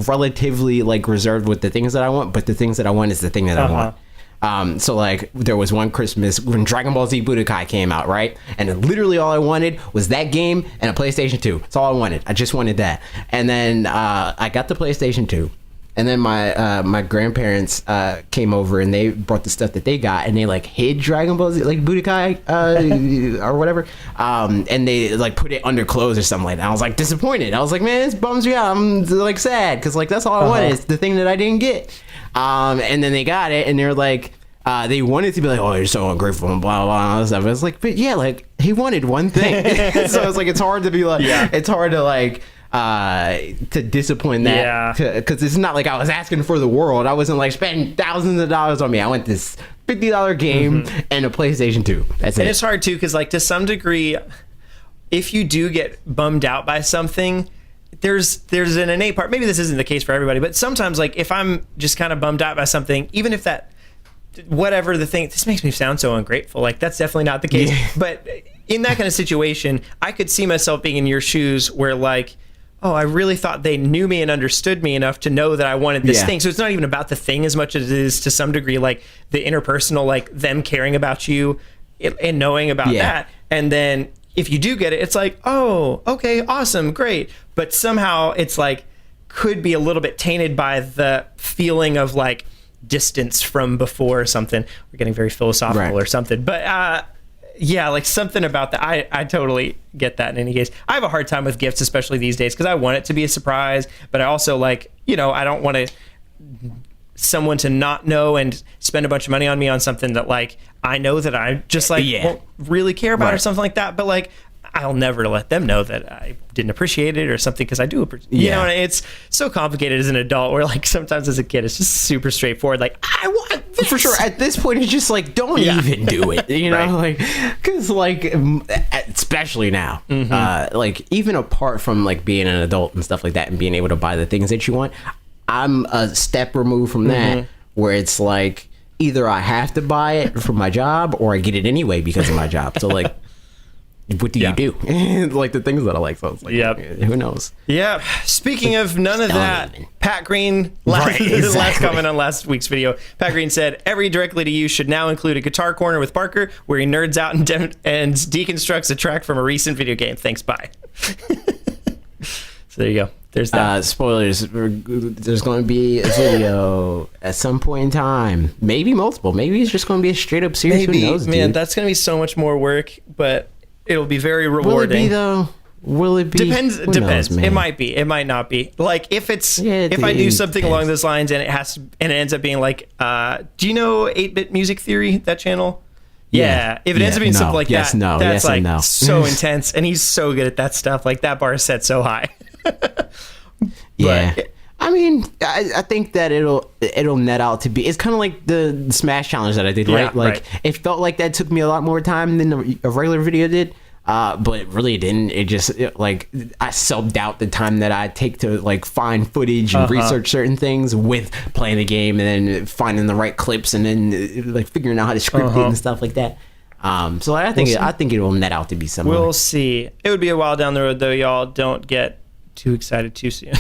Speaker 1: relatively reserved with the things that I want, but the things that I want is the thing that I want. There was one Christmas when Dragon Ball Z Budokai came out, right? And literally all I wanted was that game and a PlayStation 2. That's all I wanted. I just wanted that. And then I got the PlayStation 2. And then my grandparents came over and they brought the stuff that they got and they hid Dragon Ball Z, Budokai or whatever. And they put it under clothes or something like that. I was disappointed. I was man, this bums me out. I'm sad because that's all I wanted. It's the thing that I didn't get. And then they got it and they're they wanted to be oh, you're so ungrateful and blah, blah, blah, and all this stuff. I was but yeah, he wanted one thing. So it's it's hard to be it's hard to to disappoint that. Because it's not I was asking for the world. I wasn't spending thousands of dollars on me. I want this $50 game and a PlayStation 2. That's it.
Speaker 2: And it's hard too, because to some degree, if you do get bummed out by something, there's an innate part. Maybe this isn't the case for everybody, but sometimes if I'm just kind of bummed out by something, even if that whatever the thing, this makes me sound so ungrateful. That's definitely not the case. Yeah. But in that kind of situation, I could see myself being in your shoes where oh, I really thought they knew me and understood me enough to know that I wanted this thing. So it's not even about the thing as much as it is to some degree the interpersonal, them caring about you and knowing about that. And then if you do get it, it's oh, okay, awesome, great. But somehow it's could be a little bit tainted by the feeling of distance from before or something. We're getting very philosophical or something. But something about that. I totally get that in any case. I have a hard time with gifts, especially these days, because I want it to be a surprise, but I also I don't want someone to not know and spend a bunch of money on me on something that I know that I just won't really care about or something like that. But I'll never let them know that I didn't appreciate it or something, because I do appreciate it. You know, it's so complicated as an adult where sometimes as a kid it's just super straighthtforward. I want this.
Speaker 1: For sure. At this point it's just don't even do it. You know, because especially now, even apart from being an adult and stuff like that and being able to buy the things that you want, I'm a step removed from that, where it's either I have to buy it for my job or I get it anyway because of my job. So what do you do? The things that I like. So it's who knows?
Speaker 2: Yeah. Speaking of none of that, Pat Green, last comment on last week's video, Pat Green said, every directly to you should now include a guitar corner with Parker where he nerds out and deconstructs a track from a recent video game. Thanks, bye. So there you go. There's that.
Speaker 1: Spoilers. There's going to be a video at some point in time. Maybe multiple. Maybe it's just going to be a straight up series.
Speaker 2: Maybe.
Speaker 1: Who knows,
Speaker 2: Man,
Speaker 1: dude?
Speaker 2: That's going to be so much more work, but it'll be very rewarding.
Speaker 1: Will it be though? Will it be?
Speaker 2: Depends.
Speaker 1: Who knows, man?
Speaker 2: It might be. It might not be. If I do something along those lines and it ends up being do you know 8-Bit Music Theory, that channel? Yeah. If it ends up being something like that, that's so intense, and he's so good at that stuff. That bar is set so high.
Speaker 1: Yeah. I think that it'll net out to be. It's kind of like the Smash challenge that I did, right? It felt like that took me a lot more time than a regular video did. But it really didn't. I subbed out the time that I take to find footage and research certain things with playing the game and then finding the right clips and then figuring out how to script it and stuff like that. So I think it will net out to be similar.
Speaker 2: We'll see. It would be a while down the road though, y'all. Don't get too excited too soon.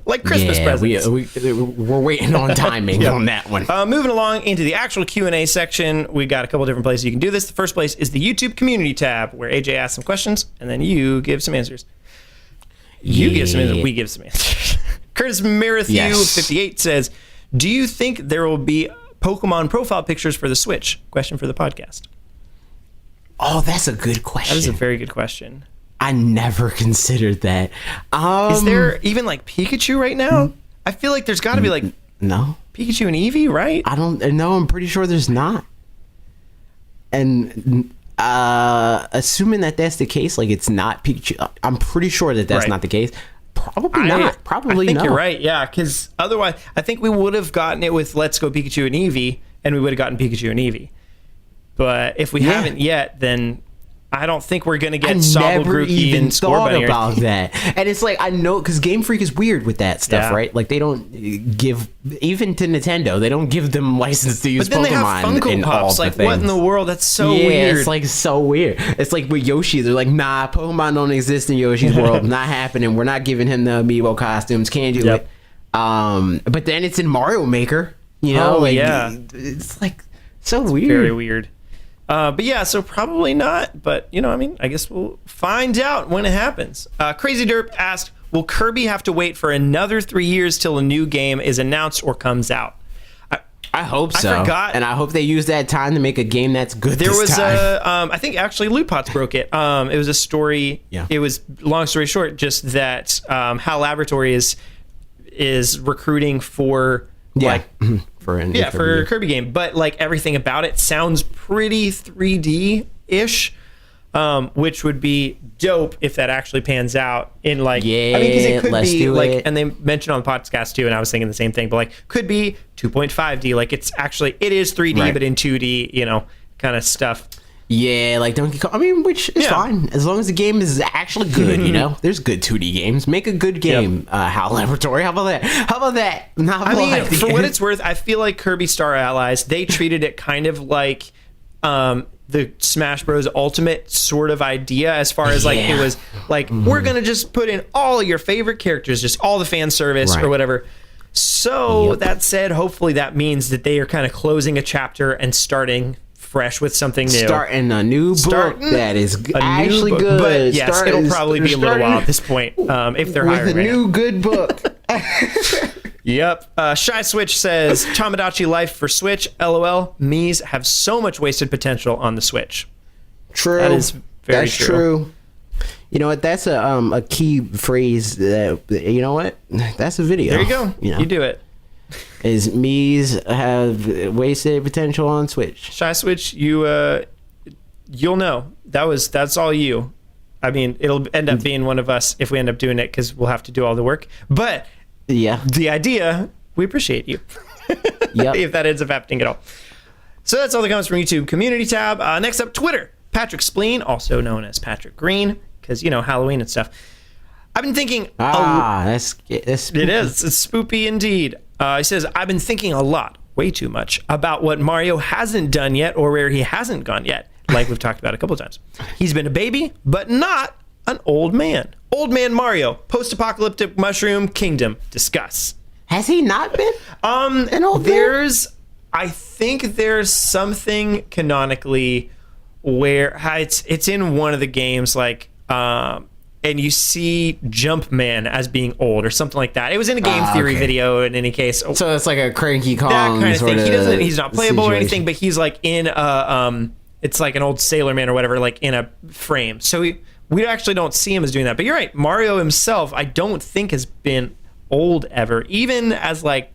Speaker 2: like Christmas presents.
Speaker 1: We're waiting on timing on that one.
Speaker 2: Moving along into the actual Q&A section, we got a couple different places you can do this. The first place is the YouTube community tab, where AJ asks some questions, and then you give some answers. You give some answers, we give some answers. Curtis Marithu 58 says, do you think there will be Pokemon profile pictures for the Switch? Question for the podcast.
Speaker 1: Oh, that's a good question.
Speaker 2: That is a very good question.
Speaker 1: I never considered that.
Speaker 2: Is there even like Pikachu right now? I feel like there's got to be like
Speaker 1: no
Speaker 2: Pikachu and Eevee, right?
Speaker 1: I don't know. I'm pretty sure there's not. And assuming that that's the case, like it's not Pikachu, I'm pretty sure that that's not the case. Probably not. Probably
Speaker 2: I think
Speaker 1: no.
Speaker 2: You're right. Yeah, because otherwise, I think we would have gotten it with Let's Go Pikachu and Eevee, and we would have gotten Pikachu and Eevee. But if we haven't yet, then I don't think we're going to get Sobble, Grookey, and Scorbunny.
Speaker 1: About that. And it's like, I know, because Game Freak is weird with that stuff, right? Like, they don't give, even to Nintendo, they don't give them license to use Pokemon.
Speaker 2: But then they have Funko Pops. Like, what in the world? That's so weird.
Speaker 1: It's like so weird. It's like with Yoshi, they're like, nah, Pokemon don't exist in Yoshi's world. Not happening. We're not giving him the amiibo costumes. Can't do it. But then it's in Mario Maker. You know, it's like so weird.
Speaker 2: Very weird. But yeah, so probably not. But, you know, I mean, I guess we'll find out when it happens. Crazy Derp asked, will Kirby have to wait for another 3 years till a new game is announced or comes out?
Speaker 1: I hope so.
Speaker 2: I forgot.
Speaker 1: And I hope they use that time to make a game that's good
Speaker 2: There
Speaker 1: this
Speaker 2: was
Speaker 1: time.
Speaker 2: I think actually Lootpots broke it. It was a story.
Speaker 1: Yeah.
Speaker 2: It was, long story short, just that HAL Laboratory is recruiting for like...
Speaker 1: for
Speaker 2: a Kirby game, but like everything about it sounds pretty 3D-ish, which would be dope if that actually pans out in like, I mean, because it could be like, and they mentioned on the podcast too, and I was thinking the same thing, but like could be 2.5D, like it is 3D, but in 2D, you know, kind of stuff.
Speaker 1: Yeah, like Donkey Kong. I mean, which is fine as long as the game is actually good. You know, there's good 2D games. Make a good game. HAL Laboratory. How about that? How about that?
Speaker 2: I mean, for what it's worth, I feel like Kirby Star Allies, they treated it kind of like the Smash Bros. Ultimate sort of idea, as far as like it was like we're gonna just put in all of your favorite characters, just all the fan service or whatever. So that said, hopefully that means that they are kind of closing a chapter and starting fresh with something new.
Speaker 1: Starting a new book that is actually good.
Speaker 2: But yes, it'll probably be a little while at this point if they're hiring
Speaker 1: with a new good book.
Speaker 2: Yep. Shy Switch says, Tamagotchi Life for Switch, LOL. Mii's have so much wasted potential on the Switch.
Speaker 1: True.
Speaker 2: That is very true.
Speaker 1: You know what? That's a key phrase. That, you know what? That's a video.
Speaker 2: There you go. You do it.
Speaker 1: Is Mii's have wasted potential on Switch?
Speaker 2: Shy Switch, you'll know. That's all you. I mean, it'll end up being one of us if we end up doing it, because we'll have to do all the work. But the idea, we appreciate you. If that ends up happening at all. So that's all that comes from YouTube community tab. Next up, Twitter. Patrick Spleen, also known as Patrick Green, because, you know, Halloween and stuff. I've been thinking...
Speaker 1: that's
Speaker 2: it is. It's spoopy indeed. He says, I've been thinking a lot, way too much, about what Mario hasn't done yet or where he hasn't gone yet, like we've talked about a couple of times. He's been a baby, but not an old man. Old man Mario, post-apocalyptic mushroom kingdom. Discuss.
Speaker 1: Has he not been an old man?
Speaker 2: I think there's something canonically where it's in one of the games, like... and you see Jumpman as being old or something like that. It was in a game theory video in any case.
Speaker 1: So it's like a Cranky Kong
Speaker 2: that kind of thing. He's not playable
Speaker 1: situation.
Speaker 2: or anything, but he's like in a it's like an old Sailor Man or whatever, like in a frame. So we actually don't see him as doing that. But you're right, Mario himself, I don't think has been old ever, even as like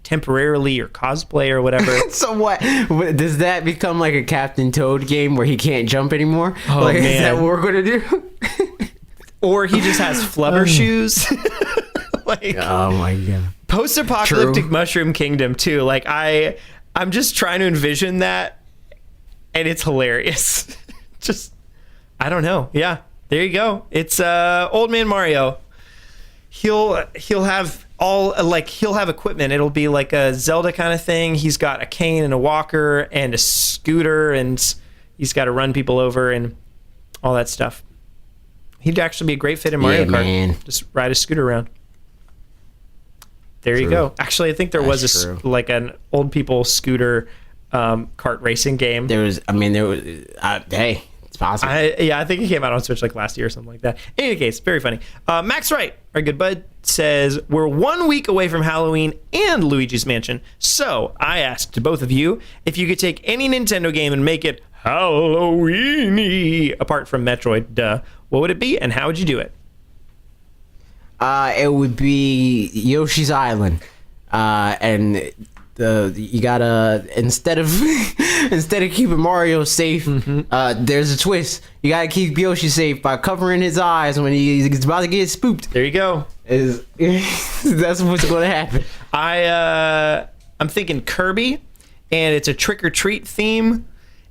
Speaker 2: temporarily or cosplay or whatever.
Speaker 1: So what does that become, like a Captain Toad game where he can't jump anymore?
Speaker 2: Oh,
Speaker 1: like,
Speaker 2: man.
Speaker 1: Is that what we're gonna do?
Speaker 2: Or he just has flubber shoes. Like,
Speaker 1: oh my god.
Speaker 2: Post-apocalyptic mushroom kingdom too. Like I'm just trying to envision that, and it's hilarious. Just I don't know. Yeah, there you go. It's old man Mario. He'll have he'll have equipment. It'll be like a Zelda kind of thing. He's got a cane and a walker and a scooter, and he's got to run people over and all that stuff. He'd actually be a great fit in Mario Kart. Man. Just ride a scooter around. There you go. Actually, I think there was
Speaker 1: true.
Speaker 2: like an old people scooter kart racing game.
Speaker 1: There was, hey, it's possible.
Speaker 2: I think it came out on Switch like last year or something like that. In any case, very funny. Max Wright, our good bud, says, we're 1 week away from Halloween and Luigi's Mansion. So I asked both of you if you could take any Nintendo game and make it Halloween-y, apart from Metroid, what would it be and how would you do it?
Speaker 1: It would be Yoshi's Island, and you gotta instead of keeping Mario safe, there's a twist. You gotta keep Yoshi safe by covering his eyes when he's about to get spooked.
Speaker 2: There you go.
Speaker 1: That's what's gonna happen.
Speaker 2: I'm thinking Kirby, and it's a trick or treat theme.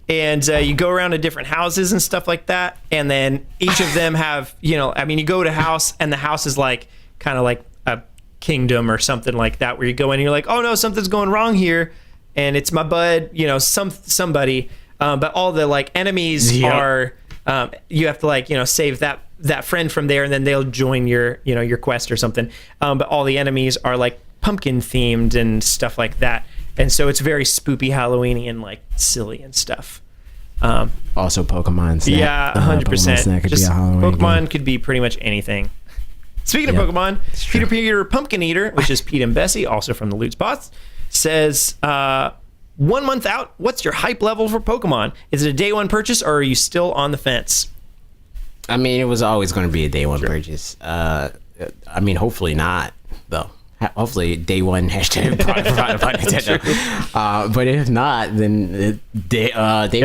Speaker 2: And you go around to different houses and stuff like that. And then each of them have, you go to a house and the house is like kind of like a kingdom or something like that, where you go in and you're like, oh no, something's going wrong here. And it's my bud, somebody. But all the like enemies are, you have to like, save that friend from there, and then they'll join your quest or something. But all the enemies are like pumpkin themed and stuff like that. And so it's very spoopy Halloweeny and like silly and stuff.
Speaker 1: Also Pokemon Snap.
Speaker 2: Yeah, 100%.
Speaker 1: Pokemon Snap could be a Halloween
Speaker 2: Pokemon
Speaker 1: game.
Speaker 2: could be pretty much anything. Speaking of Pokemon, Peter Pumpkin Eater, which is Pete and Bessie, also from the Loot Spots, says, 1 month out, what's your hype level for Pokemon? Is it a day one purchase or are you still on the fence?
Speaker 1: It was always going to be a day one purchase. Hopefully not, though. Hopefully day one hashtag product provided by Nintendo. But if not, then day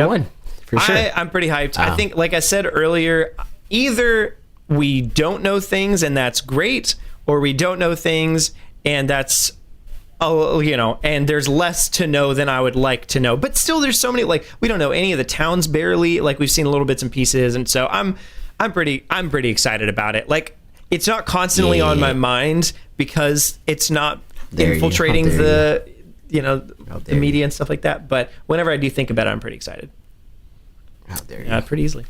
Speaker 1: one for sure.
Speaker 2: I'm pretty hyped. I think, like I said earlier, either we don't know things and that's great, or we don't know things and that's and there's less to know than I would like to know. But still, there's so many, like, we don't know any of the towns barely. Like, we've seen little bits and pieces, and so I'm pretty excited about it. Like, it's not constantly on my mind because it's not infiltrating the media and stuff like that. But whenever I do think about it, I'm pretty excited.
Speaker 1: How dare you?
Speaker 2: Pretty easily.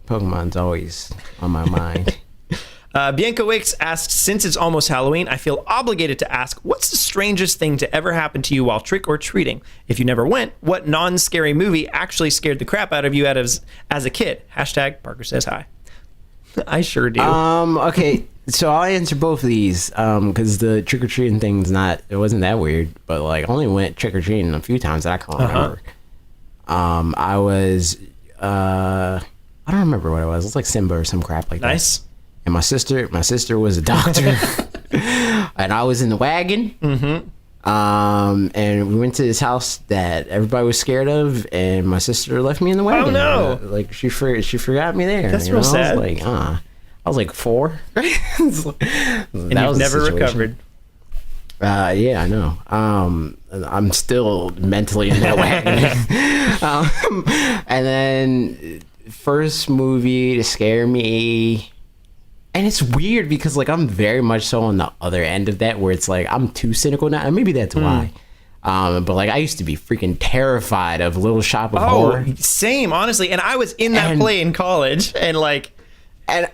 Speaker 1: Pokemon's always on my mind.
Speaker 2: Bianca Wicks asks, since it's almost Halloween, I feel obligated to ask, what's the strangest thing to ever happen to you while trick or treating? If you never went, what non-scary movie actually scared the crap out of you as a kid? Hashtag Parker says hi. I sure do.
Speaker 1: Okay, so I'll answer both of these because the trick or treating thing's it wasn't that weird, but like I only went trick or treating a few times that I can remember. I was I don't remember what it was. It was like Simba or some crap like that.
Speaker 2: Nice.
Speaker 1: And my sister was a doctor, and I was in the wagon. And we went to this house that everybody was scared of, and my sister left me in the wagon.
Speaker 2: Oh no!
Speaker 1: Like she forgot me there.
Speaker 2: That's real sad.
Speaker 1: I was like 4.
Speaker 2: And you've never recovered.
Speaker 1: Yeah, I know. I'm still mentally in that wagon. And then first movie to scare me. And it's weird because like I'm very much so on the other end of that, where it's like I'm too cynical now, and maybe that's why. But like I used to be freaking terrified of Little Shop of Horror.
Speaker 2: Same, honestly. And I was in that play in college, and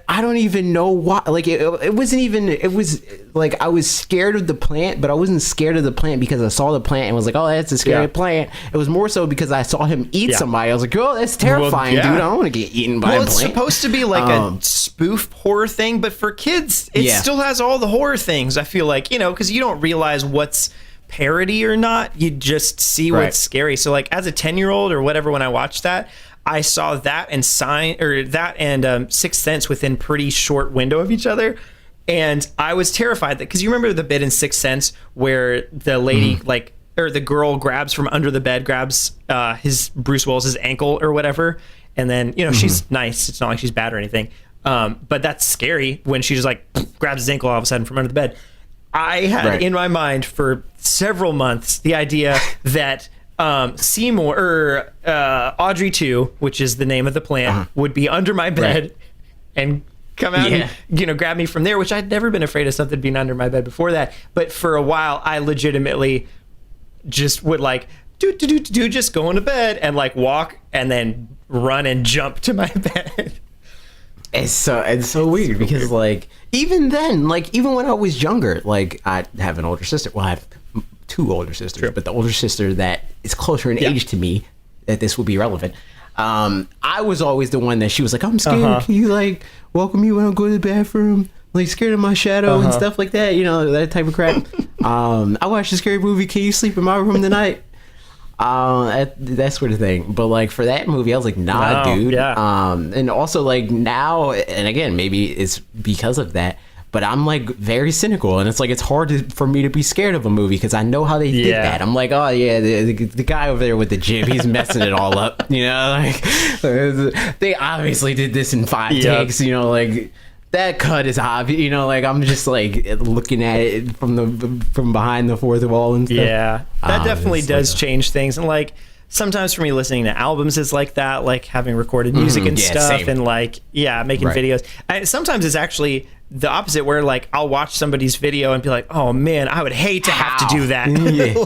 Speaker 1: I don't even know why. Like it wasn't even. It was like I was scared of the plant, but I wasn't scared of the plant because I saw the plant and was like, "Oh, that's a scary plant." It was more so because I saw him eat somebody. I was like, "Oh, that's terrifying, dude! I don't want to get eaten by a plant."
Speaker 2: It's supposed to be like a spoof horror thing, but for kids, it still has all the horror things. I feel like because you don't realize what's parody or not. You just see what's scary. So like as a 10-year-old or whatever, when I watched that, I saw that and Sixth Sense within pretty short window of each other, and I was terrified because you remember the bit in Sixth Sense where the lady or the girl grabs from under the bed, grabs his Bruce Willis's ankle or whatever, and then she's nice. It's not like she's bad or anything, but that's scary when she just like grabs his ankle all of a sudden from under the bed. I had in my mind for several months the idea that Seymour or Audrey 2, which is the name of the plant, would be under my bed and come out and grab me from there, which I'd never been afraid of something being under my bed before that. But for a while, I legitimately just would like just go into bed and like walk and then run and jump to my bed.
Speaker 1: It's so weird because like even then, like even when I was younger, like I have an older sister. Well, I have two older sisters, but the older sister that is closer in age to me, that this will be relevant. I was always the one that she was like, I'm scared. Can you like welcome me when I go to the bathroom? Like scared of my shadow and stuff like that, you know, that type of crap. I watched a scary movie. Can you sleep in my room tonight? That sort of thing. But like for that movie, I was like, nah, dude. Yeah. And also like now, and again, maybe it's because of that, but I'm like very cynical, and it's like it's hard for me to be scared of a movie because I know how they did that. I'm like, oh yeah, the guy over there with the jib, he's messing it all up. You know, like they obviously did this in 5 takes. You know, like. That cut is obvious, you know. Like I'm just like looking at it from behind the fourth wall and stuff.
Speaker 2: Yeah, that definitely does change things. And like sometimes for me, listening to albums is like that, like having recorded music and stuff, and like making videos. And sometimes it's actually the opposite, where like I'll watch somebody's video and be like, oh man, I would hate to have to do that.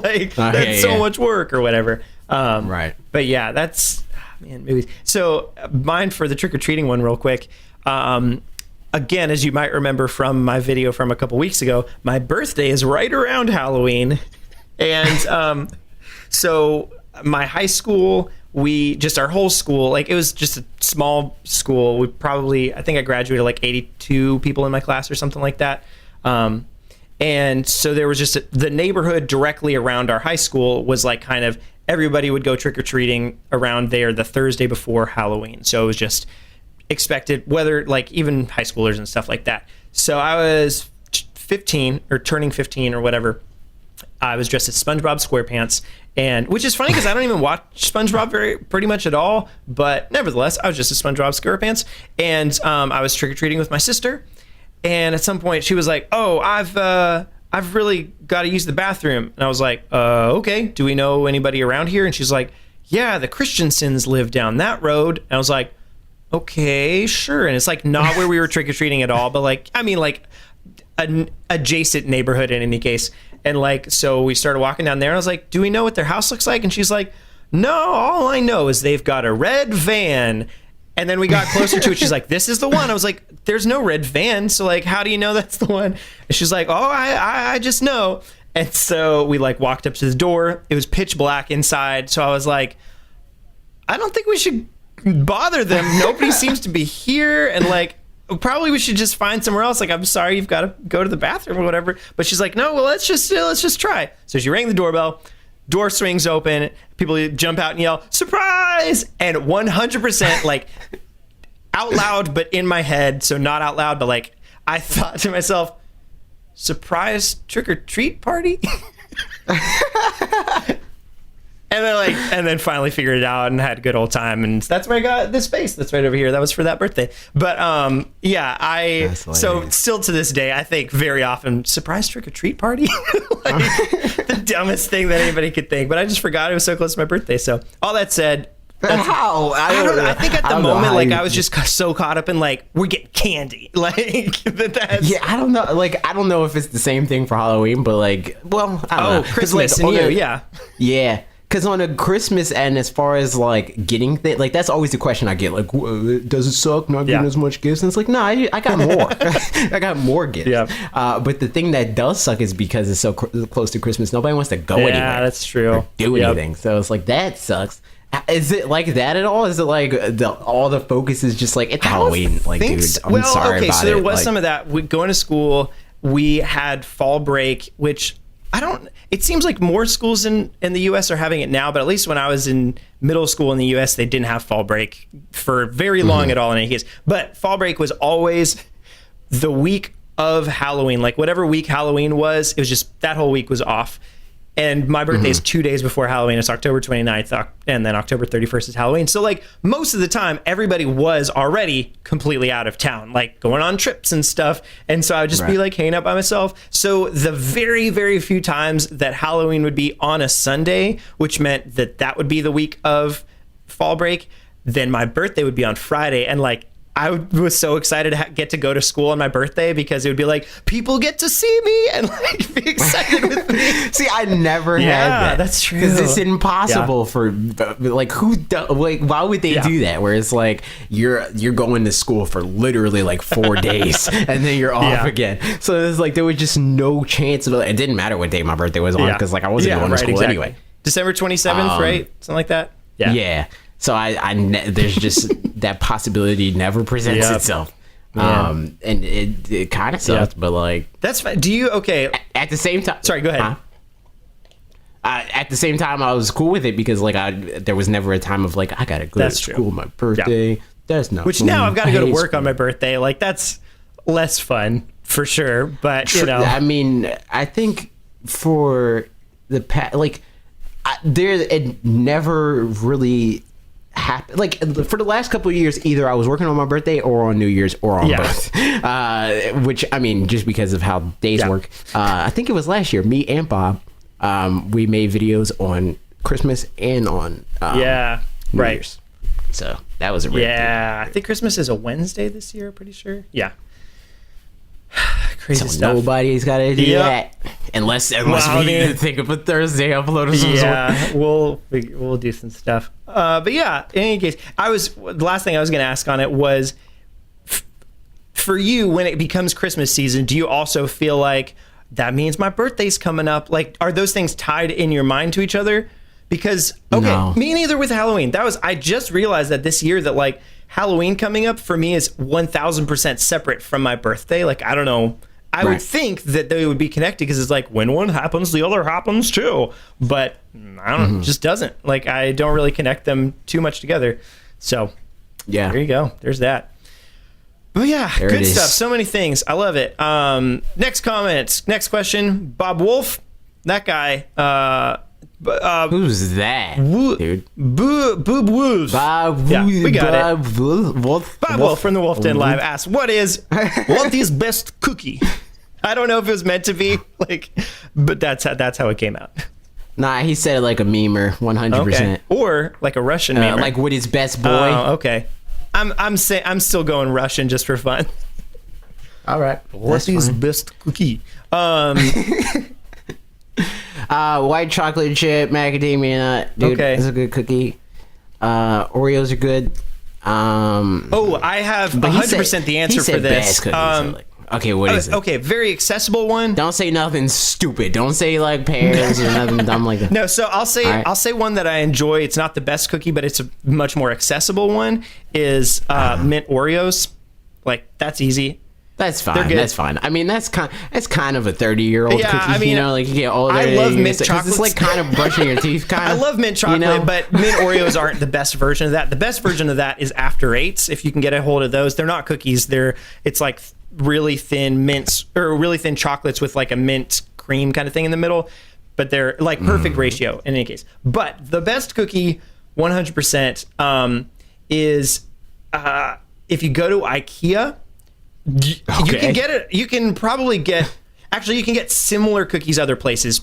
Speaker 2: Like that's so much work or whatever. But yeah, that's movies. So mine for the trick-or-treating one real quick. Again, as you might remember from my video from a couple weeks ago, my birthday is right around Halloween. And so my high school, our whole school, like it was just a small school. I think I graduated like 82 people in my class or something like that. And so there was just the neighborhood directly around our high school was like kind of everybody would go trick-or-treating around there the Thursday before Halloween. So it was just expected, whether like even high schoolers and stuff like that. So I was 15 or turning 15 or whatever. I was dressed as SpongeBob SquarePants, and which is funny because I don't even watch SpongeBob pretty much at all, but nevertheless I was just a SpongeBob SquarePants, and I was trick-or-treating with my sister, and at some point she was like, oh, I've really got to use the bathroom, and I was like, okay, do we know anybody around here? And she's like, yeah, the Christiansens live down that road. And I was like, okay, sure. And it's like not where we were trick-or-treating at all, but like, I mean, like an adjacent neighborhood in any case. And like, so we started walking down there, and I was like, do we know what their house looks like? And she's like, no, all I know is they've got a red van. And then we got closer to it. She's like, this is the one. I was like, there's no red van. So like, how do you know that's the one? And she's like, oh, I just know. And so we like walked up to the door. It was pitch black inside. So I was like, I don't think we should bother them. Nobody seems to be here, and like probably we should just find somewhere else. Like, I'm sorry, you've got to go to the bathroom or whatever. But she's like, no, well, let's just try. So she rang the doorbell. Door swings open. People jump out and yell, surprise! And 100% like out loud, but in my head. So not out loud, but like I thought to myself, surprise trick-or-treat party? And then finally figured it out and had a good old time, and that's where I got this face that's right over here. That was for that birthday. But so still to this day, I think very often, surprise trick-or-treat party? Like the dumbest thing that anybody could think. But I just forgot it was so close to my birthday. So all that said,
Speaker 1: how?
Speaker 2: I don't know. I think at the moment, like I was just so caught up in like we're getting candy, like that's.
Speaker 1: Yeah, I don't know. Like I don't know if it's the same thing for Halloween, but like, well, I don't know.
Speaker 2: Christmas
Speaker 1: like,
Speaker 2: and
Speaker 1: yeah. Because on a Christmas end, as far as like getting things, like that's always the question I get. Like, does it suck not getting as much gifts? And it's like, no, I got more. I got more gifts. Yeah. But the thing that does suck is because it's so close to Christmas, nobody wants to go anywhere.
Speaker 2: Yeah, that's true.
Speaker 1: Or do anything. So it's like that sucks. Is it like that at all? Is it like all the focus is just like it's Halloween? Like, dude, I'm sorry about it.
Speaker 2: So there was some of that. Going to school, we had fall break, which. It seems like more schools in the U.S. are having it now, but at least when I was in middle school in the U.S., they didn't have fall break for very long at all in any case. But fall break was always the week of Halloween. Like whatever week Halloween was, it was just that whole week was off. And my birthday is 2 days before Halloween. It's October 29th, and then October 31st is Halloween. So like most of the time, everybody was already completely out of town, like going on trips and stuff. And so I would just be like hanging out by myself. So the very, very few times that Halloween would be on a Sunday, which meant that would be the week of fall break, then my birthday would be on Friday. And like I was so excited to get to go to school on my birthday because it would be like, people get to see me and like be excited with me.
Speaker 1: See, I never had that.
Speaker 2: That's true.
Speaker 1: Because it's impossible for like why would they do that? Where it's like you're going to school for literally like 4 days and then you're off again. So it's like there was just no chance of it. Didn't matter what day my birthday was on because like I wasn't going to school anyway.
Speaker 2: December 27th, right? Something like that.
Speaker 1: Yeah. So there's just that possibility never presents itself. And it kind of sucks, but like
Speaker 2: that's fine. Do you
Speaker 1: at the same time?
Speaker 2: Sorry, go ahead.
Speaker 1: At the same time, I was cool with it because like there was never a time of like I gotta go to school on my birthday. Yeah. That's not.
Speaker 2: Which now I've got to go to work on my birthday. Like that's less fun for sure. But you know,
Speaker 1: I mean, I think for the it never really happened. Like for the last couple of years, either I was working on my birthday or on New Year's or on both. Which I mean, just because of how days work. I think it was last year. Me and Bob, we made videos on Christmas and on New Year's. So that was a real thing.
Speaker 2: I think Christmas is a Wednesday this year. Pretty sure. Yeah. Crazy
Speaker 1: so
Speaker 2: stuff.
Speaker 1: Nobody's got to do that unless we think of a Thursday upload or something.
Speaker 2: Yeah, we'll do some stuff. But yeah, in any case, the last thing I was going to ask on it was, for you, when it becomes Christmas season, do you also feel like that means my birthday's coming up? Like, are those things tied in your mind to each other? Because me neither with Halloween. I just realized that this year that like Halloween coming up for me is 1000% separate from my birthday. Like, I don't know. I would think that they would be connected because it's like when one happens, the other happens too. But I don't know. It just doesn't. Like, I don't really connect them too much together. So there you go. There's that. But yeah, good stuff. So many things. I love it. Next comments. Next question. Bob Wolf. That guy.
Speaker 1: Who's that, dude?
Speaker 2: Boob Wolf.
Speaker 1: Bob
Speaker 2: we got
Speaker 1: it. Wolf.
Speaker 2: Bob Wolf from the Wolf Den Live asks, what is best cookie? I don't know if it was meant to be, like, but that's how it came out.
Speaker 1: Nah, he said it like a memer, 100%.
Speaker 2: Or like a Russian memer.
Speaker 1: Like with his best boy.
Speaker 2: Oh, okay. I'm still going Russian just for fun.
Speaker 1: All right.
Speaker 2: What is best cookie?
Speaker 1: White chocolate chip, macadamia nut. Dude, it's a good cookie. Oreos are good.
Speaker 2: I have 100% the answer for this.
Speaker 1: Okay, what is it?
Speaker 2: Okay, very accessible one.
Speaker 1: Don't say nothing stupid. Don't say like pears or nothing dumb like that.
Speaker 2: No, so I'll say one that I enjoy. It's not the best cookie, but it's a much more accessible one. Is mint Oreos. Like, that's easy.
Speaker 1: That's fine. That's fine. I mean, that's kind of a 30-year-old cookie. I mean, you know, like you get older.
Speaker 2: I love mint chocolate.
Speaker 1: It's like kind of brushing your teeth.
Speaker 2: I love mint chocolate, but mint Oreos aren't the best version of that. The best version of that is After Eights. If you can get a hold of those, they're not cookies. It's like really thin mints or really thin chocolates with like a mint cream kind of thing in the middle. But they're like perfect ratio in any case. But the best cookie, 100%, is if you go to IKEA. You can get it. You can probably get. Actually, you can get similar cookies other places.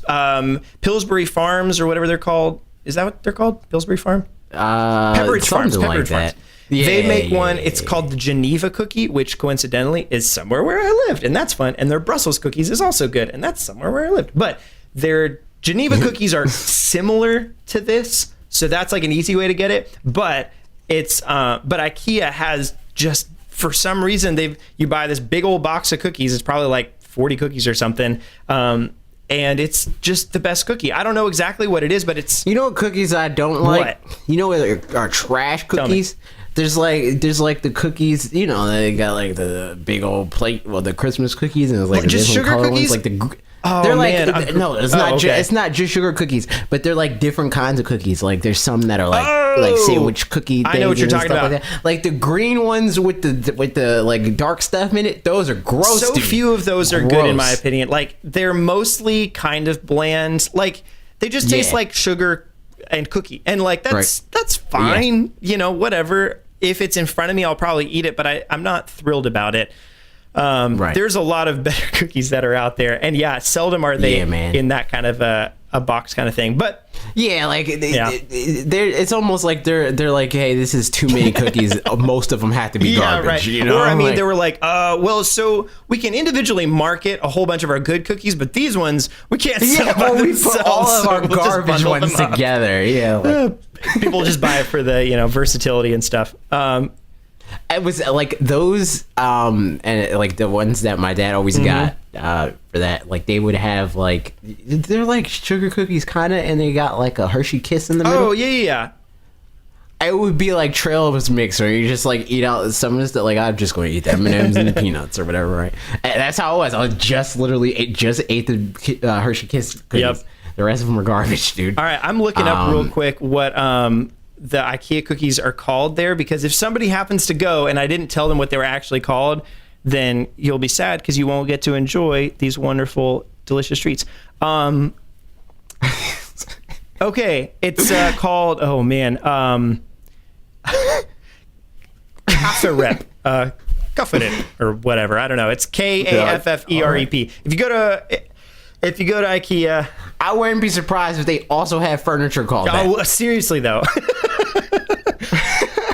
Speaker 2: Pillsbury Farms or whatever they're called. Is that what they're called? Pillsbury Farm? Pepperidge Farms. Pepperidge Farms. Yeah, they make one. It's called the Geneva cookie, which coincidentally is somewhere where I lived, and that's fun. And their Brussels cookies is also good, and that's somewhere where I lived. But their Geneva cookies are similar to this, so that's like an easy way to get it. But it's but IKEA has just. For some reason, you buy this big old box of cookies. It's probably like 40 cookies or something. And it's just the best cookie. I don't know exactly what it is, but it's...
Speaker 1: You know what cookies I don't like?
Speaker 2: What?
Speaker 1: You know what are trash cookies? There's like the cookies, you know, they got like the big old plate, the Christmas cookies, and it's like
Speaker 2: just sugar cookies?
Speaker 1: Ones, like
Speaker 2: they're like
Speaker 1: no, it's not. It's not just sugar cookies, but they're like different kinds of cookies. Like there's some that are like sandwich cookie.
Speaker 2: I know what you're talking about.
Speaker 1: Like the green ones with the like dark stuff in it. Those are gross.
Speaker 2: So few of those are good in my opinion. Like they're mostly kind of bland. Like they just taste like sugar and cookie, and like that's fine. You know, whatever. If it's in front of me, I'll probably eat it, but I'm not thrilled about it. There's a lot of better cookies that are out there, and seldom are they in that kind of a box kind of thing. But
Speaker 1: yeah, like it's almost like they're like, hey, this is too many cookies. Most of them have to be garbage.
Speaker 2: Right.
Speaker 1: You know?
Speaker 2: Or I mean,
Speaker 1: like,
Speaker 2: they were like, well, so we can individually market a whole bunch of our good cookies, but these ones we can't sell by
Speaker 1: we
Speaker 2: themselves.
Speaker 1: put all of
Speaker 2: so
Speaker 1: our
Speaker 2: we'll just
Speaker 1: garbage
Speaker 2: bundle
Speaker 1: ones
Speaker 2: them up.
Speaker 1: together. Yeah, like,
Speaker 2: People just buy it for the versatility and stuff.
Speaker 1: it was like those and like the ones that my dad always got for that, like they would have like, they're like sugar cookies kind of, and they got like a Hershey Kiss in the middle.
Speaker 2: Oh yeah.
Speaker 1: It would be like Trail's mix, where you just like eat out some of this that, like, I'm just going to eat the M&Ms and the peanuts or whatever, right? And that's how it was. I just literally ate the Hershey Kiss cookies.
Speaker 2: Yep.
Speaker 1: The rest of them are garbage, dude.
Speaker 2: All right, I'm looking up real quick what the IKEA cookies are called there, because if somebody happens to go and I didn't tell them what they were actually called, then you'll be sad because you won't get to enjoy these wonderful, delicious treats. Okay, it's called, oh man, Kafferep, Kafferep or whatever. I don't know. It's Kafferep. If you go to IKEA,
Speaker 1: I wouldn't be surprised if they also have furniture called that.
Speaker 2: Oh, seriously though.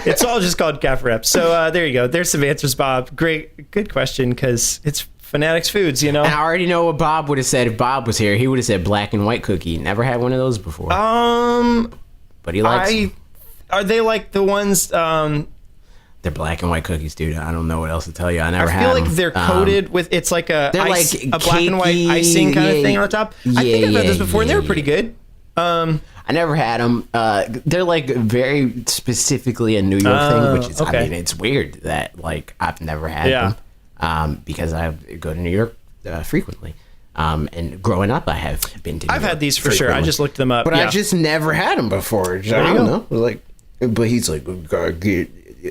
Speaker 2: It's all just called Kafferep. So there you go. There's some answers, Bob. Good question, because it's Fanatics Foods,
Speaker 1: And I already know what Bob would have said if Bob was here. He would have said black and white cookie. Never had one of those before. But he likes them.
Speaker 2: Are they like the ones?
Speaker 1: They're black and white cookies, dude. I don't know what else to tell you. I never had
Speaker 2: I feel
Speaker 1: them.
Speaker 2: like they're coated with, it's like a
Speaker 1: like
Speaker 2: black and white
Speaker 1: cakey,
Speaker 2: icing kind of thing on top. I think I've had this before, and they were pretty good.
Speaker 1: I never had them. They're like very specifically a New York thing, which is,
Speaker 2: okay.
Speaker 1: I mean, it's weird that like I've never had them because I go to New York frequently. And growing up, I have been to New
Speaker 2: I've
Speaker 1: York
Speaker 2: had these for
Speaker 1: frequently.
Speaker 2: sure. I just looked them up.
Speaker 1: But I just never had them before. I don't know. Like, but he's like, we gotta get.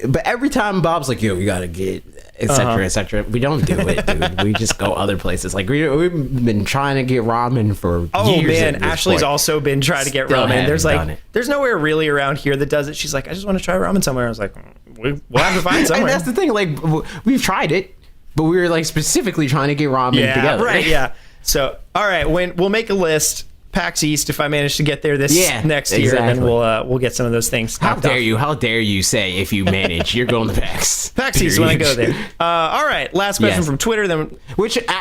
Speaker 1: But every time Bob's like, yo, we gotta get, etc., etc. We don't do it, dude. We just go other places. Like we've been trying to get ramen for years.
Speaker 2: Oh man,
Speaker 1: at this
Speaker 2: Ashley's
Speaker 1: point.
Speaker 2: also been trying to get
Speaker 1: Still
Speaker 2: ramen. There's
Speaker 1: haven't done it.
Speaker 2: there's nowhere really around here that does it. She's like, I just want to try ramen somewhere. I was like, we'll have to find somewhere.
Speaker 1: And that's the thing. Like we've tried it, but we were like specifically trying to get ramen together.
Speaker 2: Right, yeah. So, all right, we'll make a list. PAX East, if I manage to get there next year, then we'll get some of those things.
Speaker 1: How dare you say if you manage, you're going to PAX.
Speaker 2: PAX East when I go there. All right, last question from Twitter. Then,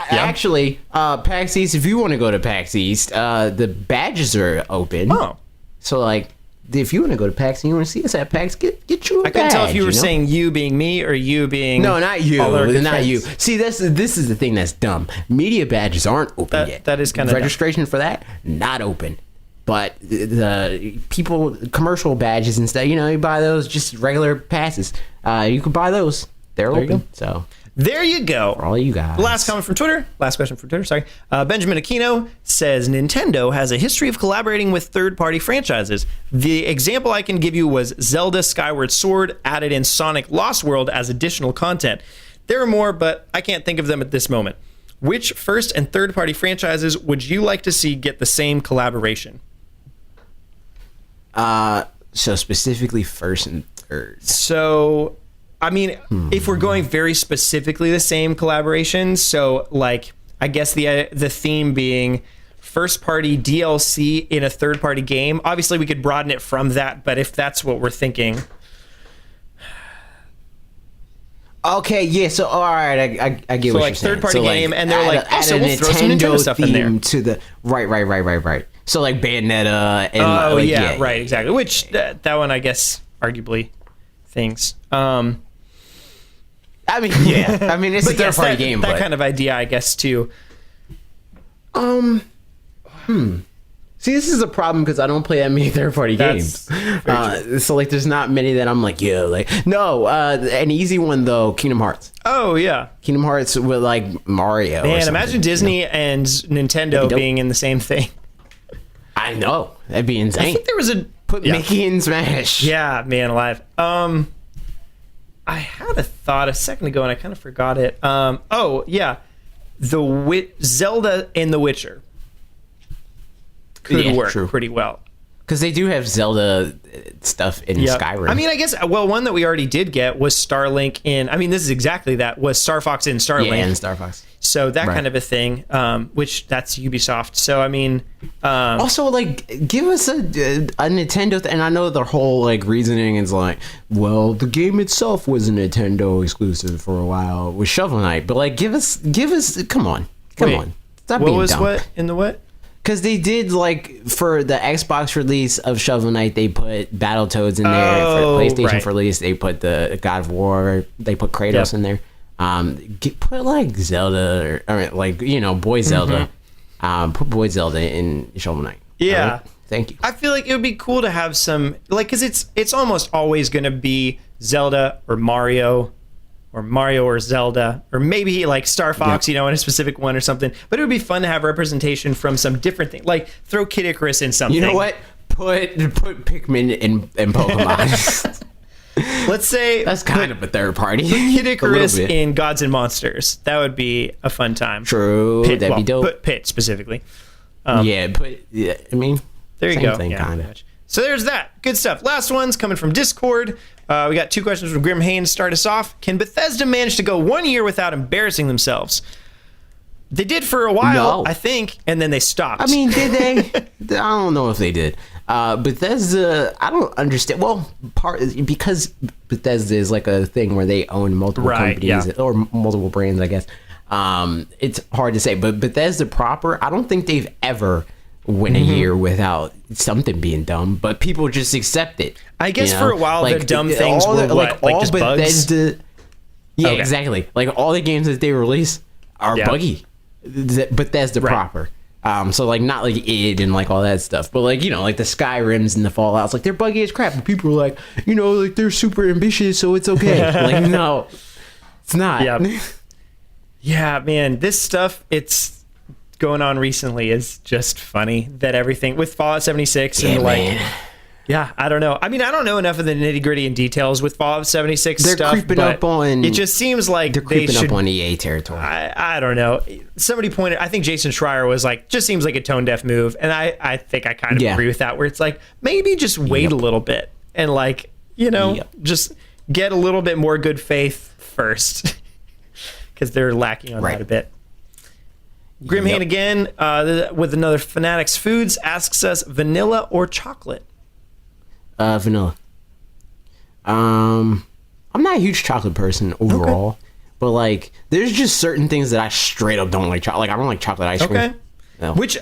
Speaker 1: actually, PAX East, if you want to go to PAX East, the badges are open.
Speaker 2: Oh.
Speaker 1: So, like, if you want to go to PAX and you want to see us at PAX, get you a badge.
Speaker 2: I couldn't tell if you were saying you being me or you being...
Speaker 1: No, not you. Not
Speaker 2: friends.
Speaker 1: you. See, this is the thing that's dumb. Media badges aren't open yet.
Speaker 2: That is kind of
Speaker 1: registration for that, not open. But the people, commercial badges and stuff, you buy those, just regular passes. You can buy those. They're open. So
Speaker 2: there you go.
Speaker 1: For all you guys.
Speaker 2: Last comment from Twitter. Last question from Twitter. Sorry. Benjamin Aquino says Nintendo has a history of collaborating with third-party franchises. The example I can give you was Zelda Skyward Sword added in Sonic Lost World as additional content. There are more, but I can't think of them at this moment. Which first and third-party franchises would you like to see get the same collaboration?
Speaker 1: So specifically first and third.
Speaker 2: So, I mean, if we're going very specifically the same collaboration, so like, I guess the theme being first party DLC in a third party game. Obviously, we could broaden it from that, but if that's what we're thinking.
Speaker 1: Okay, yeah. So all right, I get
Speaker 2: so
Speaker 1: what
Speaker 2: like
Speaker 1: you're saying.
Speaker 2: third party game, and they're like,
Speaker 1: add
Speaker 2: also
Speaker 1: a
Speaker 2: we'll throw some Nintendo stuff in there.
Speaker 1: To the right. So like Bayonetta and
Speaker 2: right, exactly. Which that one, I guess, arguably things. I
Speaker 1: mean, yeah. I mean, it's a third party game.
Speaker 2: That kind of idea, I guess, too.
Speaker 1: See, this is a problem because I don't play that many third party games. So like, there's not many that I'm like, no. An easy one though, Kingdom Hearts.
Speaker 2: Oh yeah,
Speaker 1: Kingdom Hearts with like Mario.
Speaker 2: Man, imagine Disney and Nintendo being in the same thing.
Speaker 1: I know, that'd be insane.
Speaker 2: I think there was
Speaker 1: put Mickey in Smash.
Speaker 2: Yeah, man, alive. I had a thought a second ago and I kind of forgot it. Oh yeah, Zelda and The Witcher could work pretty well.
Speaker 1: Because they do have Zelda stuff in Skyrim.
Speaker 2: I mean, I guess, well, one that we already did get was Starlink in, I mean, this is exactly that, was Star Fox in Starlink.
Speaker 1: Yeah, and Star Fox.
Speaker 2: So that kind of a thing, which that's Ubisoft. So, I mean...
Speaker 1: also, like, give us a Nintendo... And I know the whole, like, reasoning is like, well, the game itself was a Nintendo exclusive for a while with Shovel Knight. But, like, give us... Come on. Stop being dumb.
Speaker 2: What in the what?
Speaker 1: Because they did, like, for the Xbox release of Shovel Knight, they put Battletoads in there. For the PlayStation release, they put the God of War. They put Kratos in there. Put, like, Zelda, or like, you know, Boy Zelda. Put Boy Zelda in Shovel Knight.
Speaker 2: Yeah.
Speaker 1: Right? Thank you.
Speaker 2: I feel like it would be cool to have some, like, because it's almost always going to be Zelda or Mario or Zelda, or maybe like Star Fox, you know, in a specific one or something. But it would be fun to have representation from some different thing. Like throw Kid Icarus in something.
Speaker 1: You know what? Put Pikmin in Pokemon.
Speaker 2: Let's say
Speaker 1: that's kind of a third party.
Speaker 2: Put Kid Icarus in Gods and Monsters. That would be a fun time.
Speaker 1: True, that'd be dope.
Speaker 2: Put Pit specifically.
Speaker 1: I mean,
Speaker 2: there you
Speaker 1: same
Speaker 2: go.
Speaker 1: Thing, kind of.
Speaker 2: So there's that. Good stuff. Last one's coming from Discord. We got 2 questions from Grim Haynes to start us off. Can Bethesda manage to go 1 year without embarrassing themselves? They did for a while, I think, and then they stopped.
Speaker 1: I mean, did they? I don't know if they did. Bethesda, I don't understand. Well, because Bethesda is like a thing where they own multiple companies or multiple brands, I guess. It's hard to say. But Bethesda proper, I don't think they've ever went a year without something being dumb, but people just accept it.
Speaker 2: I guess for a while,
Speaker 1: like,
Speaker 2: their dumb things were like just
Speaker 1: Bethesda,
Speaker 2: bugs.
Speaker 1: Yeah, exactly. Like all the games that they release are buggy. Bethesda proper. So like not like id and like all that stuff, but like, you know, like the Skyrims and the Fallouts, like they're buggy as crap. But people are like, you know, like they're super ambitious, so it's okay. Like no, it's not.
Speaker 2: Yeah, man, this stuff it's going on recently is just funny that everything with Fallout 76 and like. Yeah, I don't know. I mean, I don't know enough of the nitty gritty and details with Fallout 76
Speaker 1: they're
Speaker 2: stuff.
Speaker 1: Creeping up on.
Speaker 2: It just seems like
Speaker 1: they're creeping up on EA territory.
Speaker 2: I don't know. Somebody pointed. I think Jason Schreier was like, just seems like a tone deaf move, and I think I kind of agree with that. Where it's like maybe just wait a little bit and like just get a little bit more good faith first, because they're lacking on that a bit. Grimhane again with another Fanatics Foods asks us vanilla or chocolate.
Speaker 1: Vanilla. I'm not a huge chocolate person overall, but like there's just certain things that I straight up don't like. Like I don't like chocolate ice cream.
Speaker 2: Okay. No. Which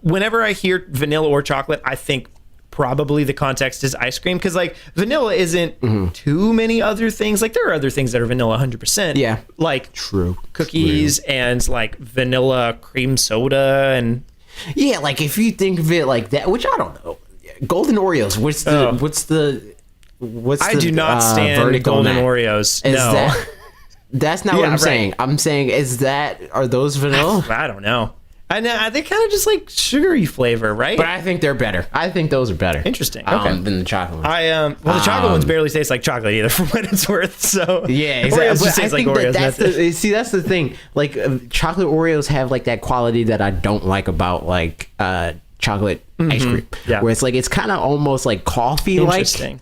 Speaker 2: whenever I hear vanilla or chocolate, I think probably the context is ice cream, because like vanilla isn't too many other things. Like there are other things that are vanilla 100%.
Speaker 1: Yeah.
Speaker 2: Like
Speaker 1: true
Speaker 2: cookies and like vanilla cream soda and
Speaker 1: like if you think of it like that, which I don't know. Golden Oreos. I
Speaker 2: do not stand golden Oreos.
Speaker 1: That's not what I'm saying. I'm saying are those vanilla?
Speaker 2: I don't know. And they kind of just like sugary flavor, right?
Speaker 1: But I think they're better. I think those are better.
Speaker 2: Interesting. Okay.
Speaker 1: Than the chocolate ones.
Speaker 2: The chocolate ones barely taste like chocolate either, for what it's worth. So
Speaker 1: yeah, exactly.
Speaker 2: Oreos just taste like Oreos.
Speaker 1: That's the thing. Like chocolate Oreos have like that quality that I don't like about like chocolate ice cream, where it's like it's kind of almost like coffee like, and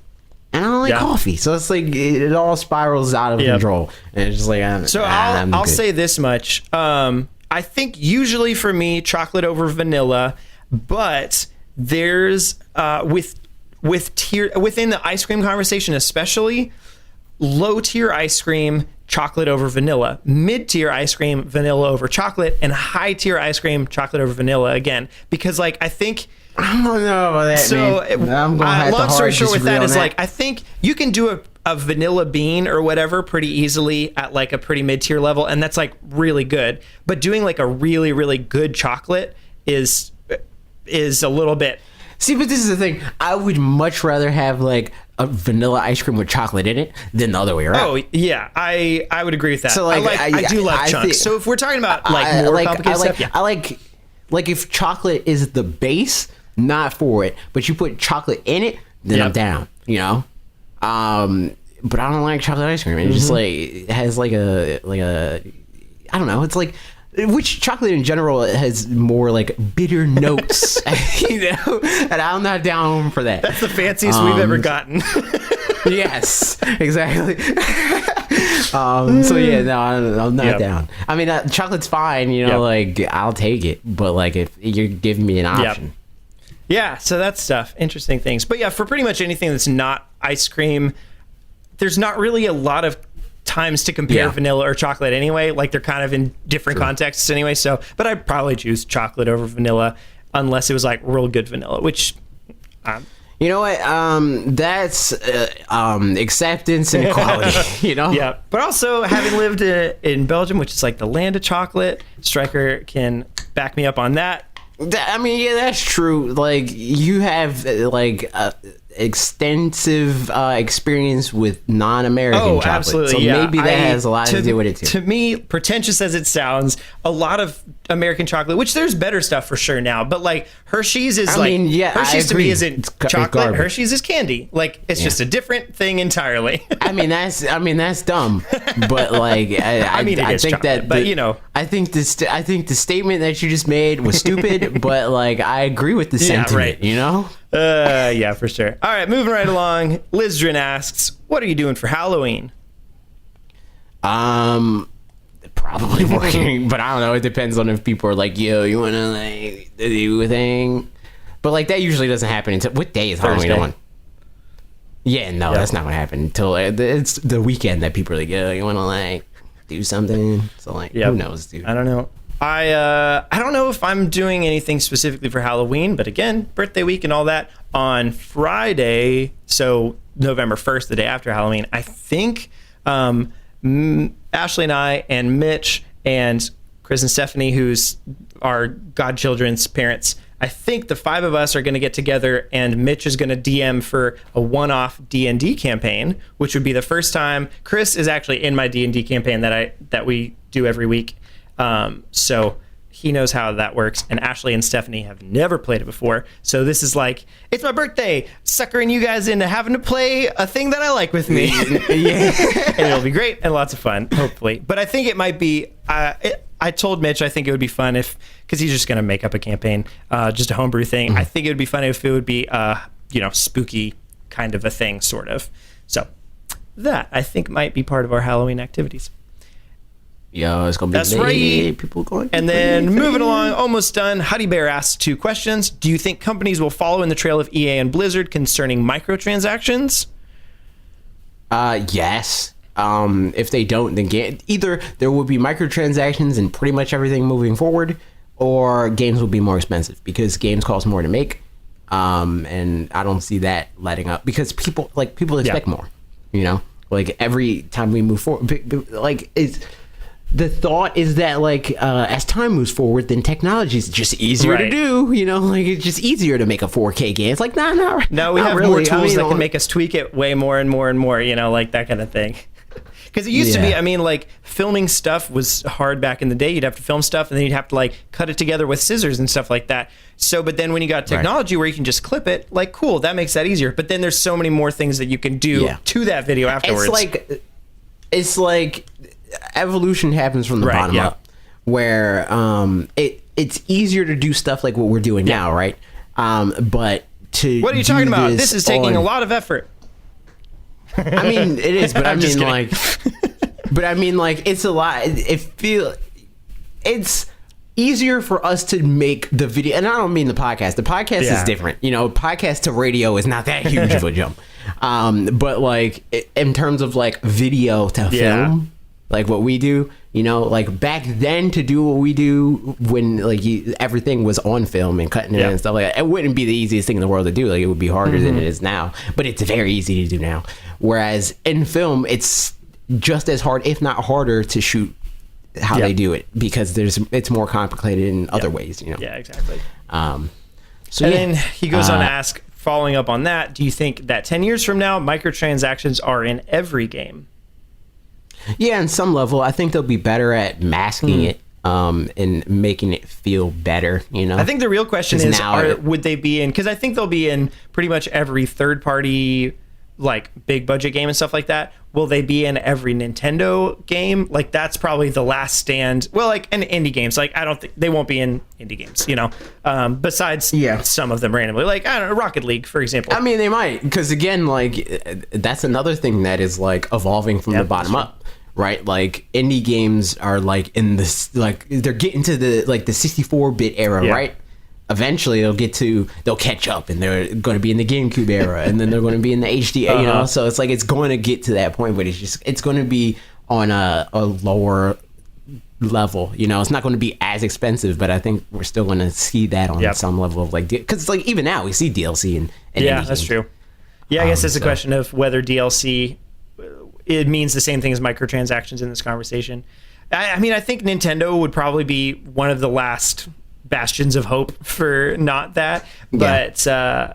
Speaker 1: I don't like coffee, so it's like it all spirals out of control, and it's just like
Speaker 2: I'll say this much. I think usually for me chocolate over vanilla, but there's with tier within the ice cream conversation, especially low tier ice cream, chocolate over vanilla, mid-tier ice cream, vanilla over chocolate, and high-tier ice cream, chocolate over vanilla again. Because, like, I think...
Speaker 1: I don't know about that, so, man.
Speaker 2: Long story short with that is, like, I think you can do a vanilla bean or whatever pretty easily at, like, a pretty mid-tier level, and that's, like, really good. But doing, like, a really, really good chocolate is a little bit...
Speaker 1: See, but this is the thing. I would much rather have, like, a vanilla ice cream with chocolate in it than the other way around.
Speaker 2: Oh, yeah. I would agree with that. So, like, I do love chunks. So if we're talking about, like, more complicated stuff,
Speaker 1: I like if chocolate is the base, not for it, but you put chocolate in it, then I'm down, you know? But I don't like chocolate ice cream. It just, like, it has, like a I don't know. It's like... which chocolate in general has more like bitter notes, you know, and I'm not down for that.
Speaker 2: That's the fanciest we've ever gotten.
Speaker 1: Yes, exactly. So yeah, no, I'm not down. I mean, chocolate's fine, you know, like I'll take it, but like if you're giving me an option.
Speaker 2: Yeah, so that's stuff. Interesting things. But yeah, for pretty much anything that's not ice cream, there's not really a lot of times to compare vanilla or chocolate anyway. Like they're kind of in different contexts anyway. So, but I'd probably choose chocolate over vanilla unless it was like real good vanilla, which...
Speaker 1: you know what? That's acceptance and equality, you know?
Speaker 2: Yeah. But also, having lived in Belgium, which is like the land of chocolate, Stryker can back me up on that.
Speaker 1: I mean, yeah, that's true. Like, you have, like, extensive experience with non-American chocolate.
Speaker 2: Absolutely,
Speaker 1: so maybe that has a lot to do with it, too.
Speaker 2: To me, pretentious as it sounds, a lot of American chocolate, which there's better stuff for sure now, but, like, Hershey's is, Hershey's to me isn't chocolate. Hershey's is candy. Like, it's just a different thing entirely.
Speaker 1: I mean, that's dumb. But, like, I think chocolate, that...
Speaker 2: but, you know...
Speaker 1: I think the statement that you just made was stupid, but, like, I agree with the sentiment, you know?
Speaker 2: Yeah, for sure. All right, moving right along. Lizdrin asks, what are you doing for Halloween?
Speaker 1: Probably working, but I don't know. It depends on if people are like, yo, you want to, like, do a thing? But, like, that usually doesn't happen until... What day is Halloween on? Yeah, no, that's not going to happen until... It's the weekend that people are like, yo, you want to, like, do something? So, like, who knows, dude?
Speaker 2: I don't know. I don't know if I'm doing anything specifically for Halloween, but again, birthday week and all that on Friday, so November 1st, the day after Halloween, I think Ashley and I and Mitch and Chris and Stephanie, who's our godchildren's parents, I think the 5 of us are going to get together, and Mitch is going to DM for a one-off D&D campaign, which would be the first time. Chris is actually in my D&D campaign that we do every week. So he knows how that works, and Ashley and Stephanie have never played it before. So this is like, it's my birthday, suckering you guys into having to play a thing that I like with me. And it'll be great and lots of fun, hopefully. But I think it might be, I told Mitch I think it would be fun because he's just going to make up a campaign, just a homebrew thing. I think it would be fun if it would be, spooky kind of a thing, sort of. So that, I think, might be part of our Halloween activities.
Speaker 1: Yo, it's gonna be
Speaker 2: that's right.
Speaker 1: People going.
Speaker 2: And then moving along, almost done. Huddy Bear asks 2 questions. Do you think companies will follow in the trail of EA and Blizzard concerning microtransactions?
Speaker 1: Yes. If they don't, then either there will be microtransactions in pretty much everything moving forward, or games will be more expensive because games cost more to make. And I don't see that letting up because people expect more. You know, like every time we move forward, like it's. The thought is that, like, as time moves forward, then technology is just easier to do. You know, like it's just easier to make a 4K game. It's like, no,
Speaker 2: we have more tools that can make us tweak it way more and more and more. You know, like that kind of thing. Because it used to be, I mean, like filming stuff was hard back in the day. You'd have to film stuff, and then you'd have to like cut it together with scissors and stuff like that. So, but then when you got technology where you can just clip it, like, cool, that makes that easier. But then there's so many more things that you can do to that video afterwards.
Speaker 1: It's like. Evolution happens from the bottom up, where it's easier to do stuff like what we're doing now, right? But
Speaker 2: what are you talking about? This is taking a lot of effort.
Speaker 1: I mean, it is, but I mean, like, it's a lot. It's easier for us to make the video, and I don't mean the podcast. The podcast is different. You know, podcast to radio is not that huge of a jump. But like in terms of like video to film. Like what we do, you know, like back then to do what we do when like everything was on film and cutting it and stuff like that, it wouldn't be the easiest thing in the world to do. Like it would be harder than it is now, but it's very easy to do now. Whereas in film, it's just as hard, if not harder, to shoot how they do it because it's more complicated in other ways, you know?
Speaker 2: Yeah, exactly. Then he goes on to ask, following up on that, do you think that 10 years from now, microtransactions are in every game?
Speaker 1: Yeah, on some level, I think they'll be better at masking it and making it feel better, you know?
Speaker 2: I think the real question is, would they be in, because I think they'll be in pretty much every third-party like big budget game and stuff like that, will they be in every Nintendo game? Like that's probably the last stand. Well, like in indie games, like I don't think they won't be in indie games, you know, besides some of them randomly, like I don't know, Rocket League, for example.
Speaker 1: I mean, they might, because again, like that's another thing that is like evolving from the bottom up, right? Like indie games are like in this, like they're getting to the like the 64-bit era, right? Eventually they'll catch up and they're going to be in the GameCube era and then they're going to be in the HD, you know? So it's like, it's going to get to that point, but it's going to be on a lower level, you know? It's not going to be as expensive, but I think we're still going to see that on some level of like, because it's like, even now we see DLC and
Speaker 2: yeah, that's true. Yeah, I guess it's a question of whether DLC, it means the same thing as microtransactions in this conversation. I mean, I think Nintendo would probably be one of the last bastions of hope for not that, but I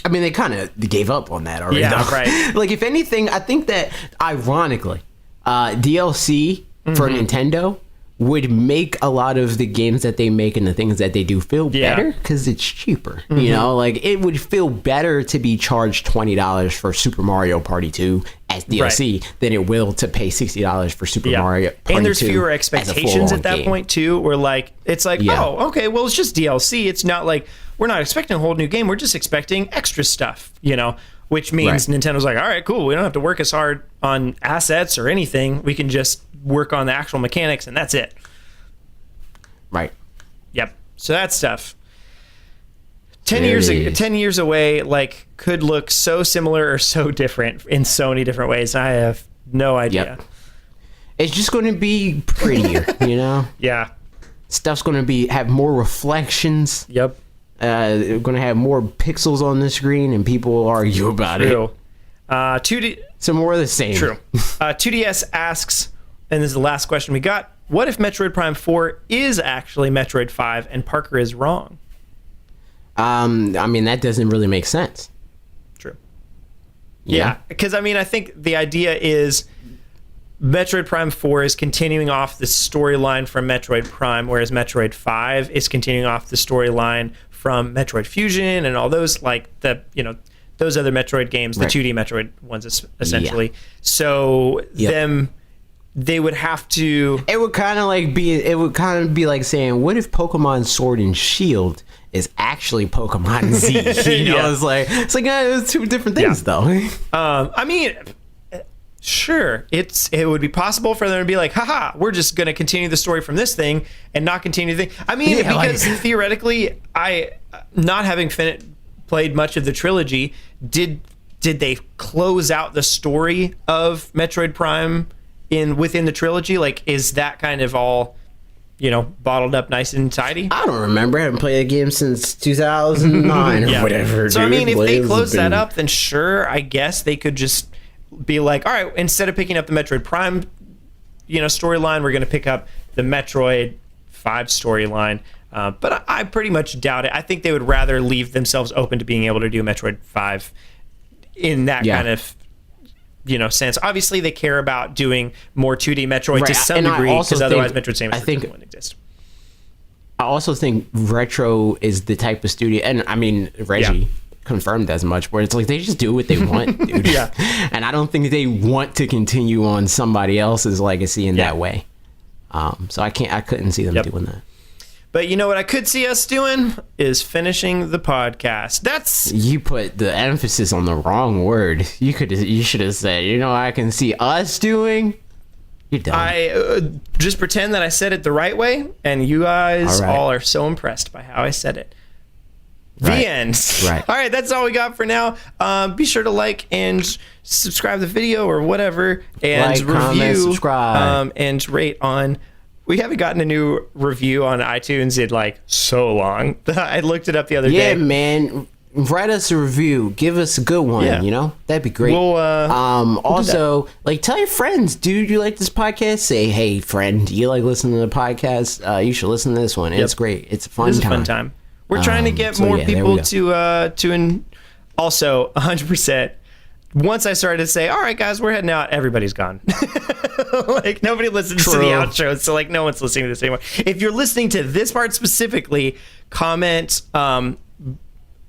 Speaker 1: mean, they kind of gave up on that already, though.
Speaker 2: Right.
Speaker 1: Like, if anything, I think that ironically DLC for Nintendo would make a lot of the games that they make and the things that they do feel better because it's cheaper. You know, like it would feel better to be charged $20 for Super Mario Party 2 as DLC than it will to pay $60 for Super Mario Party 2.
Speaker 2: And there's fewer expectations at that
Speaker 1: game.
Speaker 2: Point too, where like it's like, oh, okay, well it's just DLC. It's not like we're not expecting a whole new game. We're just expecting extra stuff, you know, which means Nintendo's like, all right, cool. We don't have to work as hard on assets or anything. We can just work on the actual mechanics and that's it.
Speaker 1: Right.
Speaker 2: Yep. So that stuff. 10 years away, like, could look so similar or so different in so many different ways. I have no idea.
Speaker 1: Yep. It's just going to be prettier, you know?
Speaker 2: Yeah.
Speaker 1: Stuff's going to have more reflections.
Speaker 2: Yep.
Speaker 1: They're going to have more pixels on the screen, and people will argue about it.
Speaker 2: 2D.
Speaker 1: So more of the same.
Speaker 2: True. 2DS asks, and this is the last question we got, what if Metroid Prime 4 is actually Metroid 5 and Parker is wrong?
Speaker 1: I mean, that doesn't really make sense.
Speaker 2: True. Yeah, because I mean, I think the idea is Metroid Prime 4 is continuing off the storyline from Metroid Prime, whereas Metroid 5 is continuing off the storyline from Metroid Fusion and all those, like the, you know, those other Metroid games, the 2D Metroid ones essentially. So they would have to. It would kind of
Speaker 1: be like saying, what if Pokemon Sword and Shield is actually Pokemon Z? You know, it's like it's two different things, though.
Speaker 2: I mean, sure, it would be possible for them to be like, haha, we're just going to continue the story from this thing and not continue the thing. I mean, because theoretically, not having played much of the trilogy, did they close out the story of Metroid Prime within the trilogy? Like, is that kind of all, you know, bottled up nice and tidy?
Speaker 1: I don't remember. I haven't played a game since 2009 or whatever.
Speaker 2: So, I mean, if they close that up, then sure, I guess they could just be like, all right, instead of picking up the Metroid Prime, you know, storyline, we're going to pick up the Metroid 5 storyline. But I pretty much doubt it. I think they would rather leave themselves open to being able to do Metroid 5 in that kind of, you know, sense. Obviously, they care about doing more 2D Metroid to some degree, because otherwise Metroid Samus wouldn't exist.
Speaker 1: I also think Retro is the type of studio, and I mean, Reggie confirmed as much, where it's like they just do what they want, dude. And I don't think they want to continue on somebody else's legacy in that way. So I couldn't see them doing that.
Speaker 2: But you know what I could see us doing is finishing the podcast.
Speaker 1: You put the emphasis on the wrong word. You should have said, you know, I can see us doing. You're dumb.
Speaker 2: I just pretend that I said it the right way, and you guys all are so impressed by how I said it. The end. Right. All right, that's all we got for now. Be sure to like and subscribe to the video or whatever, and review,
Speaker 1: comment, subscribe,
Speaker 2: and rate on. We haven't gotten a new review on iTunes in like so long. I looked it up the other day.
Speaker 1: Yeah, man. Write us a review. Give us a good one, you know? That'd be great.
Speaker 2: We'll
Speaker 1: also, like, tell your friends, dude, you like this podcast? Say, hey, friend, do you like listening to the podcast? You should listen to this one. It's great. It's a fun time.
Speaker 2: We're trying to get more people to also 100%. Once I started to say, all right, guys, we're heading out, everybody's gone. Like, nobody listens to the outro, so, like, no one's listening to this anymore. If you're listening to this part specifically, comment, I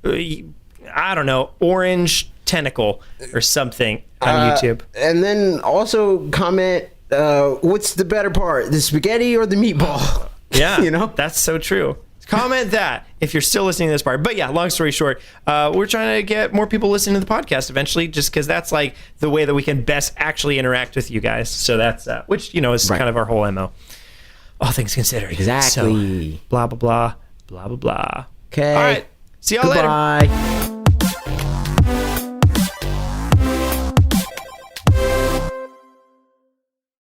Speaker 2: don't know, orange tentacle or something on YouTube.
Speaker 1: And then also comment, what's the better part, the spaghetti or the meatball?
Speaker 2: Yeah,
Speaker 1: you know,
Speaker 2: that's so true. Comment that if you're still listening to this part. But yeah, long story short, we're trying to get more people listening to the podcast eventually, just because that's like the way that we can best actually interact with you guys. So that's which, you know, is kind of our whole MO. All things considered.
Speaker 1: Exactly.
Speaker 2: So, blah blah blah blah blah blah.
Speaker 1: Okay.
Speaker 2: All right. See y'all later.
Speaker 1: Goodbye.